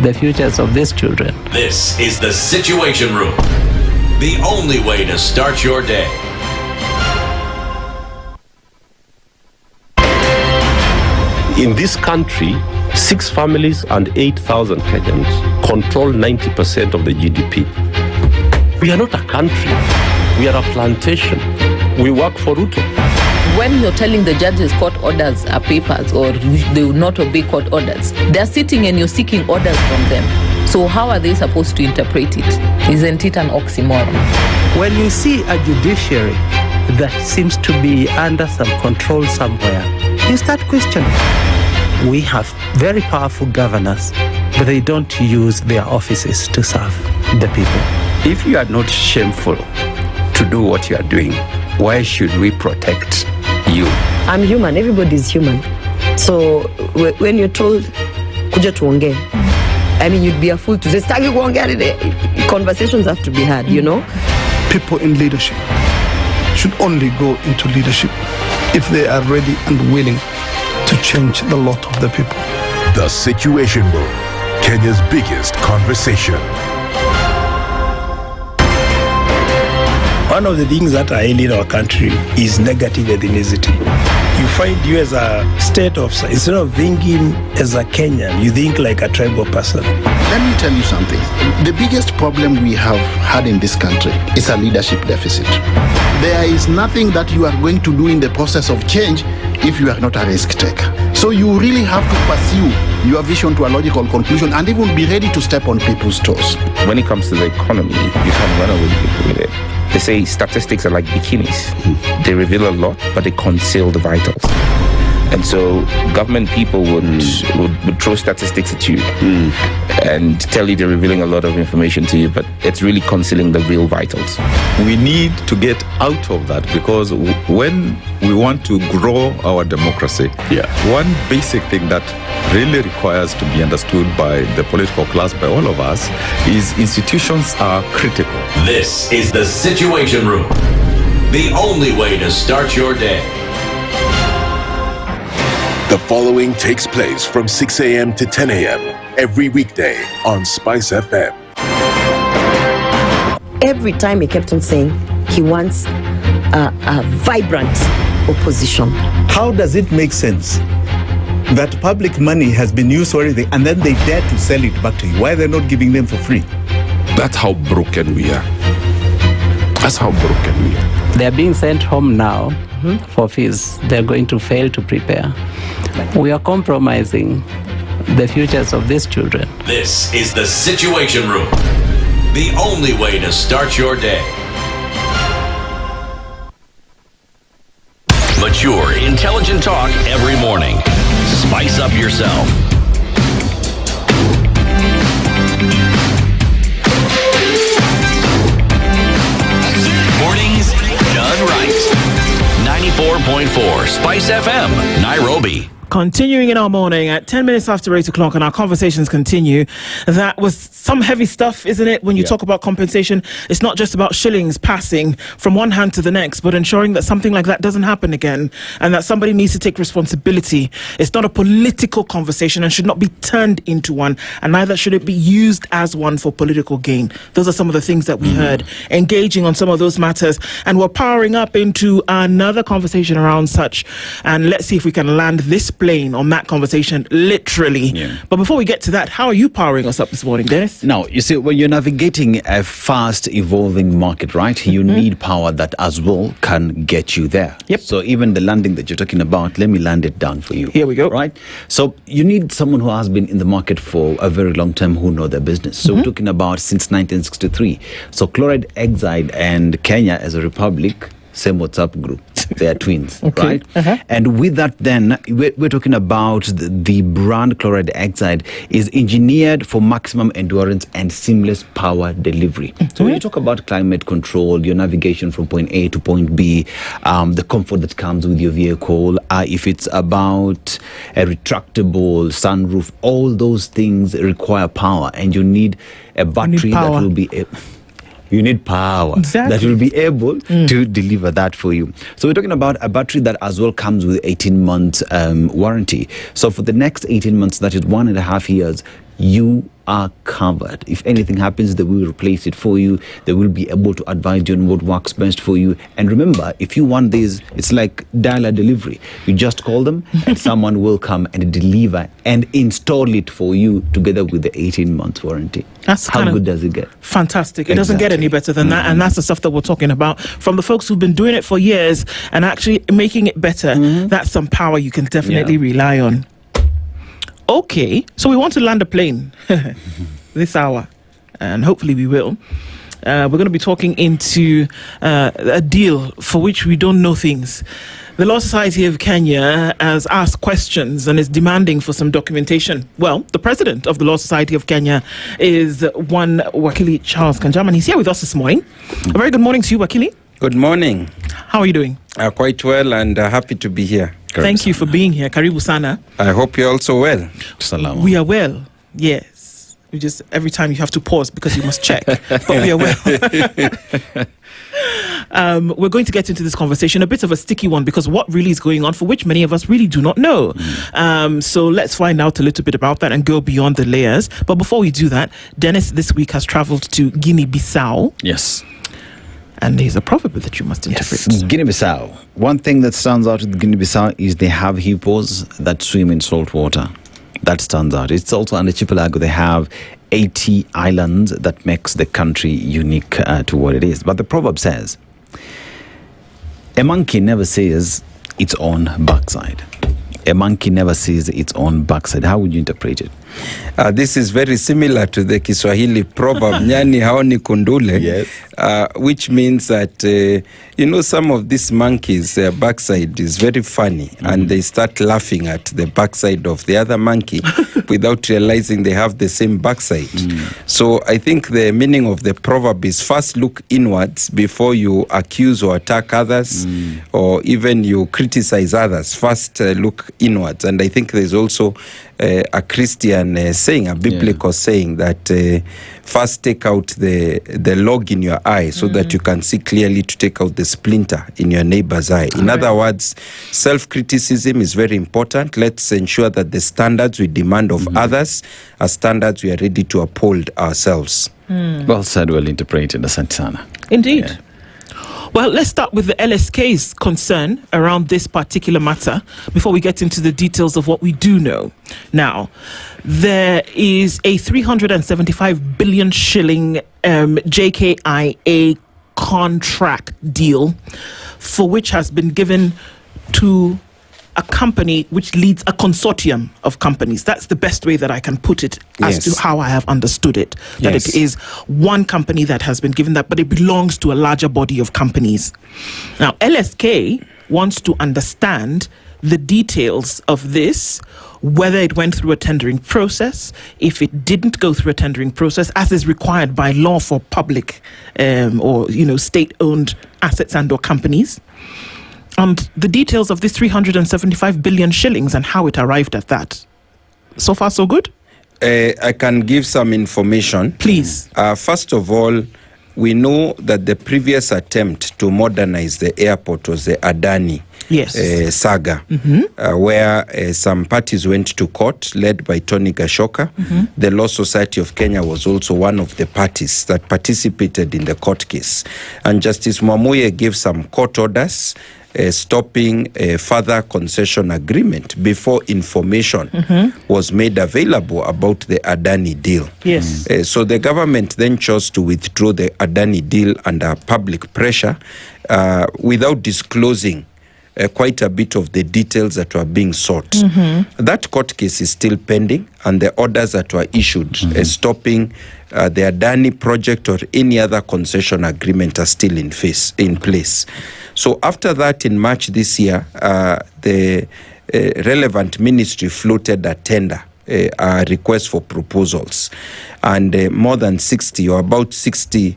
the futures of these children. This is the Situation Room, the only way to start your day. In this country, 6 families and 8,000 Kenyans control 90% of the GDP. We are not a country. We are a plantation. We work for Ruto. When you're telling the judges court orders are papers or they will not obey court orders, they're sitting and you're seeking orders from them. So how are they supposed to interpret it? Isn't it an oxymoron? When you see a judiciary that seems to be under some control somewhere, you start questioning. We have very powerful governors, but they don't use their offices to serve the people. If you are not shameful to do what you are doing, why should we protect you? I'm human. Everybody's human. So when you're told, kuja tuongee, I mean, you'd be a fool to say, stagi kuongea. Conversations have to be had, you know? People in leadership should only go into leadership if they are ready and willing to change the lot of the people. The Situation Room, Kenya's biggest conversation. One of the things that are ailing our country is negative ethnicity. You find you as a state officer, instead of thinking as a Kenyan, you think like a tribal person. Let me tell you something. The biggest problem we have had in this country is a leadership deficit. There is nothing that you are going to do in the process of change if you are not a risk taker. So you really have to pursue your vision to a logical conclusion and even be ready to step on people's toes. When it comes to the economy, you can run away with it. They say statistics are like bikinis. They reveal a lot, but they conceal the vitals. And so government people would throw statistics at you and tell you they're revealing a lot of information to you, but it's really concealing the real vitals. We need to get out of that, because when we want to grow our democracy, one basic thing that really requires to be understood by the political class, by all of us, is institutions are critical. This is the Situation Room, the only way to start your day. The following takes place from 6 a.m. to 10 a.m. every weekday on Spice FM. Every time he kept on saying he wants a vibrant opposition. How does it make sense that public money has been used already and then they dare to sell it back to you? Why are they not giving them for free? That's how broken we are. That's how broken we are. They're being sent home now for fees. They're going to fail to prepare. We are compromising the futures of these children. This is the Situation Room, the only way to start your day. Mature, intelligent talk every morning. Spice up yourself. Spice FM, Nairobi. Continuing in our morning at 10 minutes after 8 o'clock, and our conversations continue. That was some heavy stuff, isn't it? When you talk about compensation, it's not just about shillings passing from one hand to the next, but ensuring that something like that doesn't happen again, and that somebody needs to take responsibility. It's not a political conversation and should not be turned into one, and neither should it be used as one for political gain. Those are some of the things that we heard, engaging on some of those matters, and we're powering up into another conversation around such, and let's see if we can land this plane on that conversation, literally. But before we get to that, how are you powering us up this morning, Dennis? Now, you see, when you're navigating a fast evolving market, right, you need power that as well can get you there. So even the landing that you're talking about, let me land it down for you. Here we go. Right? So you need someone who has been in the market for a very long time, who know their business. So we're talking about since 1963. So chloride exide and Kenya as a republic, same WhatsApp group. They are twins, right? And with that, then, we're talking about the brand chloride exide is engineered for maximum endurance and seamless power delivery. So when you talk about climate control, your navigation from point A to point B, the comfort that comes with your vehicle, if it's about a retractable sunroof, all those things require power, and you need a battery that will be... You need power that will be able to deliver that for you. So we're talking about a battery that as well comes with 18 months warranty. So for the next 18 months, that is 1.5 years, you are covered. If anything happens, they will replace it for you. They will be able to advise you on what works best for you. And remember, if you want this, it's like dial-a delivery. You just call them and someone will come and deliver and install it for you together with the 18 months warranty. That's how good does it get? Fantastic. It doesn't get any better than that. And that's the stuff that we're talking about. From the folks who've been doing it for years and actually making it better, that's some power you can definitely rely on. Okay, so we want to land a plane this hour, and hopefully we will. We're going to be talking into a deal for which we don't know things. The Law Society of Kenya has asked questions and is demanding for some documentation. Well, the president of the Law Society of Kenya is one Wakili Charles Kanjama, and he's here with us this morning. A very good morning to you, Wakili. Good morning. How are you doing? Quite well, and happy to be here. Thank you for being here. Karibu sana. I hope you're also well. Salam. We are well, yes. You just, every time you have to pause because you must check. But we are well. We're going to get into this conversation, a bit of a sticky one, because what really is going on, for which many of us really do not know. So let's find out a little bit about that and go beyond the layers. But before we do that, Dennis this week has traveled to Guinea-Bissau. Yes. And there's a proverb that you must interpret. Yes. Guinea-Bissau. One thing that stands out with Guinea-Bissau is they have hippos that swim in salt water. That stands out. It's also an archipelago. They have 80 islands that makes the country unique to what it is. But the proverb says, a monkey never sees its own backside. A monkey never sees its own backside. How would you interpret it? This is very similar to the Kiswahili proverb, Nyani haoni kundule, which means that, some of these monkeys, their backside is very funny, and they start laughing at the backside of the other monkey without realizing they have the same backside. So I think the meaning of the proverb is first look inwards before you accuse or attack others, or even you criticize others. First look inwards. And I think there's also a Christian saying, a biblical saying that first take out the log in your eye so that you can see clearly to take out the splinter in your neighbor's eye. In other words, self-criticism is very important. Let's ensure that the standards we demand of others are standards we are ready to uphold ourselves. Well said, well interpreted, Asante sana. Indeed. Yeah. Well, let's start with the LSK's concern around this particular matter before we get into the details of what we do know. Now, there is a 375 billion shilling JKIA contract deal for which has been given to a company which leads a consortium of companies. That's the best way that I can put it as to how I have understood it. That it is one company that has been given that, but it belongs to a larger body of companies. Now, LSK wants to understand the details of this, whether it went through a tendering process, if it didn't go through a tendering process, as is required by law for public or state-owned assets and or companies. And the details of this 375 billion shillings and how it arrived at that. So far, so good? I can give some information. Please. First of all, we know that the previous attempt to modernize the airport was the Adani saga, where some parties went to court, led by Tony Gashoka. The Law Society of Kenya was also one of the parties that participated in the court case. And Justice Mwamuye gave some court orders stopping a further concession agreement before information was made available about the Adani deal. Yes. So the government then chose to withdraw the Adani deal under public pressure without disclosing quite a bit of the details that were being sought. That court case is still pending, and the orders that were issued stopping the Adani project or any other concession agreement are still in place. So after that, in March this year, the relevant ministry floated a tender, a request for proposals, and more than 60 or about 60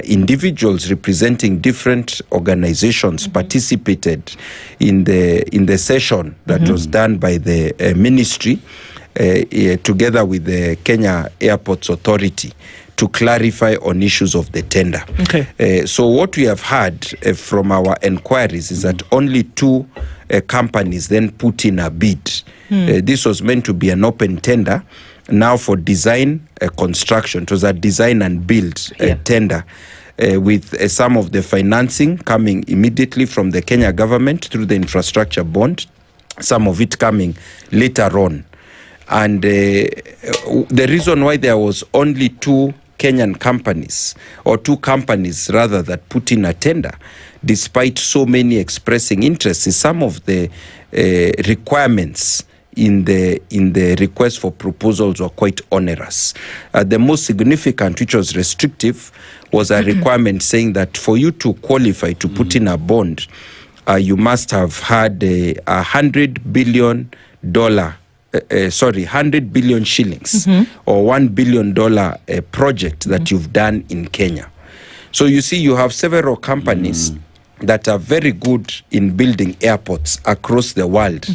individuals representing different organizations participated in the session that was done by the ministry together with the Kenya Airports Authority to clarify on issues of the tender. So what we have heard from our inquiries is that only two companies then put in a bid. This was meant to be an open tender. Now for design construction, it was a design and build tender with some of the financing coming immediately from the Kenya government through the infrastructure bond, some of it coming later on. And the reason why there was only two Kenyan companies, or two companies rather, that put in a tender, despite so many expressing interest, is some of the requirements in the request for proposals were quite onerous. The most significant, which was restrictive, was a requirement saying that for you to qualify to put in a bond, you must have had $100 billion 100 billion shillings or $1 billion project that you've done in Kenya. So you see, you have several companies that are very good in building airports across the world,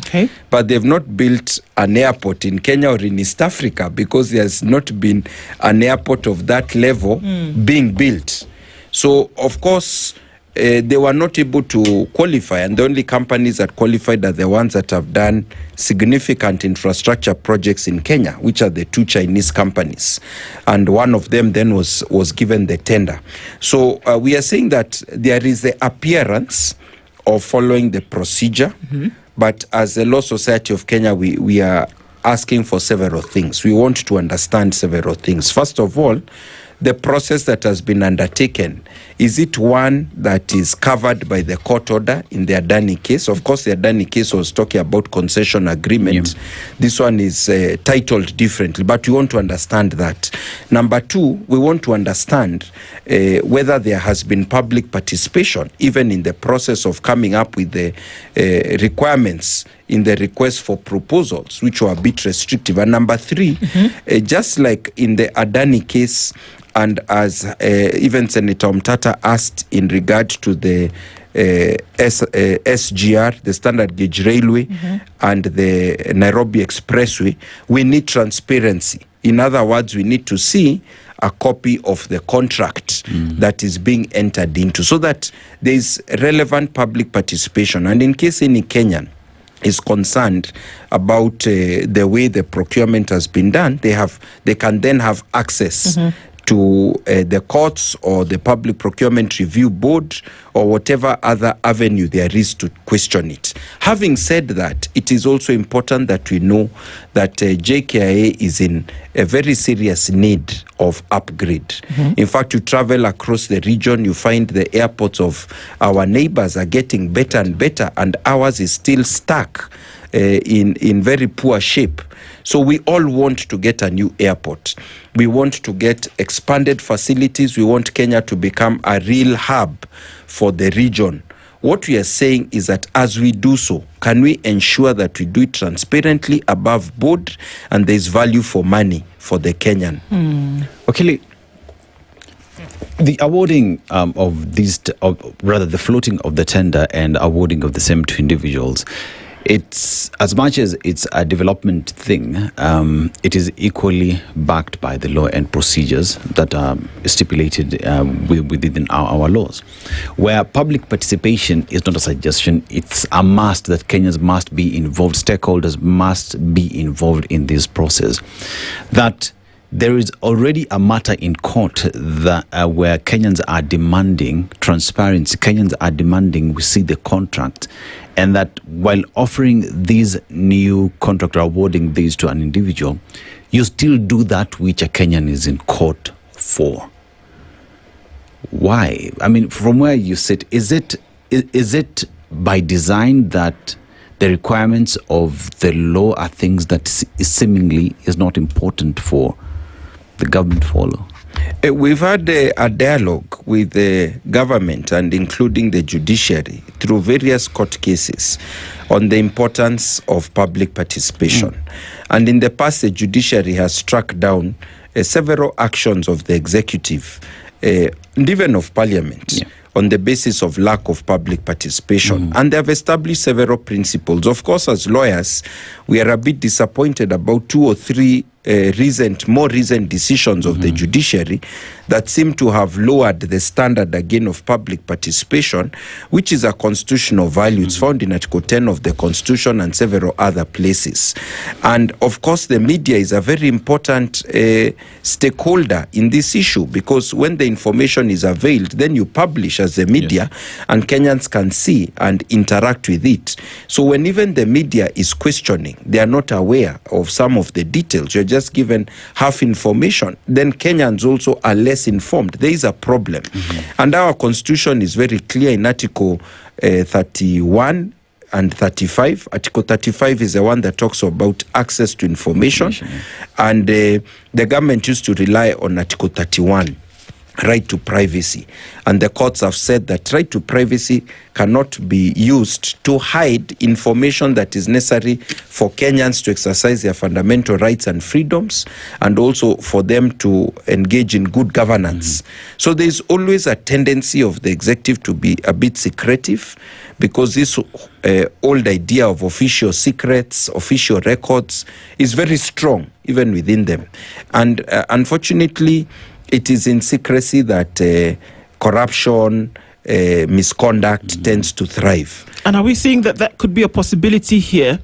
but they've not built an airport in Kenya or in East Africa because there's not been an airport of that level being built. So, of course, they were not able to qualify, and the only companies that qualified are the ones that have done significant infrastructure projects in Kenya, which are the two Chinese companies, and one of them then was given the tender. So we are saying that there is the appearance of following the procedure, but as the Law Society of Kenya, we are asking for several things. We want to understand several things. First of all, the process that has been undertaken, is it one that is covered by the court order in the Adani case? Of course, the Adani case was talking about concession agreement. This one is titled differently, but we want to understand that. Number two, we want to understand whether there has been public participation, even in the process of coming up with the requirements in the request for proposals, which were a bit restrictive. And number three, just like in the Adani case, and as even Senator Mtata asked in regard to the SGR, the Standard Gauge Railway, and the Nairobi Expressway, we need transparency. In other words, we need to see a copy of the contract that is being entered into, so that there is relevant public participation. And in case any Kenyan is concerned about the way the procurement has been done, they can then have access to the courts or the Public Procurement Review Board or whatever other avenue there is to question it. Having said that, it is also important that we know that JKIA is in a very serious need of upgrade. In fact, you travel across the region, you find the airports of our neighbors are getting better and better, and ours is still stuck in very poor shape. So we all want to get a new airport. We want to get expanded facilities. We want Kenya to become a real hub for the region. What we are saying is that as we do so, can we ensure that we do it transparently, above board, and there is value for money for the Kenyan? Okay, The awarding of these, rather the floating of the tender and awarding of the same to individuals, it's, as much as it's a development thing, it is equally backed by the law and procedures that are stipulated within our laws. Where public participation is not a suggestion, it's a must that Kenyans must be involved, stakeholders must be involved in this process. That there is already a matter in court that, where Kenyans are demanding transparency. Kenyans are demanding we see the contract, and that while offering these new contract or awarding these to an individual, you still do that which a Kenyan is in court for. Why? I mean, from where you sit, is it by design that the requirements of the law are things that seemingly is not important for the government follow? We've had a dialogue with the government and including the judiciary through various court cases on the importance of public participation. And in the past, the judiciary has struck down several actions of the executive and even of parliament on the basis of lack of public participation. And they have established several principles. Of course, as lawyers, we are a bit disappointed about 2 or 3 more recent decisions of the judiciary that seem to have lowered the standard again of public participation, which is a constitutional value. It's found in Article 10 of the Constitution and several other places. And of course, the media is a very important stakeholder in this issue, because when the information is availed, then you publish as the media, and Kenyans can see and interact with it. So when even the media is questioning, they are not aware of some of the details, you're just given half information, then Kenyans also are less informed. There is a problem. And our constitution is very clear in Article 31 and 35. Article 35 is the one that talks about access to information. And the government used to rely on Article 31, right to privacy. And the courts have said that right to privacy cannot be used to hide information that is necessary for Kenyans to exercise their fundamental rights and freedoms, and also for them to engage in good governance. So there's always a tendency of the executive to be a bit secretive, because this old idea of official secrets, official records is very strong even within them. And unfortunately, it is in secrecy that corruption, misconduct tends to thrive. And are we seeing that that could be a possibility here?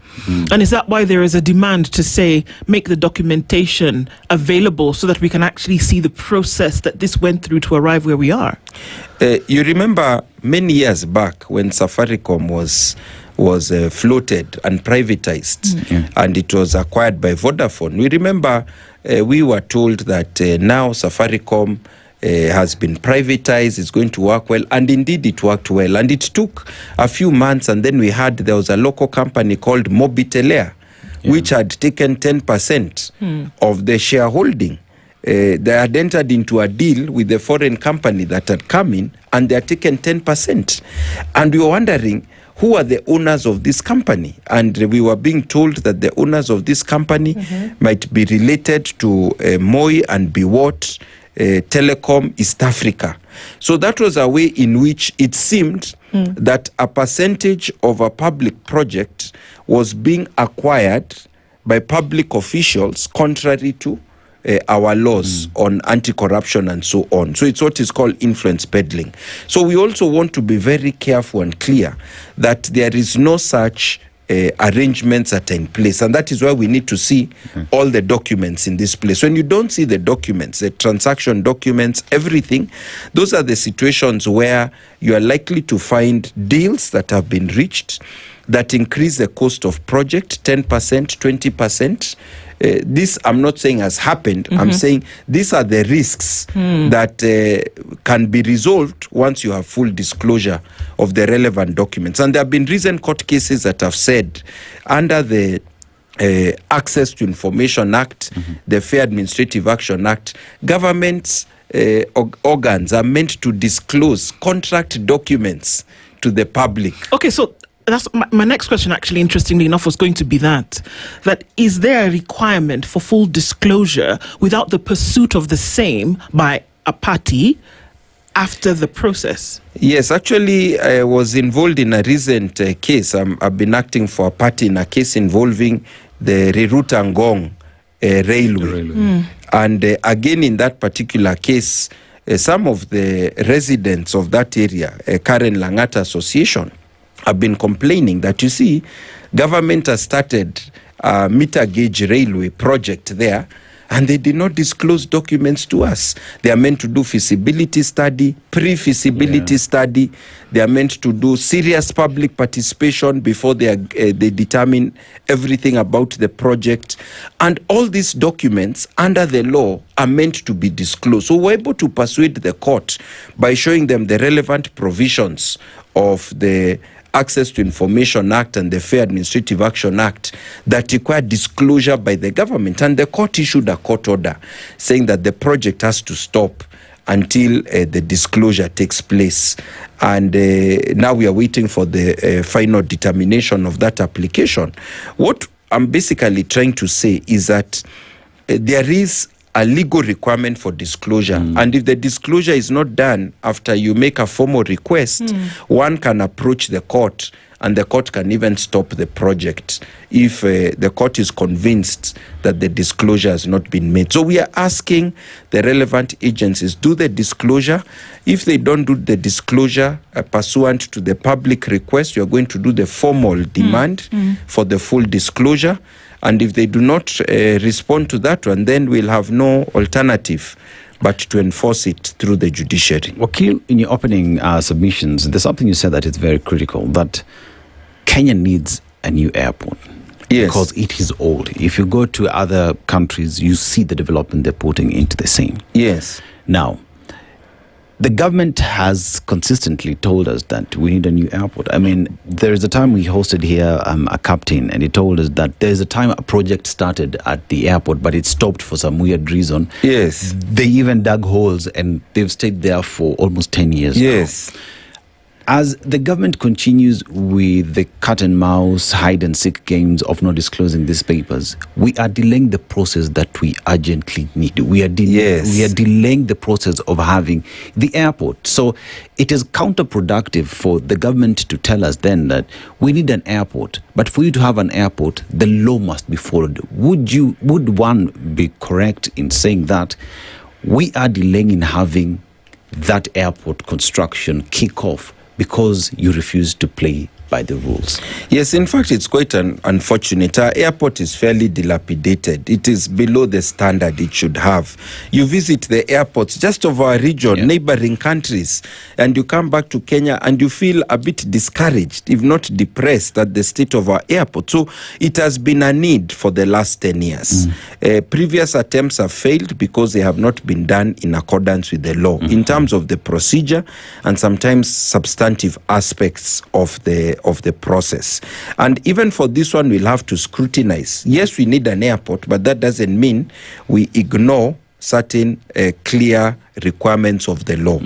And is that why there is a demand to say, make the documentation available so that we can actually see the process that this went through to arrive where we are? You remember many years back when Safaricom was floated and privatized, and it was acquired by Vodafone. We remember we were told that now Safaricom has been privatized, it's going to work well, and indeed it worked well. And it took a few months, and then we heard there was a local company called Mobitelea, which had taken 10% of the shareholding. They had entered into a deal with the foreign company that had come in, and they had taken 10%. And we were wondering, who are the owners of this company? And we were being told that the owners of this company might be related to Moi and Biwott Telecom East Africa. So that was a way in which it seemed that a percentage of a public project was being acquired by public officials contrary to our laws on anti-corruption and so on. So it's what is called influence peddling. So we also want to be very careful and clear that there is no such arrangements that are in place, and that is why we need to see all the documents in this place. When you don't see the documents, the transaction documents, everything, those are the situations where you are likely to find deals that have been reached that increase the cost of project 10%, 20%. This I'm not saying has happened. I'm saying these are the risks that can be resolved once you have full disclosure of the relevant documents. And there have been recent court cases that have said under the Access to Information Act, the Fair Administrative Action Act, governments organs are meant to disclose contract documents to the public. Okay, so that's my next question, actually, interestingly enough, was going to be that is there a requirement for full disclosure without the pursuit of the same by a party after the process? Yes, actually, I was involved in a recent case. I've been acting for a party in a case involving the Rirutangong railway. And again, in that particular case, some of the residents of that area, Karen Langata Association, have been complaining that, you see, government has started a meter gauge railway project there, and they did not disclose documents to us. They are meant to do feasibility study, pre-feasibility study. They are meant to do serious public participation before they determine everything about the project. And all these documents under the law are meant to be disclosed. So we're able to persuade the court by showing them the relevant provisions of the Access to Information Act and the Fair Administrative Action Act that require disclosure by the government. And the court issued a court order saying that the project has to stop until the disclosure takes place. And now we are waiting for the final determination of that application. What I'm basically trying to say is that there is a legal requirement for disclosure. And if the disclosure is not done after you make a formal request, one can approach the court, and the court can even stop the project if the court is convinced that the disclosure has not been made. So we are asking the relevant agencies, do the disclosure. If they don't do the disclosure pursuant to the public request, you are going to do the formal demand for the full disclosure. And if they do not respond to that one, then we'll have no alternative but to enforce it through the judiciary. Wakil, in your opening submissions, there's something you said that is very critical, that Kenya needs a new airport. Yes. Because it is old. If you go to other countries, you see the development they're putting into the same. Yes. Now, the government has consistently told us that we need a new airport. I mean, there is a time we hosted here a captain, and he told us that there's a time a project started at the airport, but it stopped for some weird reason. Yes. They even dug holes, and they've stayed there for almost 10 years Yes. now. As the government continues with the cat and mouse, hide and seek games of not disclosing these papers, we are delaying the process that we urgently need. We are delaying the process of having the airport. So it is counterproductive for the government to tell us then that we need an airport, but for you to have an airport, the law must be followed. Would one be correct in saying that we are delaying in having that airport construction kick off because you refuse to play by the rules? Yes, in fact, it's quite unfortunate. Our airport is fairly dilapidated. It is below the standard it should have. You visit the airports just of our region, neighboring countries, and you come back to Kenya and you feel a bit discouraged, if not depressed, at the state of our airport. So it has been a need for the last 10 years. Previous attempts have failed because they have not been done in accordance with the law in terms of the procedure and sometimes substantive aspects of the process. And even for this one, we'll have to scrutinize. Yes, we need an airport, but that doesn't mean we ignore certain clear requirements of the law.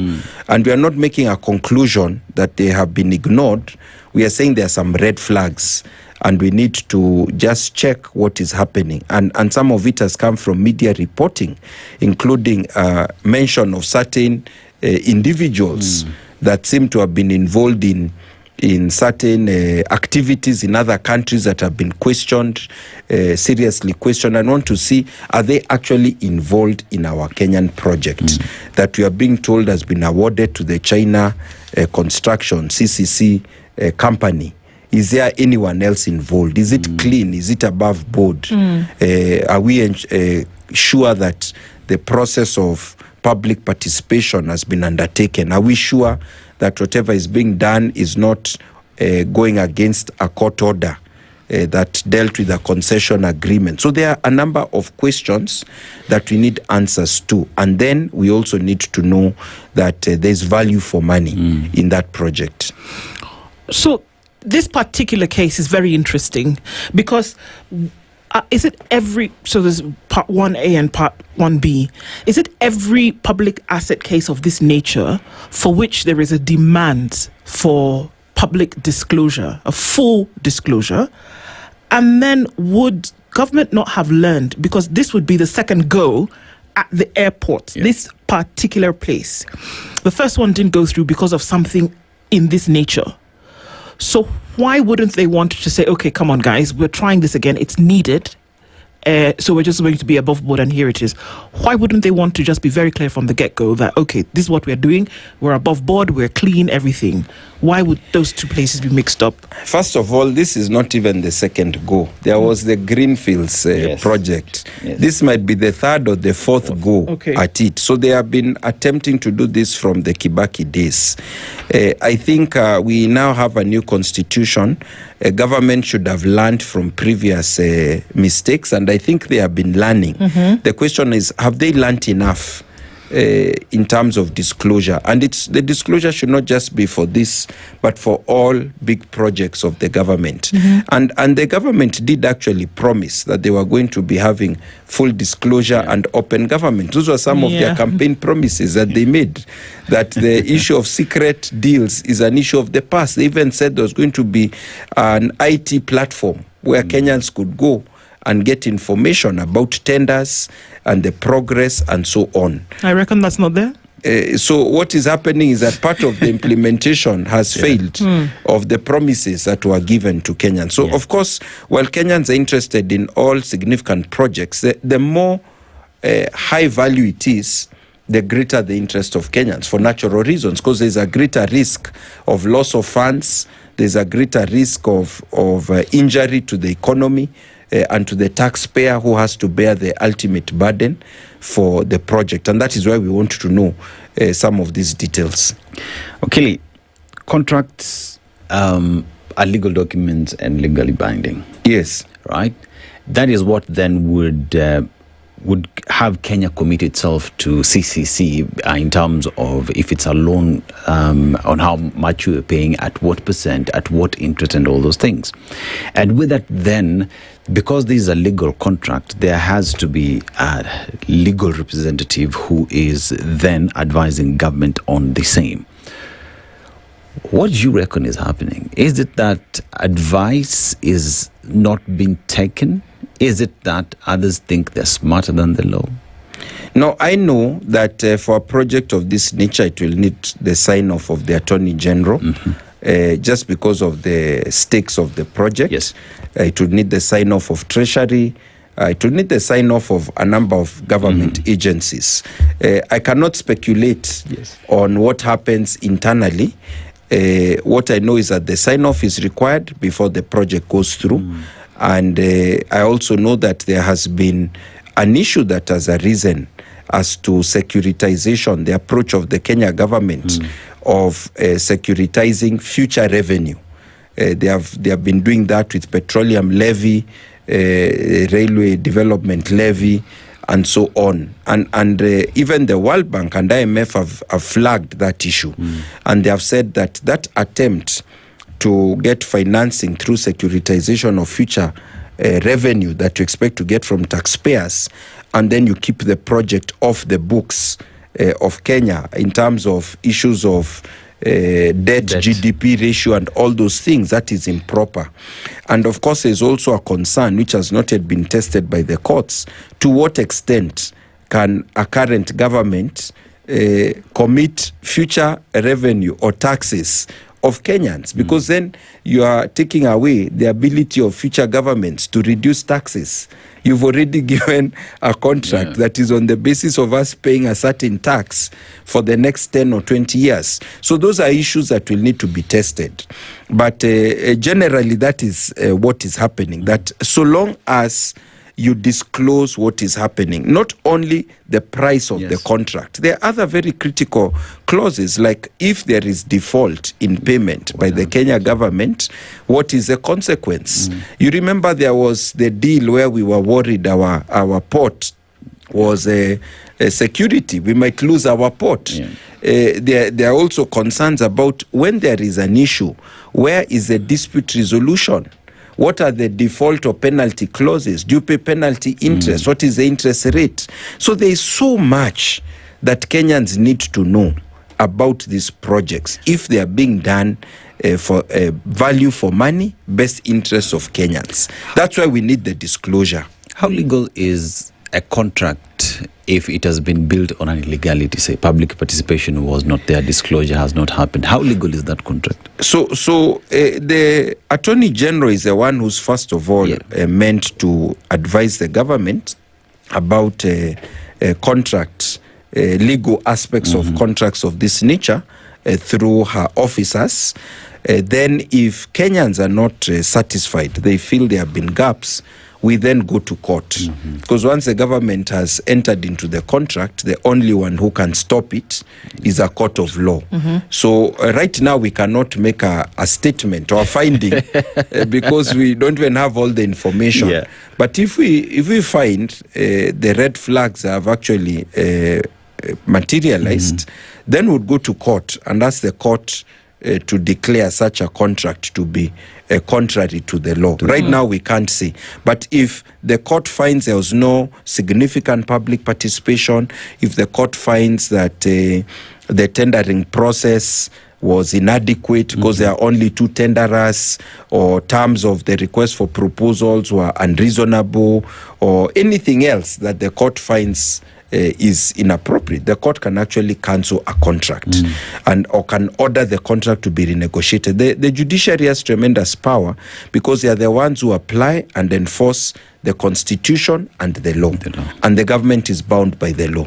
And we are not making a conclusion that they have been ignored. We are saying there are some red flags, and we need to just check what is happening. And some of it has come from media reporting, including mention of certain individuals that seem to have been involved in certain activities in other countries that have been questioned, seriously questioned. I want to see, are they actually involved in our Kenyan project that we are being told has been awarded to the China construction, CCC company? Is there anyone else involved? Is it clean? Is it above board? Are we sure that the process of public participation has been undertaken? Are we sure that whatever is being done is not going against a court order that dealt with a concession agreement? So there are a number of questions that we need answers to. And then we also need to know that there's value for money in that project. So this particular case is very interesting because is it every, so there's part 1A and part 1B, is it every public asset case of this nature for which there is a demand for public disclosure, a full disclosure? And then would government not have learned, because this would be the second go at the airport, this particular place. The first one didn't go through because of something in this nature. So why wouldn't they want to say, okay, come on, guys, we're trying this again. It's needed. So we're just going to be above board, and here it is. Why wouldn't they want to just be very clear from the get-go that, okay, this is what we're doing, we're above board, we're clean, everything? Why would those two places be mixed up? First of all, this is not even the second go. There was the Greenfields project. This might be the third or the fourth go at it. So they have been attempting to do this from the Kibaki days. I think we now have a new constitution. Government should have learned from previous mistakes, and I think they have been learning. The question is, have they learned enough in terms of disclosure? And the disclosure should not just be for this, but for all big projects of the government. And the government did actually promise that they were going to be having full disclosure and open government. Those were some of their campaign promises that they made, that the issue of secret deals is an issue of the past. They even said there was going to be an IT platform where Kenyans could go and get information about tenders and the progress and so on. I reckon that's not there. So what is happening is that part of the implementation has failed of the promises that were given to Kenyans. So of course, while Kenyans are interested in all significant projects, the more high value it is, the greater the interest of Kenyans for natural reasons, because there's a greater risk of loss of funds, there's a greater risk of injury to the economy, and to the taxpayer who has to bear the ultimate burden for the project. And that is why we want to know some of these details. Okay, contracts are legal documents and legally binding. Yes. Right? That is what then would have Kenya commit itself to CCC in terms of if it's a loan, on how much you're paying, at what percent, at what interest, and all those things. And with that then, because this is a legal contract, there has to be a legal representative who is then advising government on the same. What do you reckon is happening? Is it that advice is not being taken? Is it that others think they're smarter than the law? No, I know that for a project of this nature, it will need the sign-off of the Attorney General, just because of the stakes of the project. Yes. It would need the sign-off of Treasury. It would need the sign-off of a number of government agencies. I cannot speculate on what happens internally. What I know is that the sign-off is required before the project goes through. And I also know that there has been an issue that has arisen as to securitization, the approach of the Kenya government of securitizing future revenue. They have been doing that with petroleum levy, railway development levy, and so on. And even the World Bank and IMF have flagged that issue. And they have said that that attempt to get financing through securitization of future revenue that you expect to get from taxpayers, and then you keep the project off the books of Kenya in terms of issues of debt, GDP ratio, and all those things, that is improper. And of course, there's also a concern which has not yet been tested by the courts. To what extent can a current government commit future revenue or taxes of Kenyans? Because then you are taking away the ability of future governments to reduce taxes. You've already given a contract that is on the basis of us paying a certain tax for the next 10 or 20 years. So those are issues that will need to be tested. But generally, that is what is happening. That so long as you disclose what is happening, not only the price of the contract. There are other very critical clauses, like if there is default in payment by the Kenya government, what is the consequence? You remember there was the deal where we were worried our port was a security. We might lose our port. There are also concerns about when there is an issue, where is the dispute resolution? What are the default or penalty clauses? Do you pay penalty interest? What is the interest rate? So there is so much that Kenyans need to know about these projects if they are being done for value for money, best interests of Kenyans. That's why we need the disclosure. How legal is a contract if it has been built on an illegality? Say public participation was not there, disclosure has not happened. How legal is that contract? So the Attorney General is the one who's first of all meant to advise the government about contracts, legal aspects of contracts of this nature through her officers. Then if Kenyans are not satisfied, they feel there have been gaps, we then go to court. Because once the government has entered into the contract, the only one who can stop it is a court of law. So right now we cannot make a statement or a finding because we don't even have all the information. But if we find the red flags have actually materialized, then we'd go to court and ask the court to declare such a contract to be contrary to the law. Right now we can't say. But if the court finds there was no significant public participation, if the court finds that the tendering process was inadequate because there are only 2 tenderers, or terms of the request for proposals were unreasonable, or anything else that the court finds is inappropriate, the court can actually cancel a contract or can order the contract to be renegotiated. The judiciary has tremendous power because they are the ones who apply and enforce the constitution and the law. And the government is bound by the law.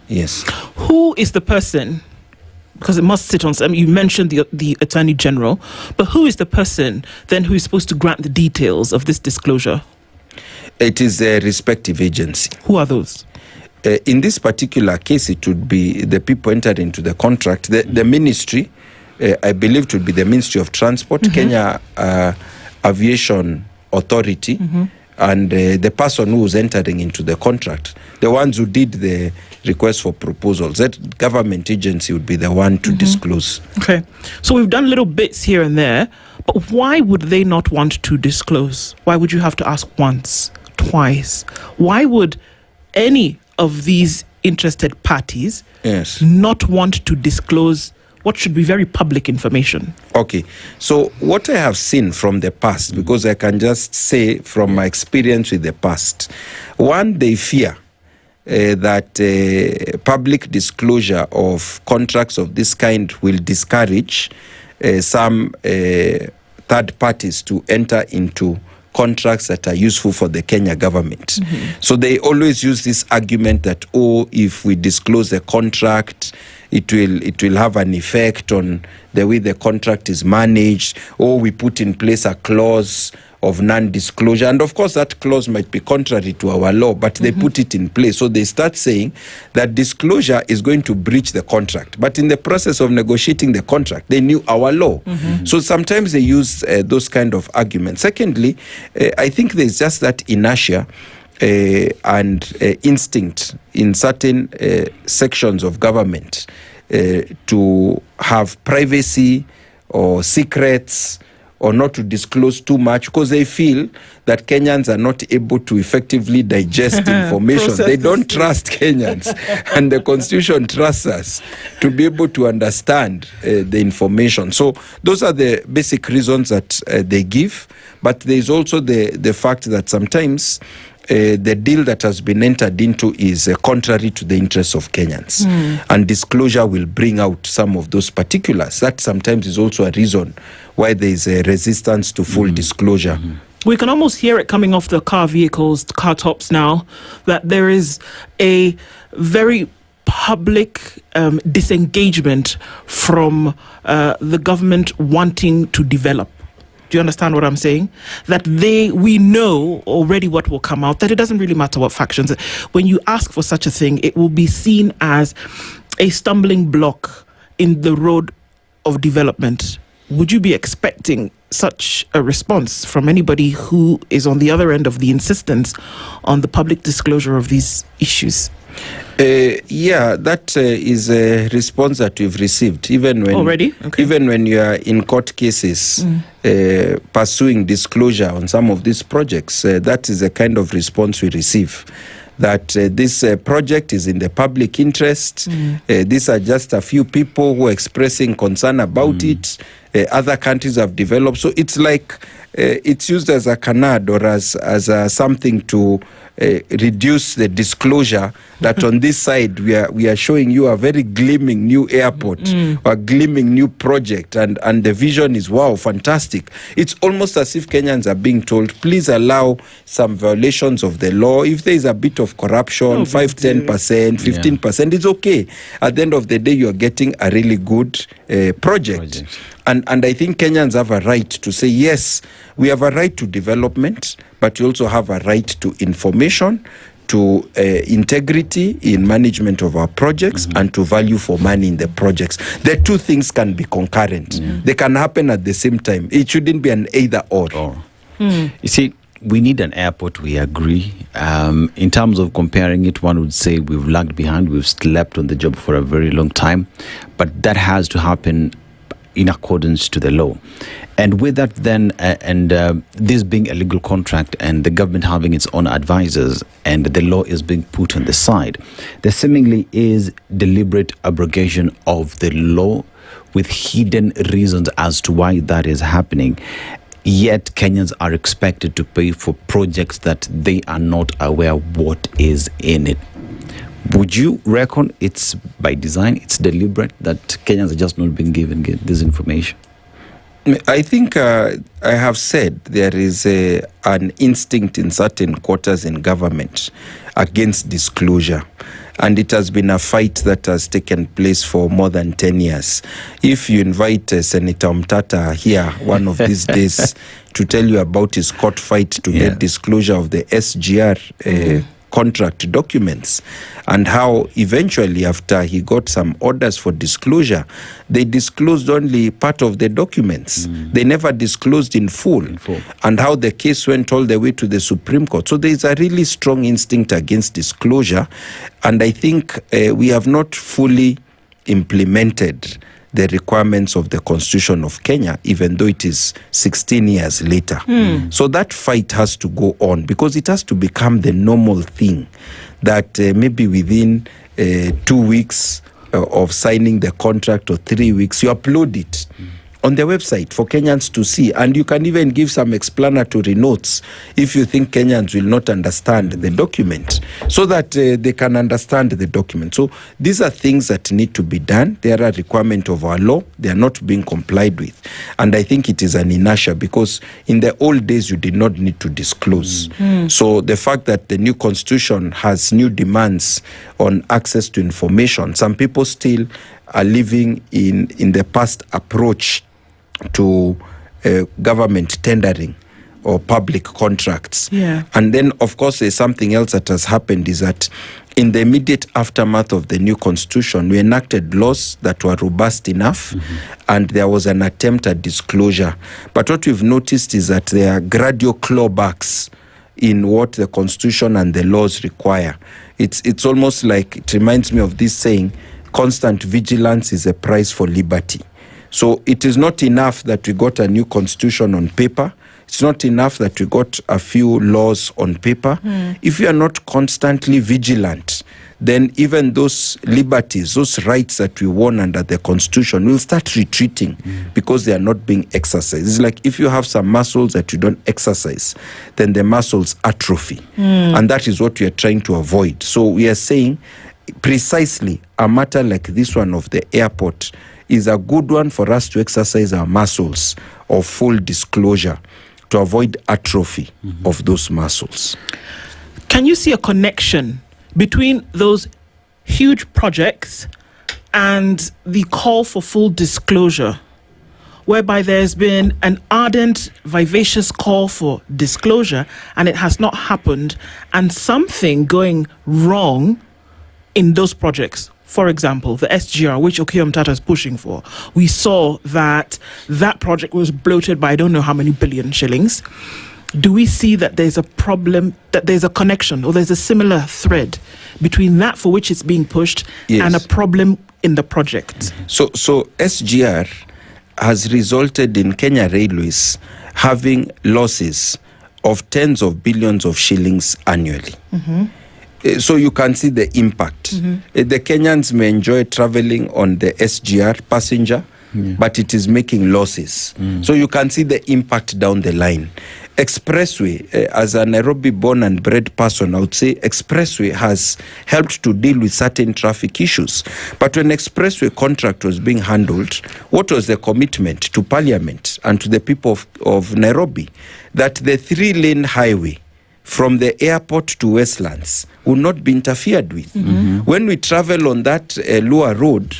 Yes. Who is the person? Because it must sit on. I mean, you mentioned the Attorney General, but who is the person then who is supposed to grant the details of this disclosure? It is a respective agency. Who are those? In this particular case, it would be the people entered into the contract. The ministry, I believe, it would be the Ministry of Transport, Kenya Aviation Authority, and the person who was entering into the contract, the ones who did the request for proposals. That government agency would be the one to disclose. Okay. So we've done little bits here and there, but why would they not want to disclose? Why would you have to ask once, twice? Why would any of these interested parties not want to disclose what should be very public information? Okay, so what I have seen from the past, because I can just say from my experience with the past, one, they fear that public disclosure of contracts of this kind will discourage some third parties to enter into contracts that are useful for the Kenya government. So they always use this argument that, if we disclose the contract, it will have an effect on the way the contract is managed, or we put in place a clause of non-disclosure. And of course, that clause might be contrary to our law, but they put it in place. So they start saying that disclosure is going to breach the contract. But in the process of negotiating the contract, they knew our law. So sometimes they use those kind of arguments. Secondly, I think there's just that inertia and instinct in certain sections of government to have privacy or secrets, or not to disclose too much, because they feel that Kenyans are not able to effectively digest information. They don't trust Kenyans, and the Constitution trusts us to be able to understand the information. So those are the basic reasons that they give, but there's also the fact that sometimes the deal that has been entered into is contrary to the interests of Kenyans. And disclosure will bring out some of those particulars. That sometimes is also a reason why there is a resistance to full disclosure. We can almost hear it coming off the car vehicles, car tops now, that there is a very public disengagement from the government wanting to develop. Do you understand what I'm saying? That we know already what will come out, that it doesn't really matter what factions. When you ask for such a thing, it will be seen as a stumbling block in the road of development. Would you be expecting such a response from anybody who is on the other end of the insistence on the public disclosure of these issues? That is a response that we've received, even when even when you are in court cases pursuing disclosure on some of these projects. That is the kind of response we receive. That this project is in the public interest. These are just a few people who are expressing concern about it. Other countries have developed. So it's like it's used as a canard or as something to reduce the disclosure that on this side we are showing you a very gleaming new airport, a gleaming new project, and the vision is wow, fantastic. It's almost as if Kenyans are being told, please allow some violations of the law. If there is a bit of corruption, 5-10%, 15%, it's okay. At the end of the day, you are getting a really good project. And I think Kenyans have a right to say, yes, we have a right to development, but you also have a right to information, to integrity in management of our projects, and to value for money in the projects. The two things can be concurrent. They can happen at the same time. It shouldn't be an either or. You see, we need an airport, we agree. In terms of comparing it, one would say we've lagged behind, we've slept on the job for a very long time, but that has to happen in accordance to the law. And with that then, this being a legal contract and the government having its own advisors and the law is being put on the side, there seemingly is deliberate abrogation of the law with hidden reasons as to why that is happening. Yet Kenyans are expected to pay for projects that they are not aware what is in it. Would you reckon it's by design, it's deliberate, that Kenyans are just not being given this information? I think I have said there is an instinct in certain quarters in government against disclosure. And it has been a fight that has taken place for more than 10 years. If you invite Senator Mtata here one of these days to tell you about his court fight to get disclosure of the SGR contract documents, and how eventually after he got some orders for disclosure, they disclosed only part of the documents. They never disclosed in full. And how the case went all the way to the Supreme Court. So there is a really strong instinct against disclosure, and I think we have not fully implemented the requirements of the Constitution of Kenya, even though it is 16 years later. So that fight has to go on, because it has to become the normal thing that maybe within 2 weeks of signing the contract, or 3 weeks, you upload it on the website for Kenyans to see. And you can even give some explanatory notes if you think Kenyans will not understand the document, so that they can understand the document. So these are things that need to be done. They are a requirement of our law. They are not being complied with. And I think it is an inertia, because in the old days, you did not need to disclose. So the fact that the new constitution has new demands on access to information, some people still are living in the past approach to government tendering or public contracts. And then, of course, there's something else that has happened, is that in the immediate aftermath of the new constitution, we enacted laws that were robust enough, and there was an attempt at disclosure. But what we've noticed is that there are gradual clawbacks in what the constitution and the laws require. It's almost like, it reminds me of this saying, constant vigilance is a price for liberty. So it is not enough that we got a new constitution on paper. It's not enough that we got a few laws on paper. If we are not constantly vigilant, then even those liberties, those rights that we won under the constitution will start retreating, because they are not being exercised. It's like if you have some muscles that you don't exercise, then the muscles atrophy. And that is what we are trying to avoid. So we are saying precisely a matter like this one of the airport is a good one for us to exercise our muscles of full disclosure, to avoid atrophy of those muscles. Can you see a connection between those huge projects and the call for full disclosure, whereby there's been an ardent, vivacious call for disclosure and it has not happened, and something going wrong in those projects? For example, the SGR, which Okoh Mtata is pushing for, we saw that project was bloated by I don't know how many billion shillings. Do we see that there's a problem, that there's a connection, or there's a similar thread between that for which it's being pushed and a problem in the project? So SGR has resulted in Kenya Railways having losses of tens of billions of shillings annually. So you can see the impact. The Kenyans may enjoy traveling on the SGR passenger but it is making losses. So you can see the impact down the line. Expressway, as a Nairobi born and bred person, I would say Expressway has helped to deal with certain traffic issues. But when Expressway contract was being handled, what was the commitment to Parliament and to the people of Nairobi? That the 3-lane highway from the airport to Westlands will not be interfered with. When we travel on that Lua Road,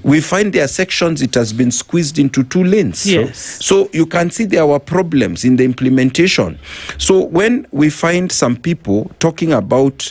we find there are sections it has been squeezed into 2 lanes. Yes. So you can see there were problems in the implementation. So when we find some people talking about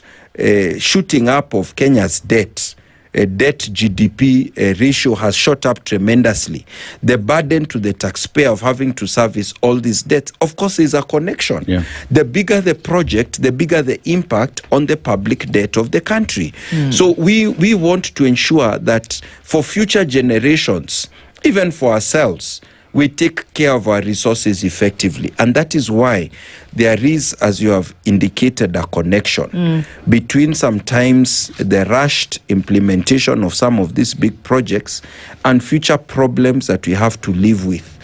shooting up of Kenya's debt GDP ratio has shot up tremendously. The burden to the taxpayer of having to service all these debts, of course, is a connection. The bigger the project, the bigger the impact on the public debt of the country. So we want to ensure that for future generations, even for ourselves, we take care of our resources effectively. And that is why there is, as you have indicated, a connection between sometimes the rushed implementation of some of these big projects and future problems that we have to live with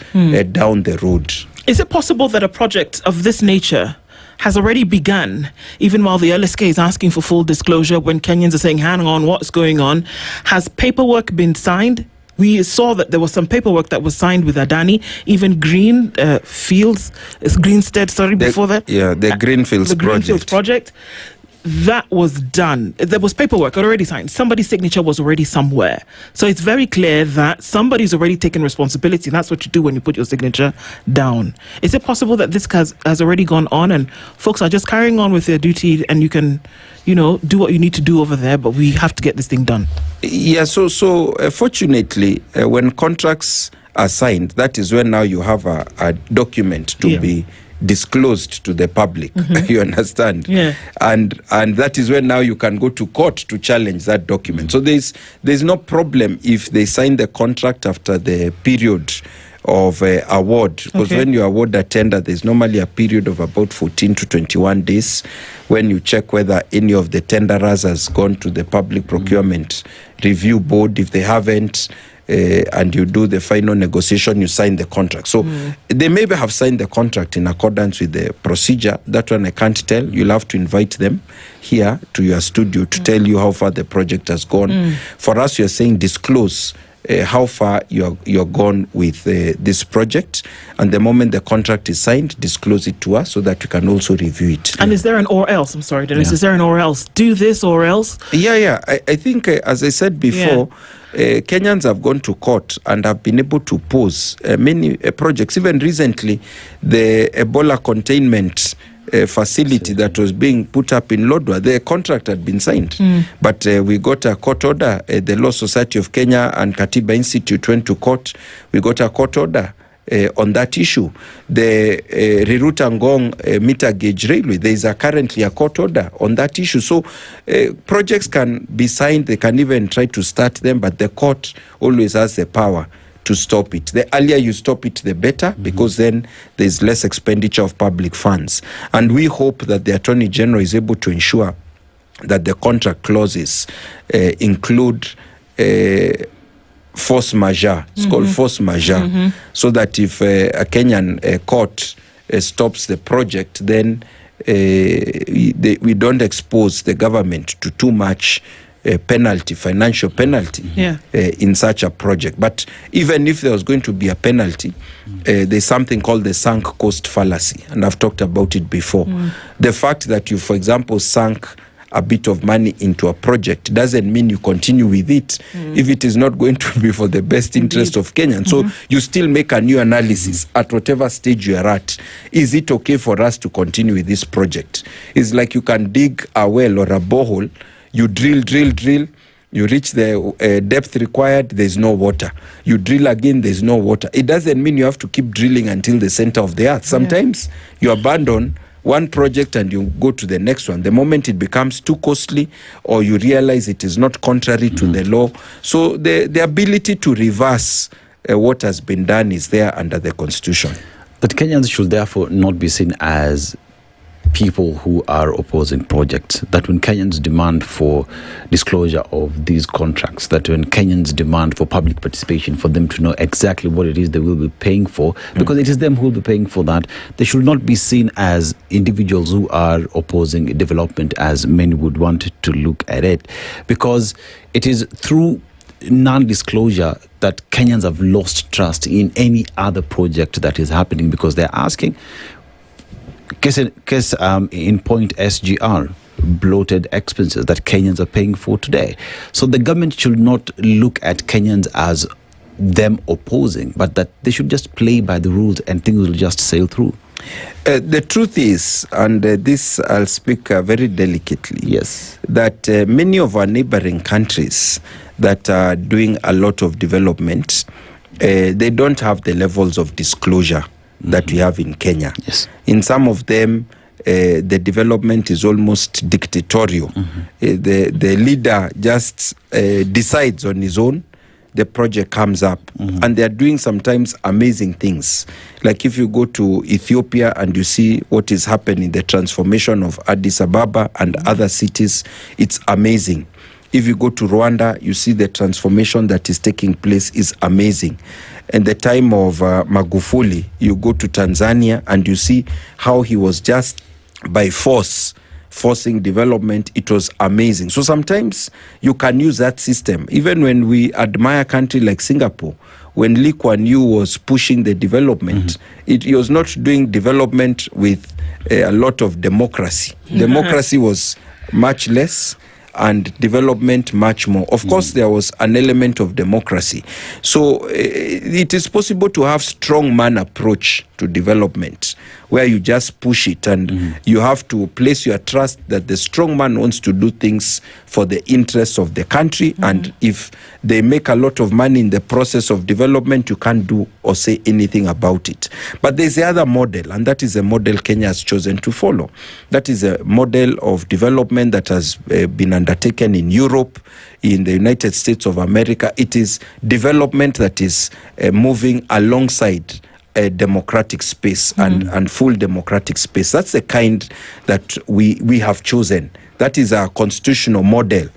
down the road. Is it possible that a project of this nature has already begun, even while the LSK is asking for full disclosure, when Kenyans are saying, hang on, what's going on? Has paperwork been signed? We saw that there was some paperwork that was signed with Adani, even Greenstead, before that. Yeah, the Greenfields project. That was done. There was paperwork already signed. Somebody's signature was already somewhere. So it's very clear that somebody's already taken responsibility. And that's what you do when you put your signature down. Is it possible that this has already gone on and folks are just carrying on with their duty and you can, do what you need to do over there, but we have to get this thing done? Yeah, so fortunately, when contracts are signed, that is when now you have a document to be disclosed to the public. You understand? Yeah. And that is when now you can go to court to challenge that document. So there's no problem if they sign the contract after the period of award, because when you award a tender, there's normally a period of about 14 to 21 days when you check whether any of the tenderers has gone to the public procurement review board. If they haven't, and you do the final negotiation, you sign the contract. So they maybe have signed the contract in accordance with the procedure. That one I can't tell. You'll have to invite them here to your studio to tell you how far the project has gone. For us, you're saying disclose how far you're gone with this project, and the moment the contract is signed, disclose it to us so that we can also review it. And is there an or else? I'm sorry, Dennis. Is there an or else? Do this or else? Yeah. I think, as I said before, Kenyans have gone to court and have been able to pause many projects. Even recently, the Ebola containment facility that was being put up in Lodwar, the contract had been signed. But we got a court order. The Law Society of Kenya and Katiba Institute went to court. We got a court order on that issue. The Riruta Ngong meter gauge railway, there is currently a court order on that issue. So projects can be signed, they can even try to start them, but the court always has the power to stop it. The earlier you stop it, the better, because then there's less expenditure of public funds. And we hope that the Attorney General is able to ensure that the contract clauses include force majeure. It's called force majeure. So that if a Kenyan court stops the project, then we don't expose the government to too much financial penalty in such a project. But even if there was going to be a penalty, there's something called the sunk cost fallacy, and I've talked about it before. The fact that you, for example, sunk a bit of money into a project doesn't mean you continue with it if it is not going to be for the best interest of Kenyans. So you still make a new analysis at whatever stage you are at. Is it okay for us to continue with this project? It's like you can dig a well or a borehole, you drill, you reach the depth required, there's no water. You drill again, there's no water. It doesn't mean you have to keep drilling until the center of the earth. Sometimes you abandon one project and you go to the next one. The moment it becomes too costly or you realize it is not contrary to the law. So the ability to reverse what has been done is there under the Constitution. But Kenyans should therefore not be seen as people who are opposing projects, that when Kenyans demand for disclosure of these contracts, that when Kenyans demand for public participation, for them to know exactly what it is they will be paying for, because it is them who will be paying for that, they should not be seen as individuals who are opposing development as many would want to look at it, because it is through non-disclosure that Kenyans have lost trust in any other project that is happening, because they're asking, case in point SGR, bloated expenses that Kenyans are paying for today. So the government should not look at Kenyans as them opposing, but that they should just play by the rules and things will just sail through. The truth is, and this I'll speak very delicately, yes, that many of our neighboring countries that are doing a lot of development, they don't have the levels of disclosure that we have in Kenya. Yes. In some of them, the development is almost dictatorial. The leader just decides on his own. The project comes up, and they are doing sometimes amazing things. Like if you go to Ethiopia and you see what is happening, the transformation of Addis Ababa and other cities, it's amazing. If you go to Rwanda, you see the transformation that is taking place is amazing. In the time of Magufuli, you go to Tanzania and you see how he was just by forcing development. It was amazing. So sometimes you can use that system. Even when we admire a country like Singapore, when Lee Kuan Yew was pushing the development, he was not doing development with a lot of democracy. Democracy was much less, and development much more. Of course, there was an element of democracy. So it is possible to have strong man approach to development, where you just push it and you have to place your trust that the strong man wants to do things for the interests of the country. And if they make a lot of money in the process of development, you can't do or say anything about it. But there's the other model, and that is a model Kenya has chosen to follow. That is a model of development that has been undertaken in Europe, in the United States of America. It is development that is moving alongside a democratic space and full democratic space. That's the kind that we have chosen. That is our constitutional model.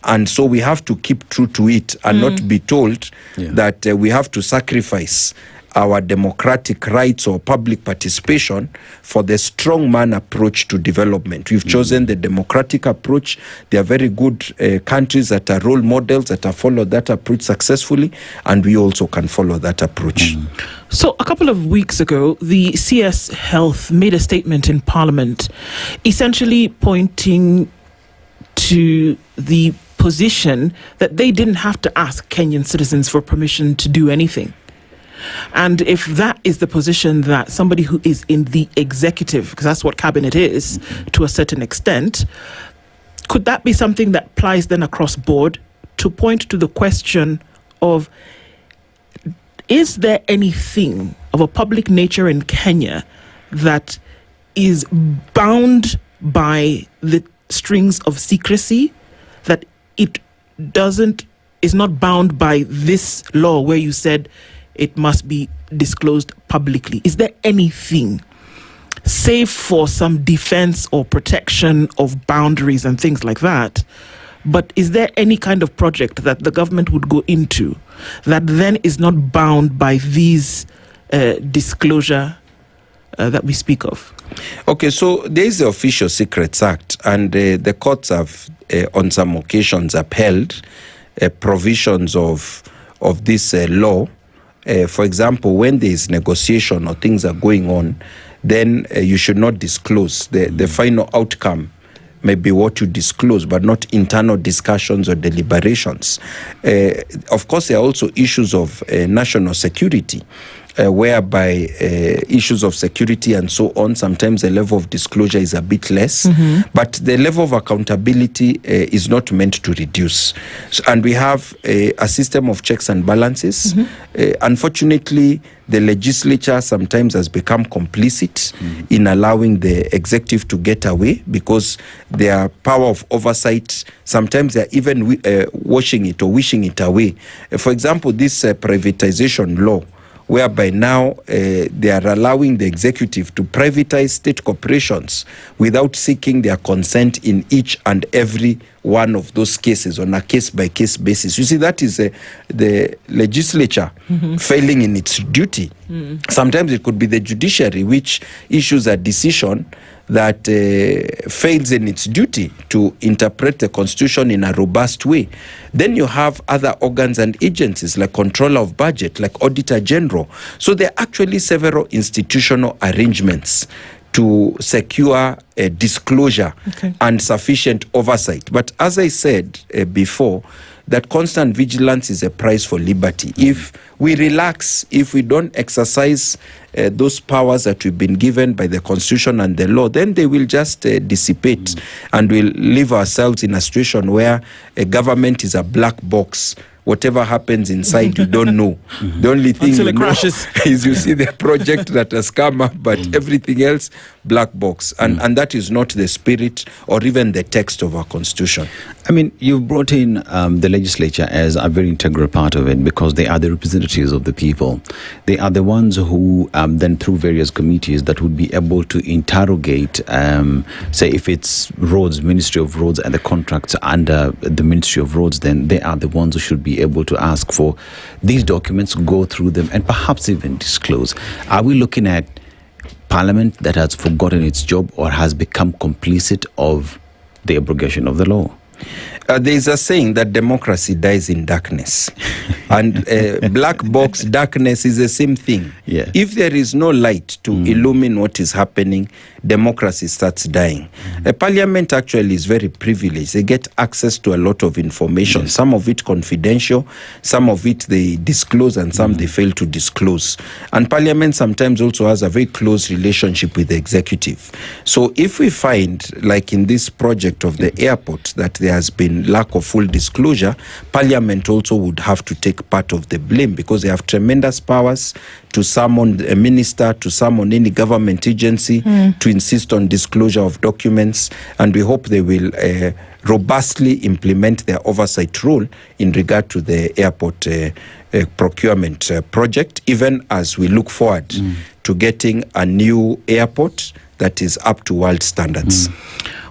And so we have to keep true to it and not be told that we have to sacrifice our democratic rights or public participation for the strongman approach to development. We've chosen the democratic approach. There are very good countries that are role models that have followed that approach successfully, and we also can follow that approach. So a couple of weeks ago, the CS Health made a statement in Parliament, essentially pointing to the position that they didn't have to ask Kenyan citizens for permission to do anything. And if that is the position that somebody who is in the executive, because that's what cabinet is to a certain extent, could that be something that applies then across board to point to the question of, is there anything of a public nature in Kenya that is bound by the strings of secrecy, that it is not bound by this law where you said it must be disclosed publicly? Is there anything, save for some defense or protection of boundaries and things like that, but is there any kind of project that the government would go into that then is not bound by these disclosure that we speak of? Okay, so there is the Official Secrets Act, and the courts have on some occasions upheld provisions of this law. For example, when there is negotiation or things are going on, then you should not disclose. The final outcome may be what you disclose, but not internal discussions or deliberations. Of course, there are also issues of national security, whereby issues of security and so on, sometimes the level of disclosure is a bit less, but the level of accountability is not meant to reduce. And we have a system of checks and balances. Unfortunately, the legislature sometimes has become complicit in allowing the executive to get away, because their power of oversight, sometimes they're even washing it or wishing it away. For example, this privatization law whereby now they are allowing the executive to privatize state corporations without seeking their consent in each and every one of those cases on a case-by-case basis. You see, that is the legislature failing in its duty. Sometimes it could be the judiciary which issues a decision that fails in its duty to interpret the constitution in a robust way. Then you have other organs and agencies like controller of budget, like auditor general. So there are actually several institutional arrangements to secure disclosure and sufficient oversight. But as I said before, that constant vigilance is a price for liberty. If we relax, if we don't exercise those powers that we've been given by the Constitution and the law, then they will just dissipate, and we'll leave ourselves in a situation where a government is a black box. Whatever happens inside, you don't know. The only thing Until you it know crashes. is you see the project that has come up, but everything else, black box. And that is not the spirit or even the text of our Constitution. I mean, you've brought in the legislature as a very integral part of it because they are the representatives of the people. They are the ones who then through various committees that would be able to interrogate, say if it's roads, Ministry of Roads and the contracts under the Ministry of Roads, then they are the ones who should be able to ask for these documents, go through them and perhaps even disclose. Are we looking at Parliament that has forgotten its job or has become complicit of the abrogation of the law? There is a saying that democracy dies in darkness. And black box darkness is the same thing. Yeah. If there is no light to illumine what is happening, democracy starts dying. Parliament actually is very privileged. They get access to a lot of information, some of it confidential, some of it they disclose, and some they fail to disclose. And Parliament sometimes also has a very close relationship with the executive. So if we find, like in this project of the airport, that there has been lack of full disclosure, Parliament also would have to take part of the blame because they have tremendous powers to summon a minister, to summon any government agency, to insist on disclosure of documents, and we hope they will robustly implement their oversight role in regard to the airport procurement project, even as we look forward to getting a new airport that is up to world standards.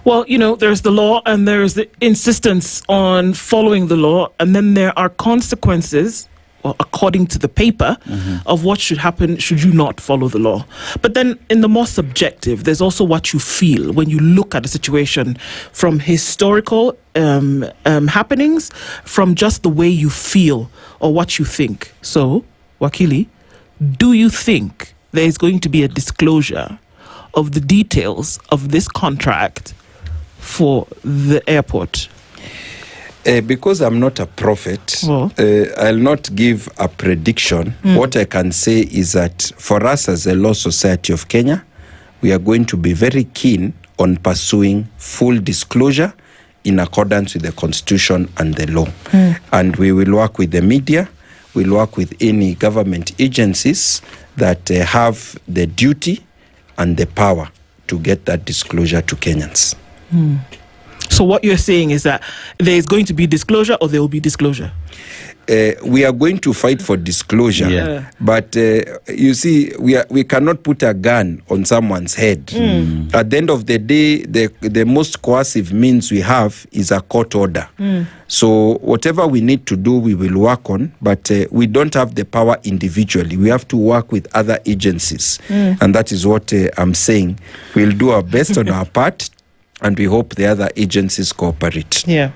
Well, you know, there's the law and there's the insistence on following the law, and then there are consequences, well, according to the paper, of what should happen should you not follow the law. But then in the more subjective, there's also what you feel when you look at a situation from historical happenings, from just the way you feel or what you think. So, Wakili, do you think there is going to be a disclosure of the details of this contract for the airport? Because I'm not a prophet, I'll not give a prediction. What I can say is that for us as a Law Society of Kenya, we are going to be very keen on pursuing full disclosure in accordance with the Constitution and the law. And we will work with the media, we'll work with any government agencies that have the duty and the power to get that disclosure to Kenyans. So what you're saying is that there is going to be disclosure or there will be disclosure? We are going to fight for disclosure, but you see, we cannot put a gun on someone's head. At the end of the day, the most coercive means we have is a court order. So whatever we need to do, we will work on, but we don't have the power individually. We have to work with other agencies, and that is what I'm saying. We'll do our best on our part, and we hope the other agencies cooperate. Yeah.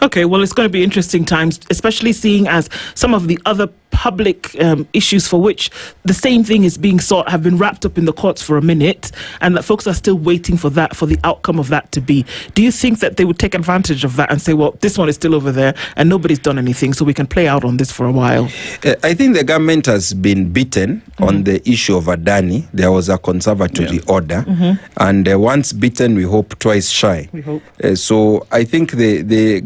Okay, well, it's going to be interesting times, especially seeing as some of the other public issues for which the same thing is being sought have been wrapped up in the courts for a minute, and that folks are still waiting for that, for the outcome of that to be. Do you think that they would take advantage of that and say, well, this one is still over there and nobody's done anything, so we can play out on this for a while? I think the government has been beaten on the issue of Adani. There was a conservatory order, and once beaten, we hope twice shy. We hope. So I think the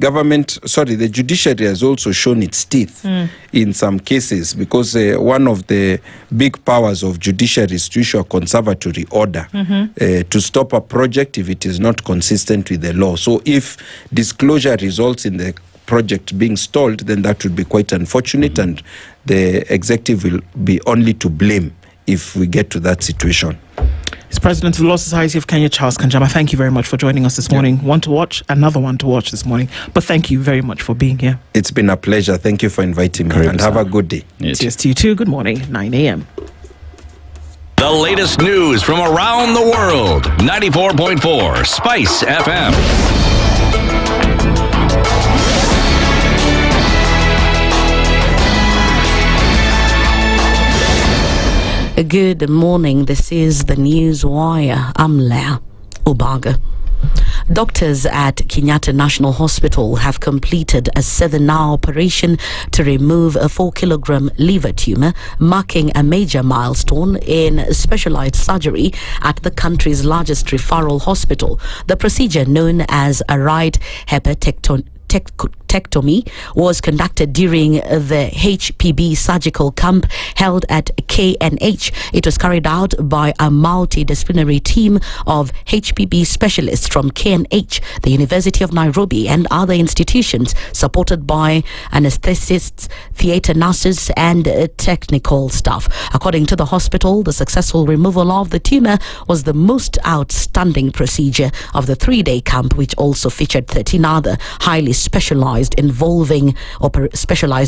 judiciary has also shown its teeth in some cases, because one of the big powers of judiciary is to issue a conservatory order to stop a project if it is not consistent with the law. So if disclosure results in the project being stalled, then that would be quite unfortunate, and the executive will be only to blame if we get to that situation. It's President of the Law Society of Kenya, Charles Kanjama. Thank you very much for joining us this morning. One to watch, another one to watch this morning. But thank you very much for being here. It's been a pleasure. Thank you for inviting me, and have a good day. Cheers to you too. Good morning, 9 a.m. The latest news from around the world. 94.4 Spice FM. Good morning. This is the News Wire. I'm Leah Ubaga. Doctors at Kenyatta National Hospital have completed a 7-hour operation to remove a 4-kilogram liver tumor, marking a major milestone in specialized surgery at the country's largest referral hospital. The procedure, known as a right hepatectomy, was conducted during the HPB surgical camp held at KNH. It was carried out by a multidisciplinary team of HPB specialists from KNH, the University of Nairobi, and other institutions, supported by anesthetists, theatre nurses, and technical staff. According to the hospital, the successful removal of the tumor was the most outstanding procedure of the 3-day camp, which also featured 13 other highly specialized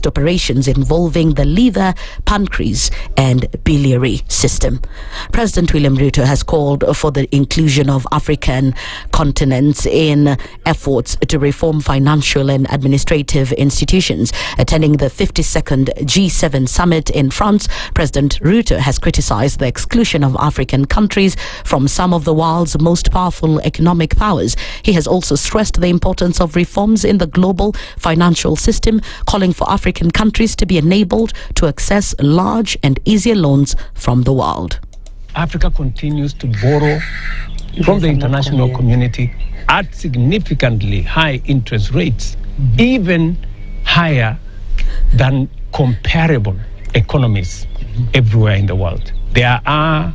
operations involving the liver, pancreas, and biliary system. President William Ruto has called for the inclusion of African continents in efforts to reform financial and administrative institutions. Attending the 52nd G7 summit in France, President Ruto has criticized the exclusion of African countries from some of the world's most powerful economic powers. He has also stressed the importance of reforms in the global financial system, calling for African countries to be enabled to access large and easier loans from the world. Africa continues to borrow from the international community at significantly high interest rates, even higher than comparable economies everywhere in the world. There are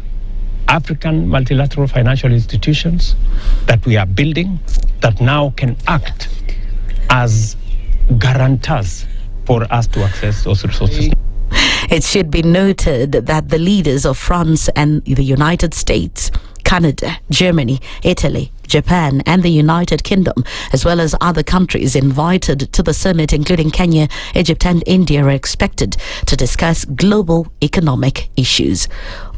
African multilateral financial institutions that we are building that now can act as guarantors for us to access those resources. It should be noted that the leaders of France and the United States, Canada, Germany, Italy, Japan, and the United Kingdom, as well as other countries invited to the summit, including Kenya, Egypt, and India, are expected to discuss global economic issues.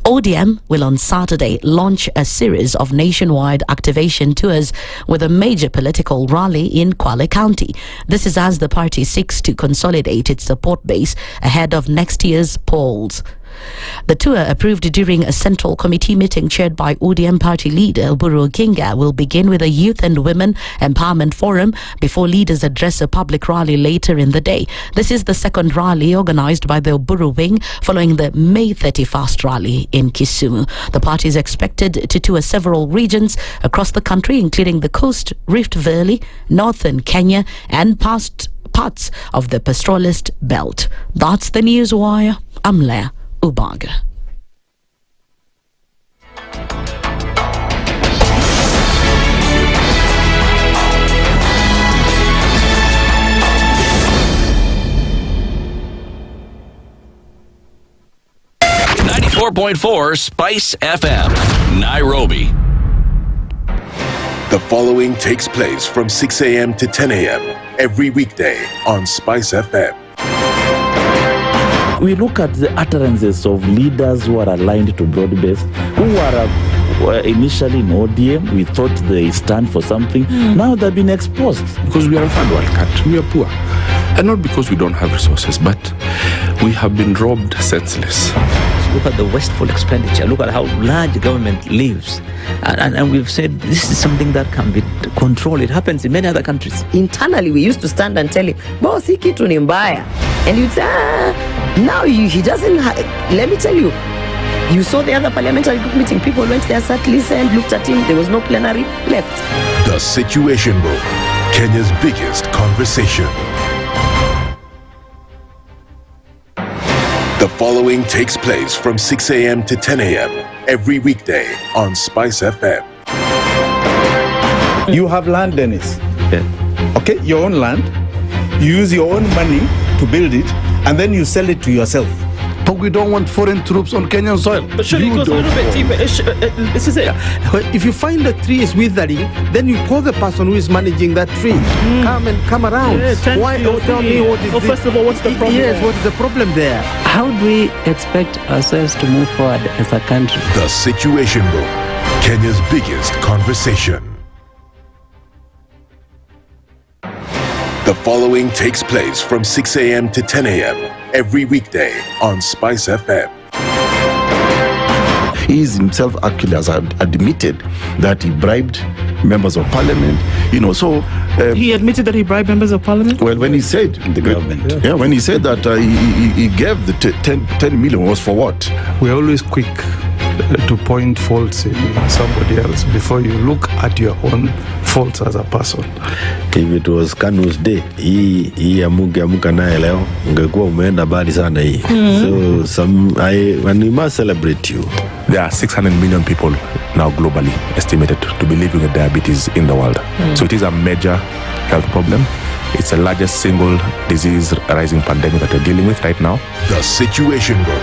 ODM will on Saturday launch a series of nationwide activation tours with a major political rally in Kwale County. This is as the party seeks to consolidate its support base ahead of next year's polls. The tour, approved during a central committee meeting chaired by ODM party leader Oburu Oginga, will begin with a youth and women empowerment forum before leaders address a public rally later in the day. This is the second rally organized by the Oburu wing following the May 31st rally in Kisumu. The party is expected to tour several regions across the country, including the coast, Rift Valley, northern Kenya, and parts of the pastoralist belt. That's the News Wire. I'm Leah Ubaga. .4 Spice FM, Nairobi. The following takes place from 6 a.m. to 10 a.m. every weekday on Spice FM. We look at the utterances of leaders who are aligned to broad-based, who are initially in ODM. We thought they stand for something. Now they've been exposed. Because we are a third world country, we are poor. And not because we don't have resources, but we have been robbed senseless. Look at the wasteful expenditure. Look at how large government lives. And we've said this is something that can be controlled. It happens in many other countries. Internally, we used to stand and tell him, boss, hii kitu ni mbaya. And you'd say, now he doesn't let me tell you, you saw the other parliamentary group meeting. People went there, sat, listened, looked at him. There was no plenary, left. The Situation Room, Kenya's biggest conversation. The following takes place from 6 a.m. to 10 a.m. every weekday on Spice FM. You have land, Dennis. Yeah. Okay, your own land. You use your own money to build it, and then you sell it to yourself. But we don't want foreign troops on Kenyan soil. But surely it goes a little bit deeper. This is it. If you find the tree is withering, then you call the person who is managing that tree. Come around. Why? Tell me what is first of all, what's the problem? Yes, what is the problem there? How do we expect ourselves to move forward as a country? The Situation Room, Kenya's biggest conversation. The following takes place from 6 a.m. to 10 a.m. every weekday on SpiceFM. He is himself actually has admitted that he bribed members of parliament. So he admitted that he bribed members of parliament. Well, when he said the government, when he said that he gave the 10 million was for what? We're always quick to point faults in somebody else before you look at your own faults as a person. If it was Kanu's day, hii amuka naye leo ungekuwa umeenda bali sana hii. So we must celebrate you. There are 600 million people now globally estimated to be living with diabetes in the world. So it is a major health problem. It's the largest single disease rising pandemic that we're dealing with right now. The Situation Room,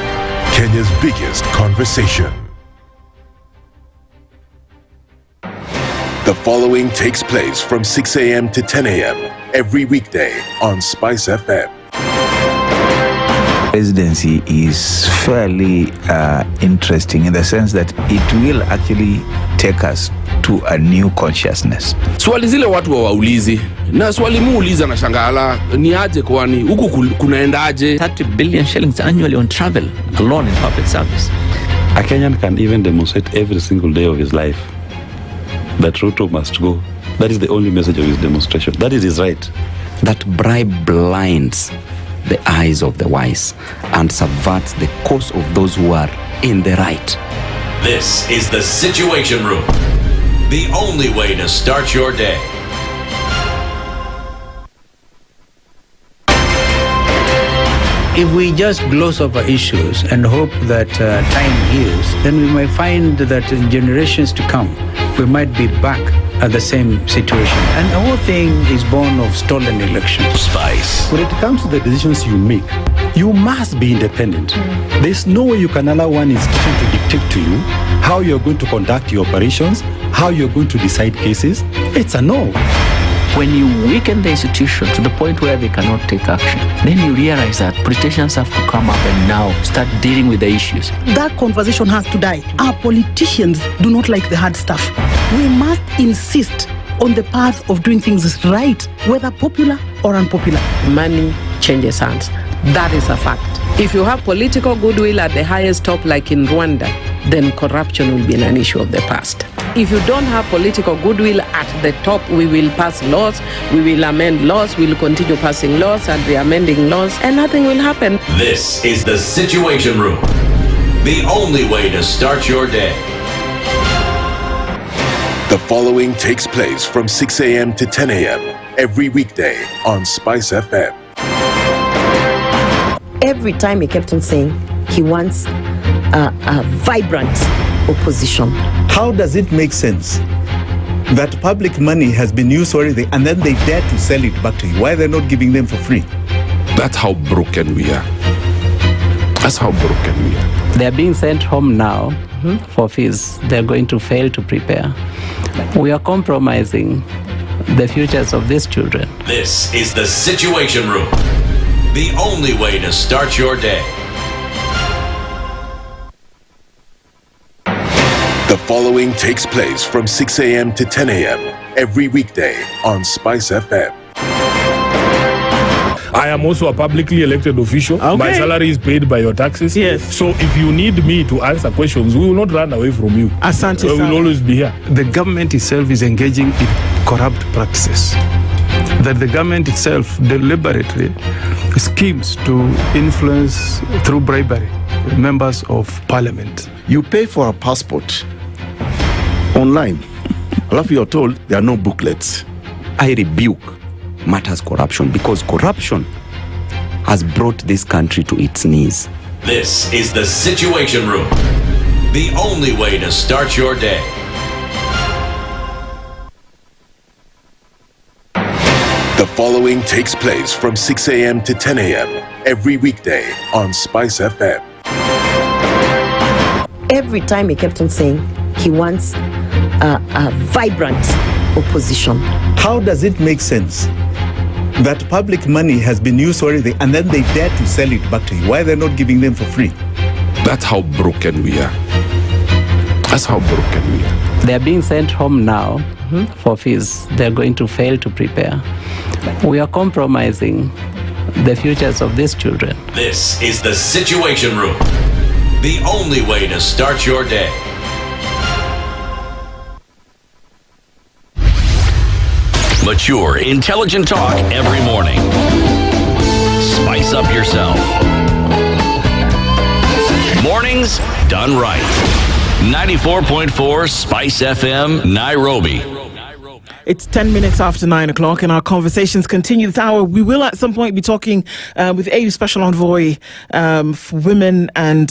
Kenya's biggest conversation. The following takes place from 6 a.m. to 10 a.m. every weekday on SpiceFM. Presidency is fairly interesting in the sense that it will actually take us to a new consciousness. Swali zile watu waulizi na swali muuliza na shangala ni aje kwani huku kunaendaje? 30 billion shillings annually on travel alone in public service. A Kenyan can even demonstrate every single day of his life that Ruto must go. That is the only message of his demonstration. That is his right. That bribe blinds the eyes of the wise and subverts the cause of those who are in the right. This is the Situation Room, the only way to start your day. If we just gloss over issues and hope that time heals, then we might find that in generations to come, we might be back at the same situation. And the whole thing is born of stolen elections. Spice. When it comes to the decisions you make, you must be independent. There's no way you can allow one institution to dictate to you how you're going to conduct your operations, how you're going to decide cases. It's a no. When you weaken the institution to the point where they cannot take action, then you realize that politicians have to come up and now start dealing with the issues. That conversation has to die. Our politicians do not like the hard stuff. We must insist on the path of doing things right, whether popular or unpopular. Money changes hands. That is a fact. If you have political goodwill at the highest top, like in Rwanda, then corruption will be an issue of the past. If you don't have political goodwill at the top, we will pass laws, we will amend laws, we will continue passing laws and re-amending laws, and nothing will happen. This is the Situation Room, the only way to start your day. The following takes place from 6 a.m. to 10 a.m. every weekday on SpiceFM. Every time he kept on saying he wants a vibrant opposition. How does it make sense that public money has been used already and then they dare to sell it back to you? Why are they not giving them for free? That's how broken we are. That's how broken we are. They are being sent home now for fees. They're going to fail to prepare. We are compromising the futures of these children. This is the Situation Room, the only way to start your day. The following takes place from 6 a.m. to 10 a.m. every weekday on SpiceFM. I am also a publicly elected official. Okay. My salary is paid by your taxes. Yes. So if you need me to answer questions, we will not run away from you. Asante We will sana. always be here. The government itself is engaging in corrupt practices. That the government itself deliberately schemes to influence through bribery members of parliament. You pay for a passport online. Alafu you're told there are no booklets. I rebuke matters corruption because corruption has brought this country to its knees. This is the Situation Room, the only way to start your day. The following takes place from 6 a.m. to 10 a.m. every weekday on Spice FM. Every time he kept on saying he wants a vibrant opposition. How does it make sense that public money has been used already and then they dare to sell it back to you? Why they're not giving them for free? That's how broken we are. That's how broken we are. They're being sent home now for fees. They're going to fail to prepare. We are compromising the futures of these children. This is the Situation Room, the only way to start your day. Mature, intelligent talk every morning. Spice up yourself. Mornings done right. 94.4 Spice FM, Nairobi. It's 10 minutes after 9 o'clock, and our conversations continue this hour. We will at some point be talking with AU Special Envoy for Women and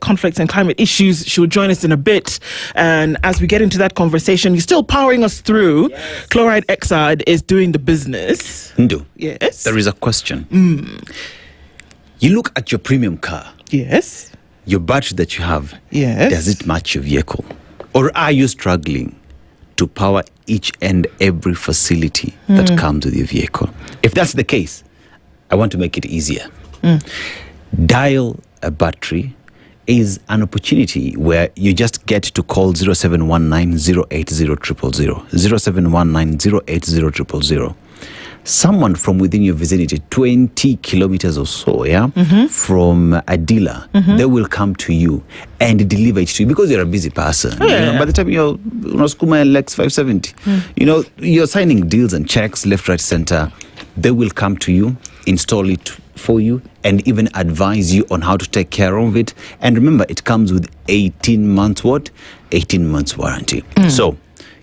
Conflict and Climate Issues. She will join us in a bit. And as we get into that conversation, you're still powering us through. Yes. Chloride Exide is doing the business. Nduh, yes. There is a question. You look at your premium car. Yes. Your battery that you have. Yes. Does it match your vehicle? Or are you struggling to power each and every facility that comes with your vehicle? If that's the case, I want to make it easier. Dial a battery is an opportunity where you just get to call 0719 080 000, 0719 080 000. Someone from within your vicinity, 20 kilometers or so, from a dealer, they will come to you and deliver it to you because you're a busy person. By the time you're Skuma Lex 570, you're signing deals and checks left, right, center. They will come to you, install it for you, and even advise you on how to take care of it. And remember, it comes with 18 months warranty. So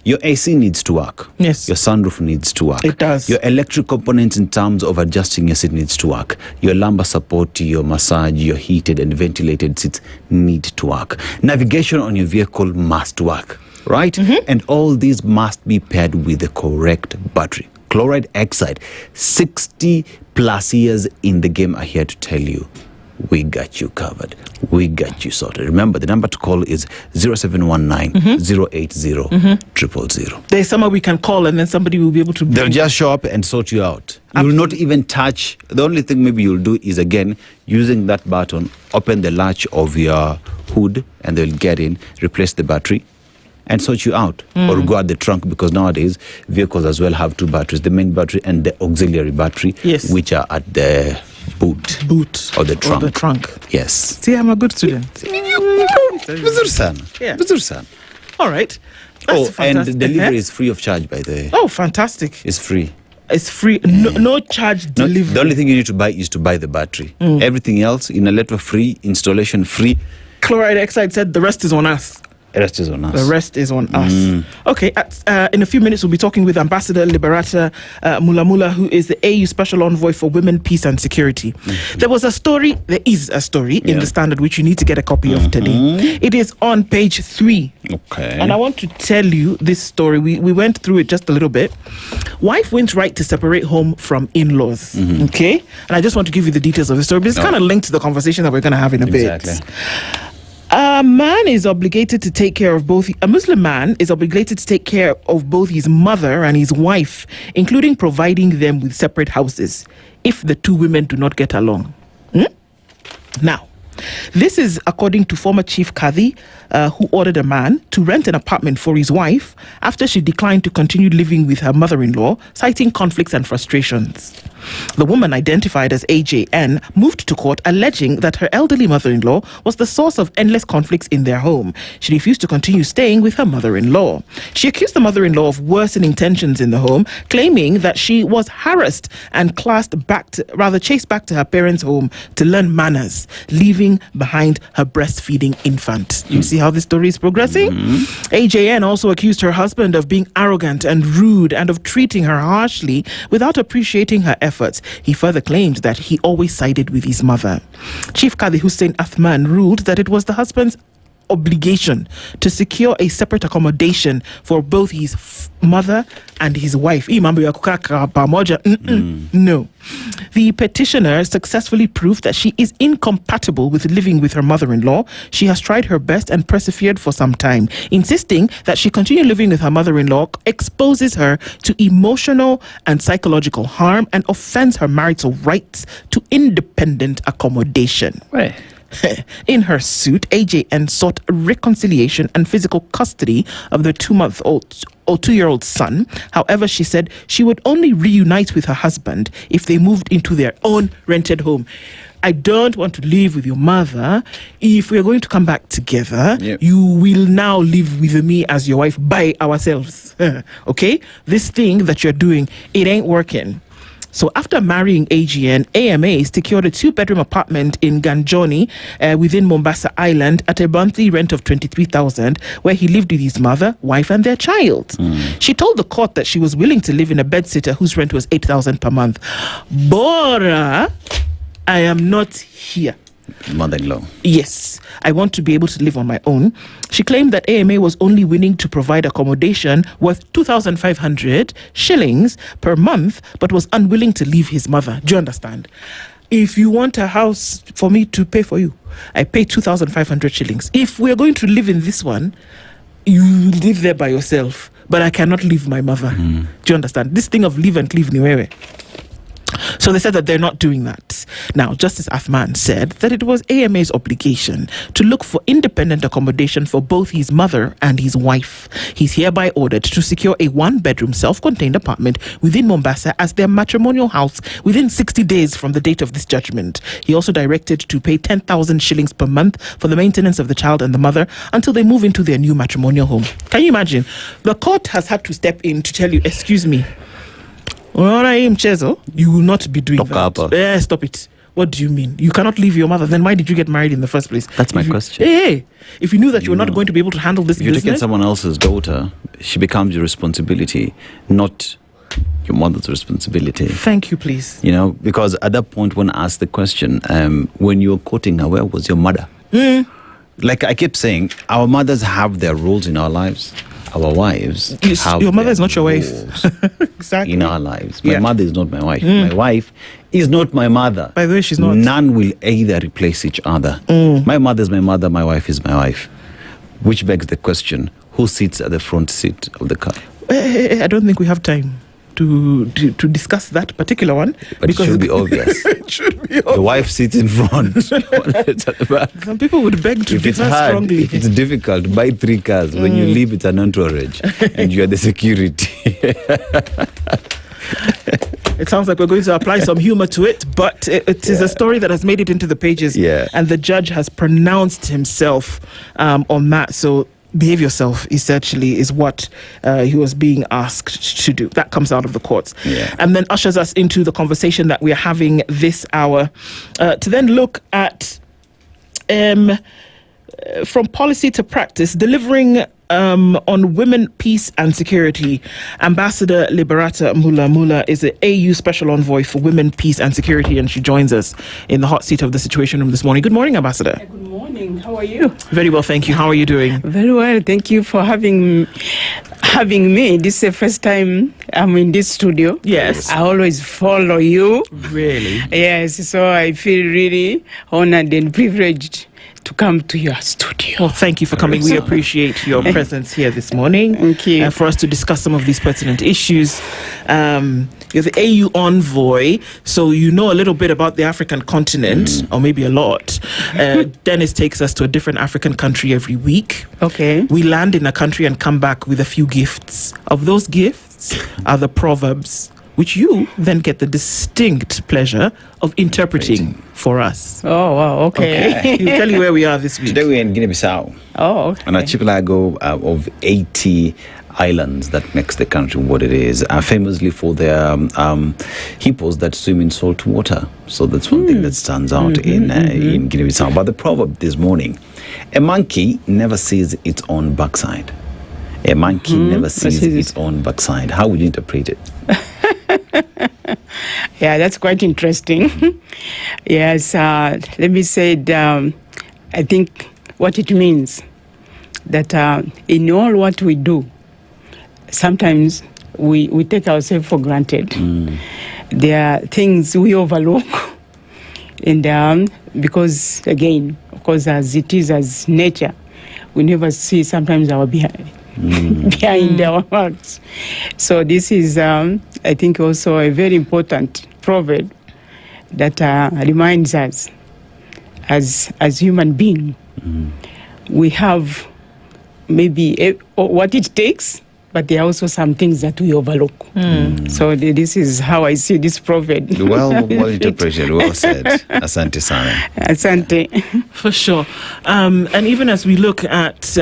your AC needs to work. Yes. Your sunroof needs to work. It does. Your electric components in terms of adjusting your seat needs to work. Your lumbar support, your massage, your heated and ventilated seats need to work. Navigation on your vehicle must work, right? And all these must be paired with the correct battery. Chloride Exide, 60 plus years in the game, are here to tell you, we got you covered. We got you sorted. Remember, the number to call is 0719 080 000. There's somewhere we can call and then somebody will be able to... They'll just show up and sort you out. You will not even touch. The only thing maybe you'll do is, again, using that button, open the latch of your hood and they'll get in, replace the battery and sort you out. Or go at the trunk, because nowadays vehicles as well have two batteries, the main battery and the auxiliary battery, which are at the boot or the trunk. Or the trunk. Yes. See, I'm a good student. All right. That's and fantastic. delivery is free of charge, by the way. Oh, fantastic. It's free. It's free. No charge delivery. The only thing you need to buy is to buy the battery. Everything else, in a letter, free, installation free. Chloride Exide said the rest is on us. The rest is on us. The rest is on us. Okay, in a few minutes we'll be talking with Ambassador Liberata Mulamula, who is the AU Special Envoy for Women, Peace and Security. There is a story in the Standard which you need to get a copy of today. It is on page 3. Okay. And I want to tell you this story. We went through it just a little bit. Wife wins right to separate home from in-laws. Okay? And I just want to give you the details of the story, but it's kind of linked to the conversation that we're going to have in a bit. A Muslim man is obligated to take care of both his mother and his wife, including providing them with separate houses if the two women do not get along. Now, this is according to former Chief Kadhi, who ordered a man to rent an apartment for his wife after she declined to continue living with her mother-in-law, citing conflicts and frustrations. The woman, identified as AJN, moved to court alleging that her elderly mother-in-law was the source of endless conflicts in their home. She refused to continue staying with her mother-in-law. She accused the mother-in-law of worsening tensions in the home, claiming that she was harassed and chased back to her parents' home to learn manners, leaving behind her breastfeeding infant. You see how this story is progressing? AJN also accused her husband of being arrogant and rude and of treating her harshly without appreciating her efforts. He further claimed that he always sided with his mother. Chief Kadhi Hussein Athman ruled that it was the husband's obligation to secure a separate accommodation for both his mother and his wife. No. The petitioner successfully proved that she is incompatible with living with her mother-in-law. She has tried her best and persevered for some time, insisting that she continue living with her mother-in-law exposes her to emotional and psychological harm and offends her marital rights to independent accommodation. Right. In her suit, AJN sought reconciliation and physical custody of their 2-year-old son. However, she said she would only reunite with her husband if they moved into their own rented home. I don't want to live with your mother. If we're going to come back together, you will now live with me as your wife by ourselves. Okay? This thing that you're doing, it ain't working. So after marrying AGN, AMA secured a 2-bedroom apartment in Ganjoni within Mombasa Island at a monthly rent of 23,000, where he lived with his mother, wife and their child. She told the court that she was willing to live in a bedsitter whose rent was 8,000 per month. Bora, I am not here. Mother-in-law. Yes, I want to be able to live on my own. She claimed that AMA was only willing to provide accommodation worth 2,500 shillings per month, but was unwilling to leave his mother. Do you understand? If you want a house for me to pay for you, I pay 2,500 shillings. If we're going to live in this one, you live there by yourself, but I cannot leave my mother. Do you understand? This thing of live and leave niwewe. So they said that they're not doing that. Now, Justice Athman said that it was AMA's obligation to look for independent accommodation for both his mother and his wife. He's hereby ordered to secure a 1-bedroom self-contained apartment within Mombasa as their matrimonial house within 60 days from the date of this judgment. He also directed to pay 10,000 shillings per month for the maintenance of the child and the mother until they move into their new matrimonial home. Can you imagine? The court has had to step in to tell you, excuse me, you will not be doing that. Stop it. What do you mean? You cannot leave your mother. Then why did you get married in the first place? That's my question. Hey, if you knew that you were not going to be able to handle this business. You're taking someone else's daughter, she becomes your responsibility, not your mother's responsibility. Thank you, please. You know, because at that point when I asked the question, when you were courting her, where was your mother? Like I keep saying, our mothers have their roles in our lives. Our wives have your mother is not your wife. Exactly. In our lives. My mother is not my wife. My wife is not my mother. By the way, she's not. None will either replace each other. My mother is my mother, my wife is my wife. Which begs the question, who sits at the front seat of the car? I don't think we have time to discuss that particular one. But because it should be obvious. It should be obvious. The wife sits in front. It's at the back. Some people would beg to differ strongly. If it's difficult, buy 3 cars. When you leave, it's an entourage. And you are the security. It sounds like we're going to apply some humor to it, but it is a story that has made it into the pages. And the judge has pronounced himself on that. So behave yourself, essentially, is what he was being asked to do. That comes out of the courts. And then ushers us into the conversation that we're having this hour to then look at from policy to practice, delivering on women, peace and security. Ambassador Liberata Mula is an AU Special Envoy for Women, Peace and Security, and she joins us in the hot seat of the Situation Room this morning. Good morning, Ambassador. Good morning. How are you? Very well, thank you. How are you doing? Very well. Thank you for having me. This is the first time I'm in this studio. Yes. I always follow you. Really? Yes. So I feel really honored and privileged to come to your studio. Well, thank you for coming. We appreciate your presence here this morning. Thank you. For us to discuss some of these pertinent issues. You're the AU envoy, so you know a little bit about the African continent, or maybe a lot. Dennis takes us to a different African country every week. Okay. We land in a country and come back with a few gifts. Of those gifts are the proverbs, which you then get the distinct pleasure of interpreting for us. Oh, wow, okay. He'll tell you where we are this week. Today we're in Guinea-Bissau. Oh, okay. On an archipelago of 80 islands that makes the country what it is, famously for their hippos that swim in salt water. So that's one thing that stands out in Guinea-Bissau. But the proverb this morning, a monkey never sees its own backside. A monkey never sees its own backside. How would you interpret it? Yeah, that's quite interesting. Yes, let me say, I think what it means that in all what we do, sometimes we take ourselves for granted. There are things we overlook, and because, again, of course, as it is as nature, we never see sometimes our behind our works. So this is, I think, also a very important proverb that reminds us, as human beings, we have maybe what it takes, but there are also some things that we overlook. So this is how I see this proverb. Well interpreted, well said. Asante sana. Asante. For sure. And even as we look at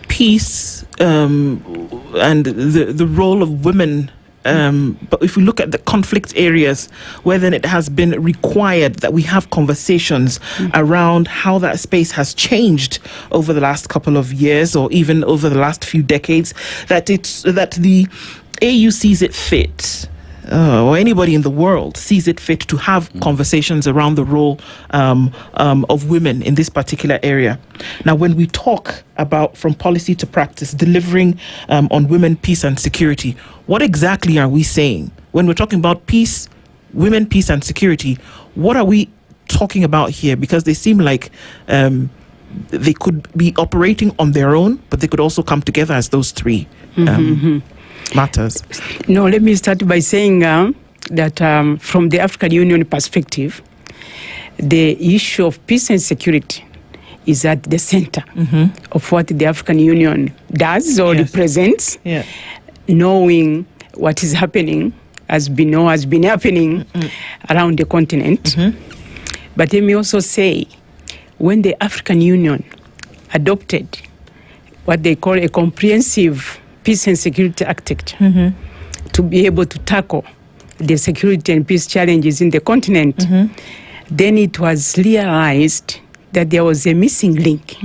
peace and the role of women, but if we look at the conflict areas where then it has been required that we have conversations around how that space has changed over the last couple of years or even over the last few decades, that the AU sees it fit, or anybody in the world sees it fit to have conversations around the role of women in this particular area. Now, when we talk about from policy to practice, delivering on women, peace and security, what exactly are we saying? When we're talking about peace, women, peace and security, what are we talking about here? Because they seem like they could be operating on their own, but they could also come together as those three matters. No, let me start by saying that from the African Union perspective, the issue of peace and security is at the center of what the African Union does or represents, knowing what is happening, has been happening around the continent. But let me also say, when the African Union adopted what they call a comprehensive peace and security architecture to be able to tackle the security and peace challenges in the continent, then it was realized that there was a missing link.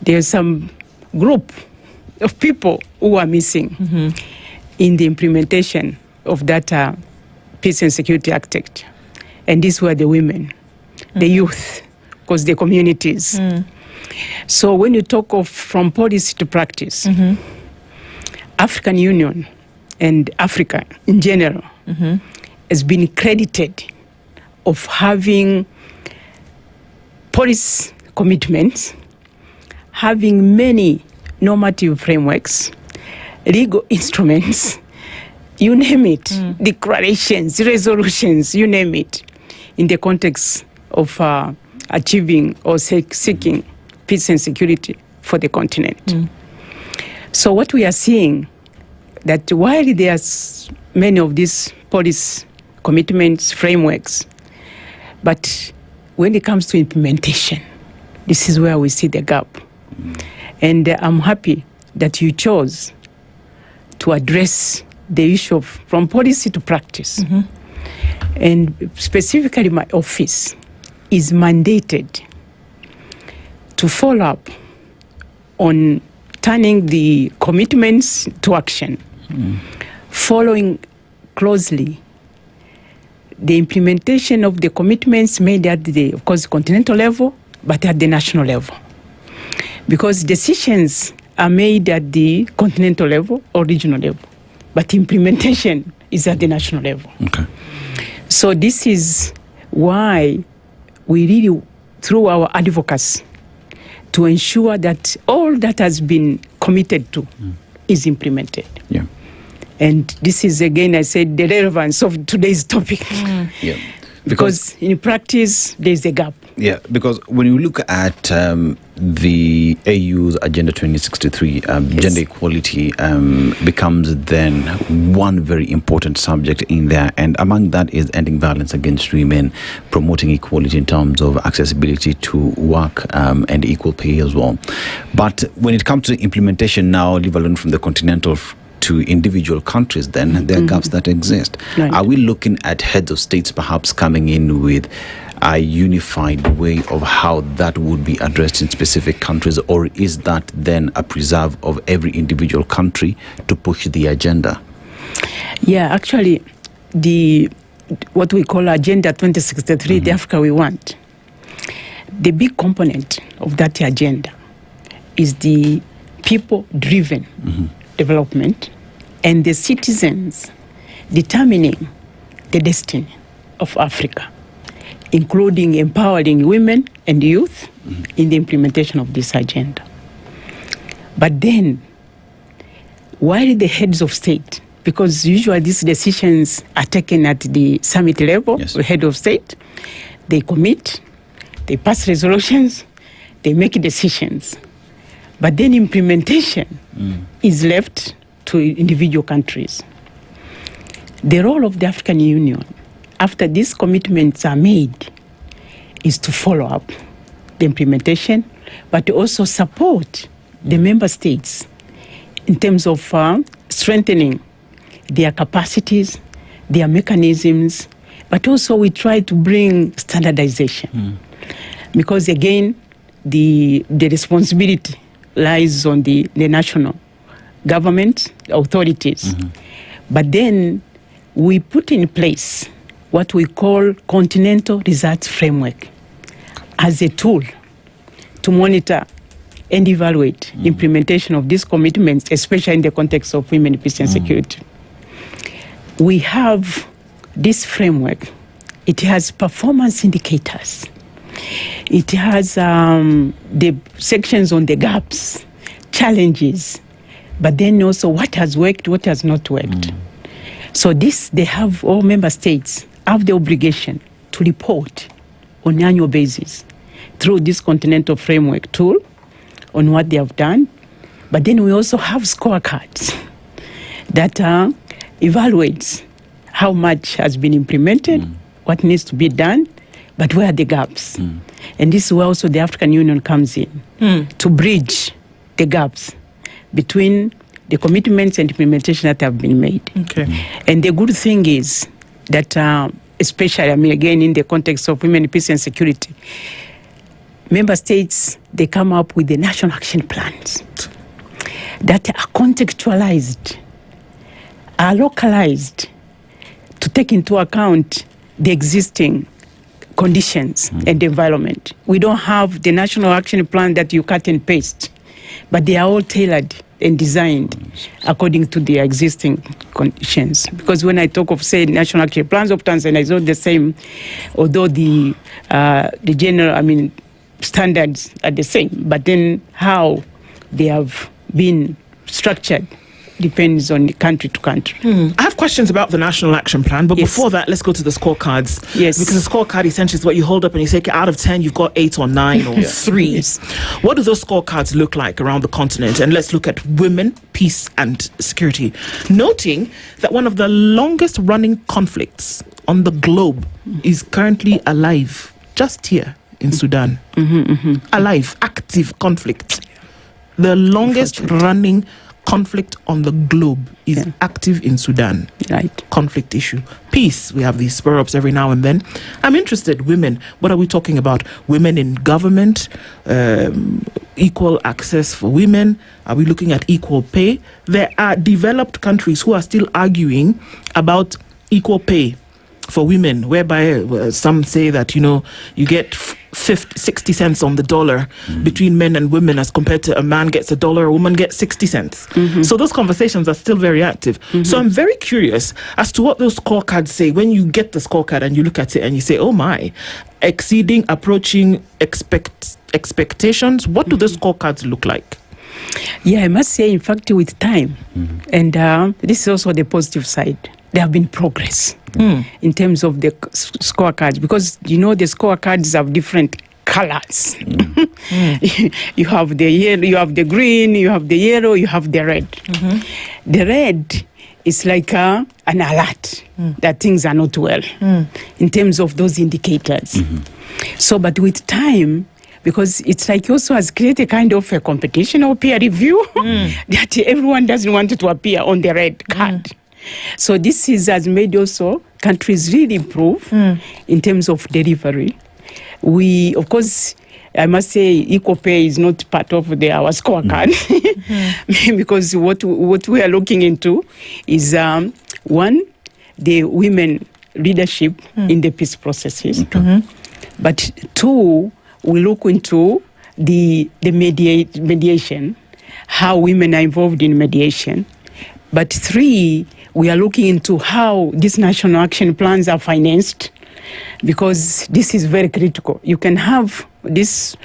There's some group of people who are missing in the implementation of that peace and security architecture. And these were the women, the youth, because the communities. So when you talk of from policy to practice, African Union and Africa in general has been credited of having policy commitments, having many normative frameworks, legal instruments, you name it, declarations, resolutions, you name it, in the context of achieving or seeking peace and security for the continent. So what we are seeing, that while there's many of these policy commitments, frameworks, but when it comes to implementation, this is where we see the gap. And I'm happy that you chose to address the issue of from policy to practice. And specifically my office is mandated to follow up on turning the commitments to action, following closely the implementation of the commitments made at the, of course, continental level, but at the national level. Because decisions are made at the continental level or regional level, but implementation is at the national level. So this is why we really, through our advocacy, to ensure that all that has been committed to is implemented. And this is, again, I said, the relevance of today's topic. Because in practice, there's a gap. Because when you look at the AU's Agenda 2063, gender equality becomes then one very important subject in there. And among that is ending violence against women, promoting equality in terms of accessibility to work and equal pay as well. But when it comes to implementation now, leave alone from the continental to individual countries, then there are gaps that exist. Are we looking at heads of states perhaps coming in with a unified way of how that would be addressed in specific countries, or is that then a preserve of every individual country to push the agenda? Actually, what we call Agenda 2063, the Africa we want, the big component of that agenda is the people-driven development and the citizens determining the destiny of Africa, including empowering women and youth in the implementation of this agenda. But then, while the heads of state, because usually these decisions are taken at the summit level, the head of state, they commit, they pass resolutions, they make decisions. But then implementation is left to individual countries. The role of the African Union, after these commitments are made, is to follow up the implementation, but also support the member states in terms of strengthening their capacities, their mechanisms, but also we try to bring standardization. Because again, the responsibility lies on the national government authorities. But then we put in place what we call Continental Results Framework as a tool to monitor and evaluate implementation of these commitments, especially in the context of women, peace and security. We have this framework. It has performance indicators. It has the sections on the gaps, challenges, but then also what has worked, what has not worked. So this, they have, all member states have the obligation to report on an annual basis through this continental framework tool on what they have done. But then we also have scorecards that evaluates how much has been implemented, what needs to be done, but where are the gaps. And this is where also the African Union comes in, to bridge the gaps between the commitments and implementation that have been made. And the good thing is that, especially, I mean, again, in the context of women, peace and security, member states, they come up with the national action plans that are contextualized, are localized to take into account the existing conditions and environment. We don't have the national action plan that you cut and paste, but they are all tailored and designed according to the existing conditions. Because when I talk of, say, national action plans of Tanzania, it's not the same, although the general, I mean, standards are the same, but then how they have been structured depends on the country to country. I have questions about the National Action Plan, but before that, let's go to the scorecards. Because the scorecard essentially is what you hold up and you say, out of 10, you've got 8 or 9 or 3. What do those scorecards look like around the continent? And let's look at women, peace and security. Noting that one of the longest running conflicts on the globe is currently alive, just here in Sudan. Alive, active conflict. The longest running conflict on the globe is active in Sudan. Conflict issue. Peace, we have these spur-ups every now and then. I'm interested, women, what are we talking about? Women in government, equal access for women. Are we looking at equal pay? There are developed countries who are still arguing about equal pay for women, whereby some say that, you know, you get 60 cents on the dollar between men and women as compared to a man gets $1, a woman gets 60 cents. So those conversations are still very active. So I'm very curious as to what those scorecards say when you get the scorecard and you look at it and you say, oh my, exceeding, approaching expectations. What do the scorecards look like? Yeah, I must say, in fact, with time, and this is also the positive side, there have been progress in terms of the scorecards, because, you know, the scorecards have different colors. You have the yellow, you have the green, you have the yellow, you have the red. The red is like an alert that things are not well in terms of those indicators. So, but with time, because it's like also has created kind of a competition or peer review that everyone doesn't want to appear on the red card. So this has made also countries really improve in terms of delivery. We, of course, I must say equal pay is not part of our scorecard because what we are looking into is one, the women leadership in the peace processes. But two, we look into the mediation, how women are involved in mediation. But 3, we are looking into how these national action plans are financed, because this is very critical. You can have this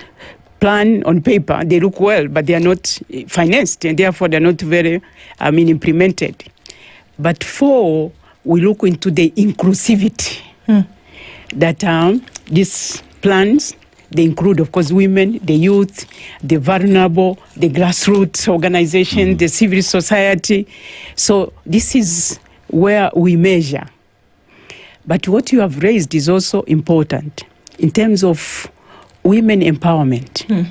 plan on paper, they look well, but they are not financed, and therefore they are not very, implemented. But 4, we look into the inclusivity that these plans, they include, of course, women, the youth, the vulnerable, the grassroots organization, the civil society. So this is where we measure. But what you have raised is also important in terms of women empowerment.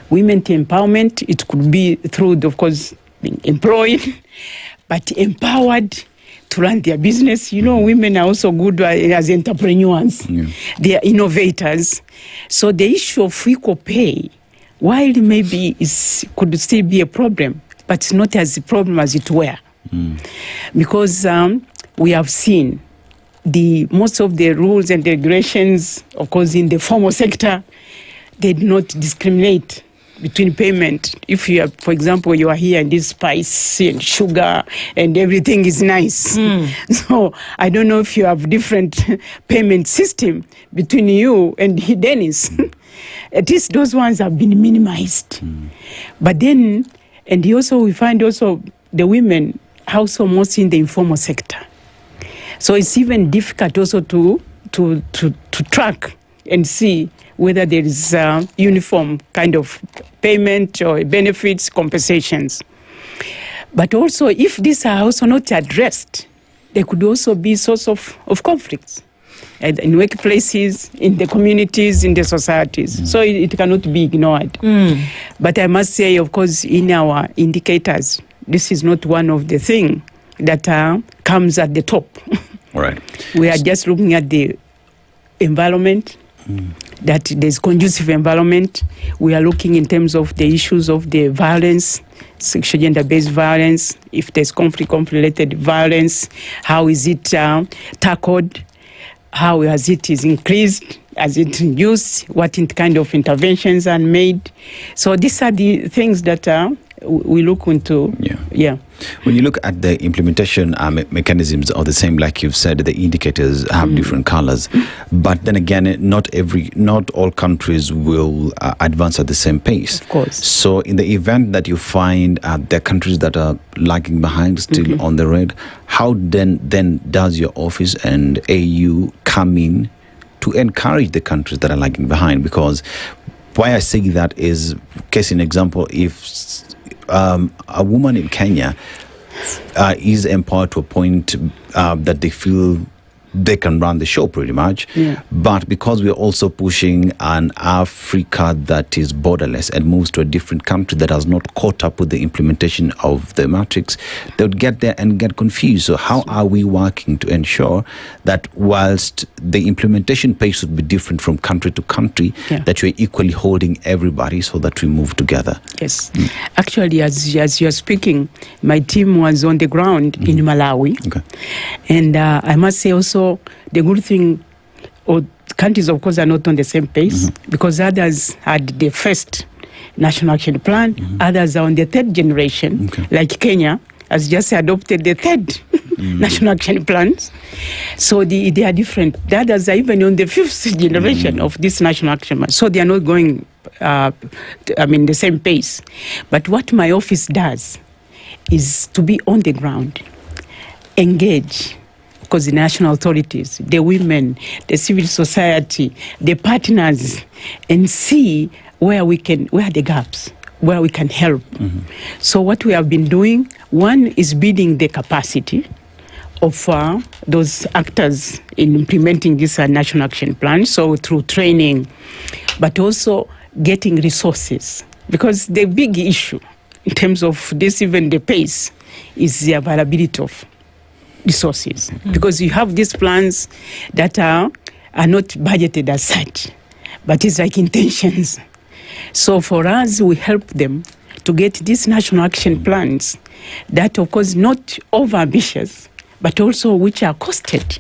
Women empowerment, it could be through, of course, being employed, but empowered to run their business. You know, women are also good as entrepreneurs. They are innovators. So the issue of equal pay, while maybe could still be a problem, but it's not as a problem as it were. Because we have seen most of the rules and regulations, of course, in the formal sector, they do not discriminate between payment. If you are, for example, you are here and this spice and sugar and everything is nice. So I don't know if you have different payment system between you and Dennis. At least those ones have been minimized. But then, and we find also the women also mostly in the informal sector. So it's even difficult also to track and see whether there is uniform kind of payment or benefits, compensations. But also, if these are also not addressed, there could also be source of conflicts in workplaces, in the communities, in the societies. So it cannot be ignored. But I must say, of course, in our indicators, this is not one of the things that comes at the top. All right. We are just looking at the environment, that there's conducive environment. We are looking in terms of the issues of the violence, sexual gender-based violence, if there's conflict-related violence, how is it tackled, how has it is increased, has it reduced, what kind of interventions are made. So these are the things that we look into. Yeah. When you look at the implementation mechanisms are the same, like you've said, the indicators have different colors. But then again, not all countries will advance at the same pace. Of course. So in the event that you find there are countries that are lagging behind, still on the red, how then does your office and AU come in to encourage the countries that are lagging behind? Because why I say that is, case in example, if a woman in Kenya is empowered to a point that they feel they can run the show pretty much. But because we're also pushing an Africa that is borderless and moves to a different country that has not caught up with the implementation of the matrix, they would get there and get confused. So how are we working to ensure that whilst the implementation pace would be different from country to country, that we're equally holding everybody so that we move together? Yes. Actually, as you're speaking, my team was on the ground in Malawi. And I must say also, the good thing, countries, of course, are not on the same pace, because others had the first National Action Plan, others are on the third generation, like Kenya has just adopted the third National Action Plans. So they are different. The others are even on the fifth generation of this National Action Plan. So they are not going, the same pace. But what my office does is to be on the ground, engage, because the national authorities, the women, the civil society, the partners, and see where are the gaps, where we can help. So what we have been doing, one is building the capacity of those actors in implementing this National Action Plan, so through training, but also getting resources. Because the big issue in terms of this, even the pace, is the availability of resources, because you have these plans that are not budgeted as such, but it's like intentions. So for us, we help them to get these national action plans that, of course, not over ambitious, but also which are costed.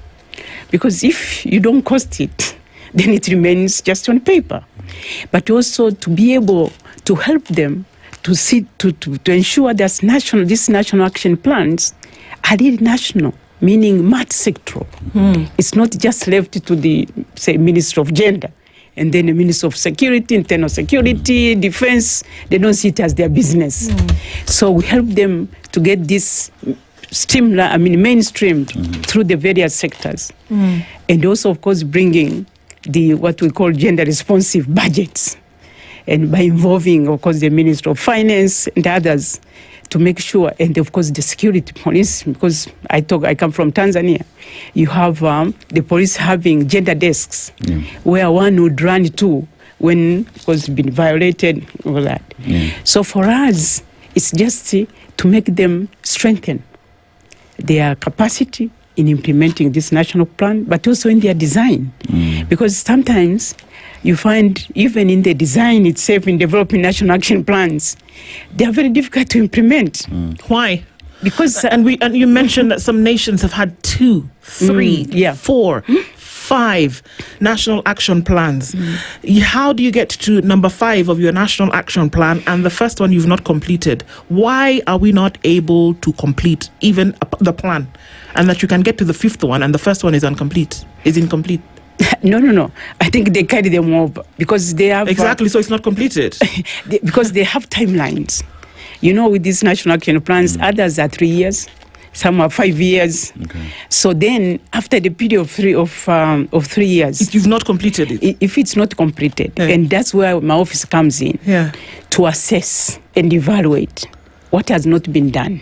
Because if you don't cost it, then it remains just on paper. But also to be able to help them to see to ensure that these national action plans are really national, meaning multi-sectoral. It's not just left to the, say, Minister of Gender, and then the Minister of Security, Internal Security, Defense. They don't see it as their business. So we help them to get this mainstreamed through the various sectors. And also, of course, bringing what we call gender responsive budgets, and by involving, of course, the Minister of Finance and others to make sure, and of course the security police, because I come from Tanzania, you have the police having gender desks where one would run to when it was been violated, all that. So for us, it's just to make them strengthen their capacity in implementing this national plan, but also in their design. Because sometimes you find even in the design itself, in developing national action plans, they are very difficult to implement. Why? Because and you mentioned that some nations have had 2, 3, 4, 5 national action plans. How do you get to number 5 of your national action plan and the first one you've not completed? Why are we not able to complete even the plan, and that you can get to the 5th one and the first one is incomplete? No. I think they carry them over because they have... Exactly, so it's not completed. Because they have timelines. You know, with these national action plans, others are 3 years, some are 5 years. So then, after the period of 3 years... If you've not completed it. If it's not completed, and that's where my office comes in, to assess and evaluate what has not been done.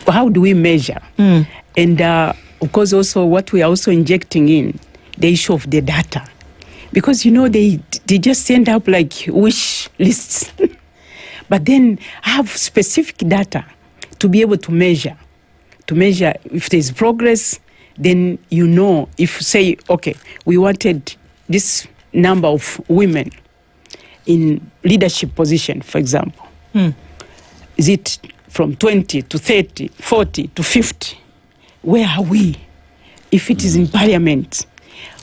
How do we measure? And, of course, also what we are also injecting in, the issue of the data, because they just end up like wish lists. But then have specific data to be able to measure if there's progress. Then if say, okay, we wanted this number of women in leadership position, for example, is it from 20 to 30, 40 to 50? Where are we? If it is in parliament,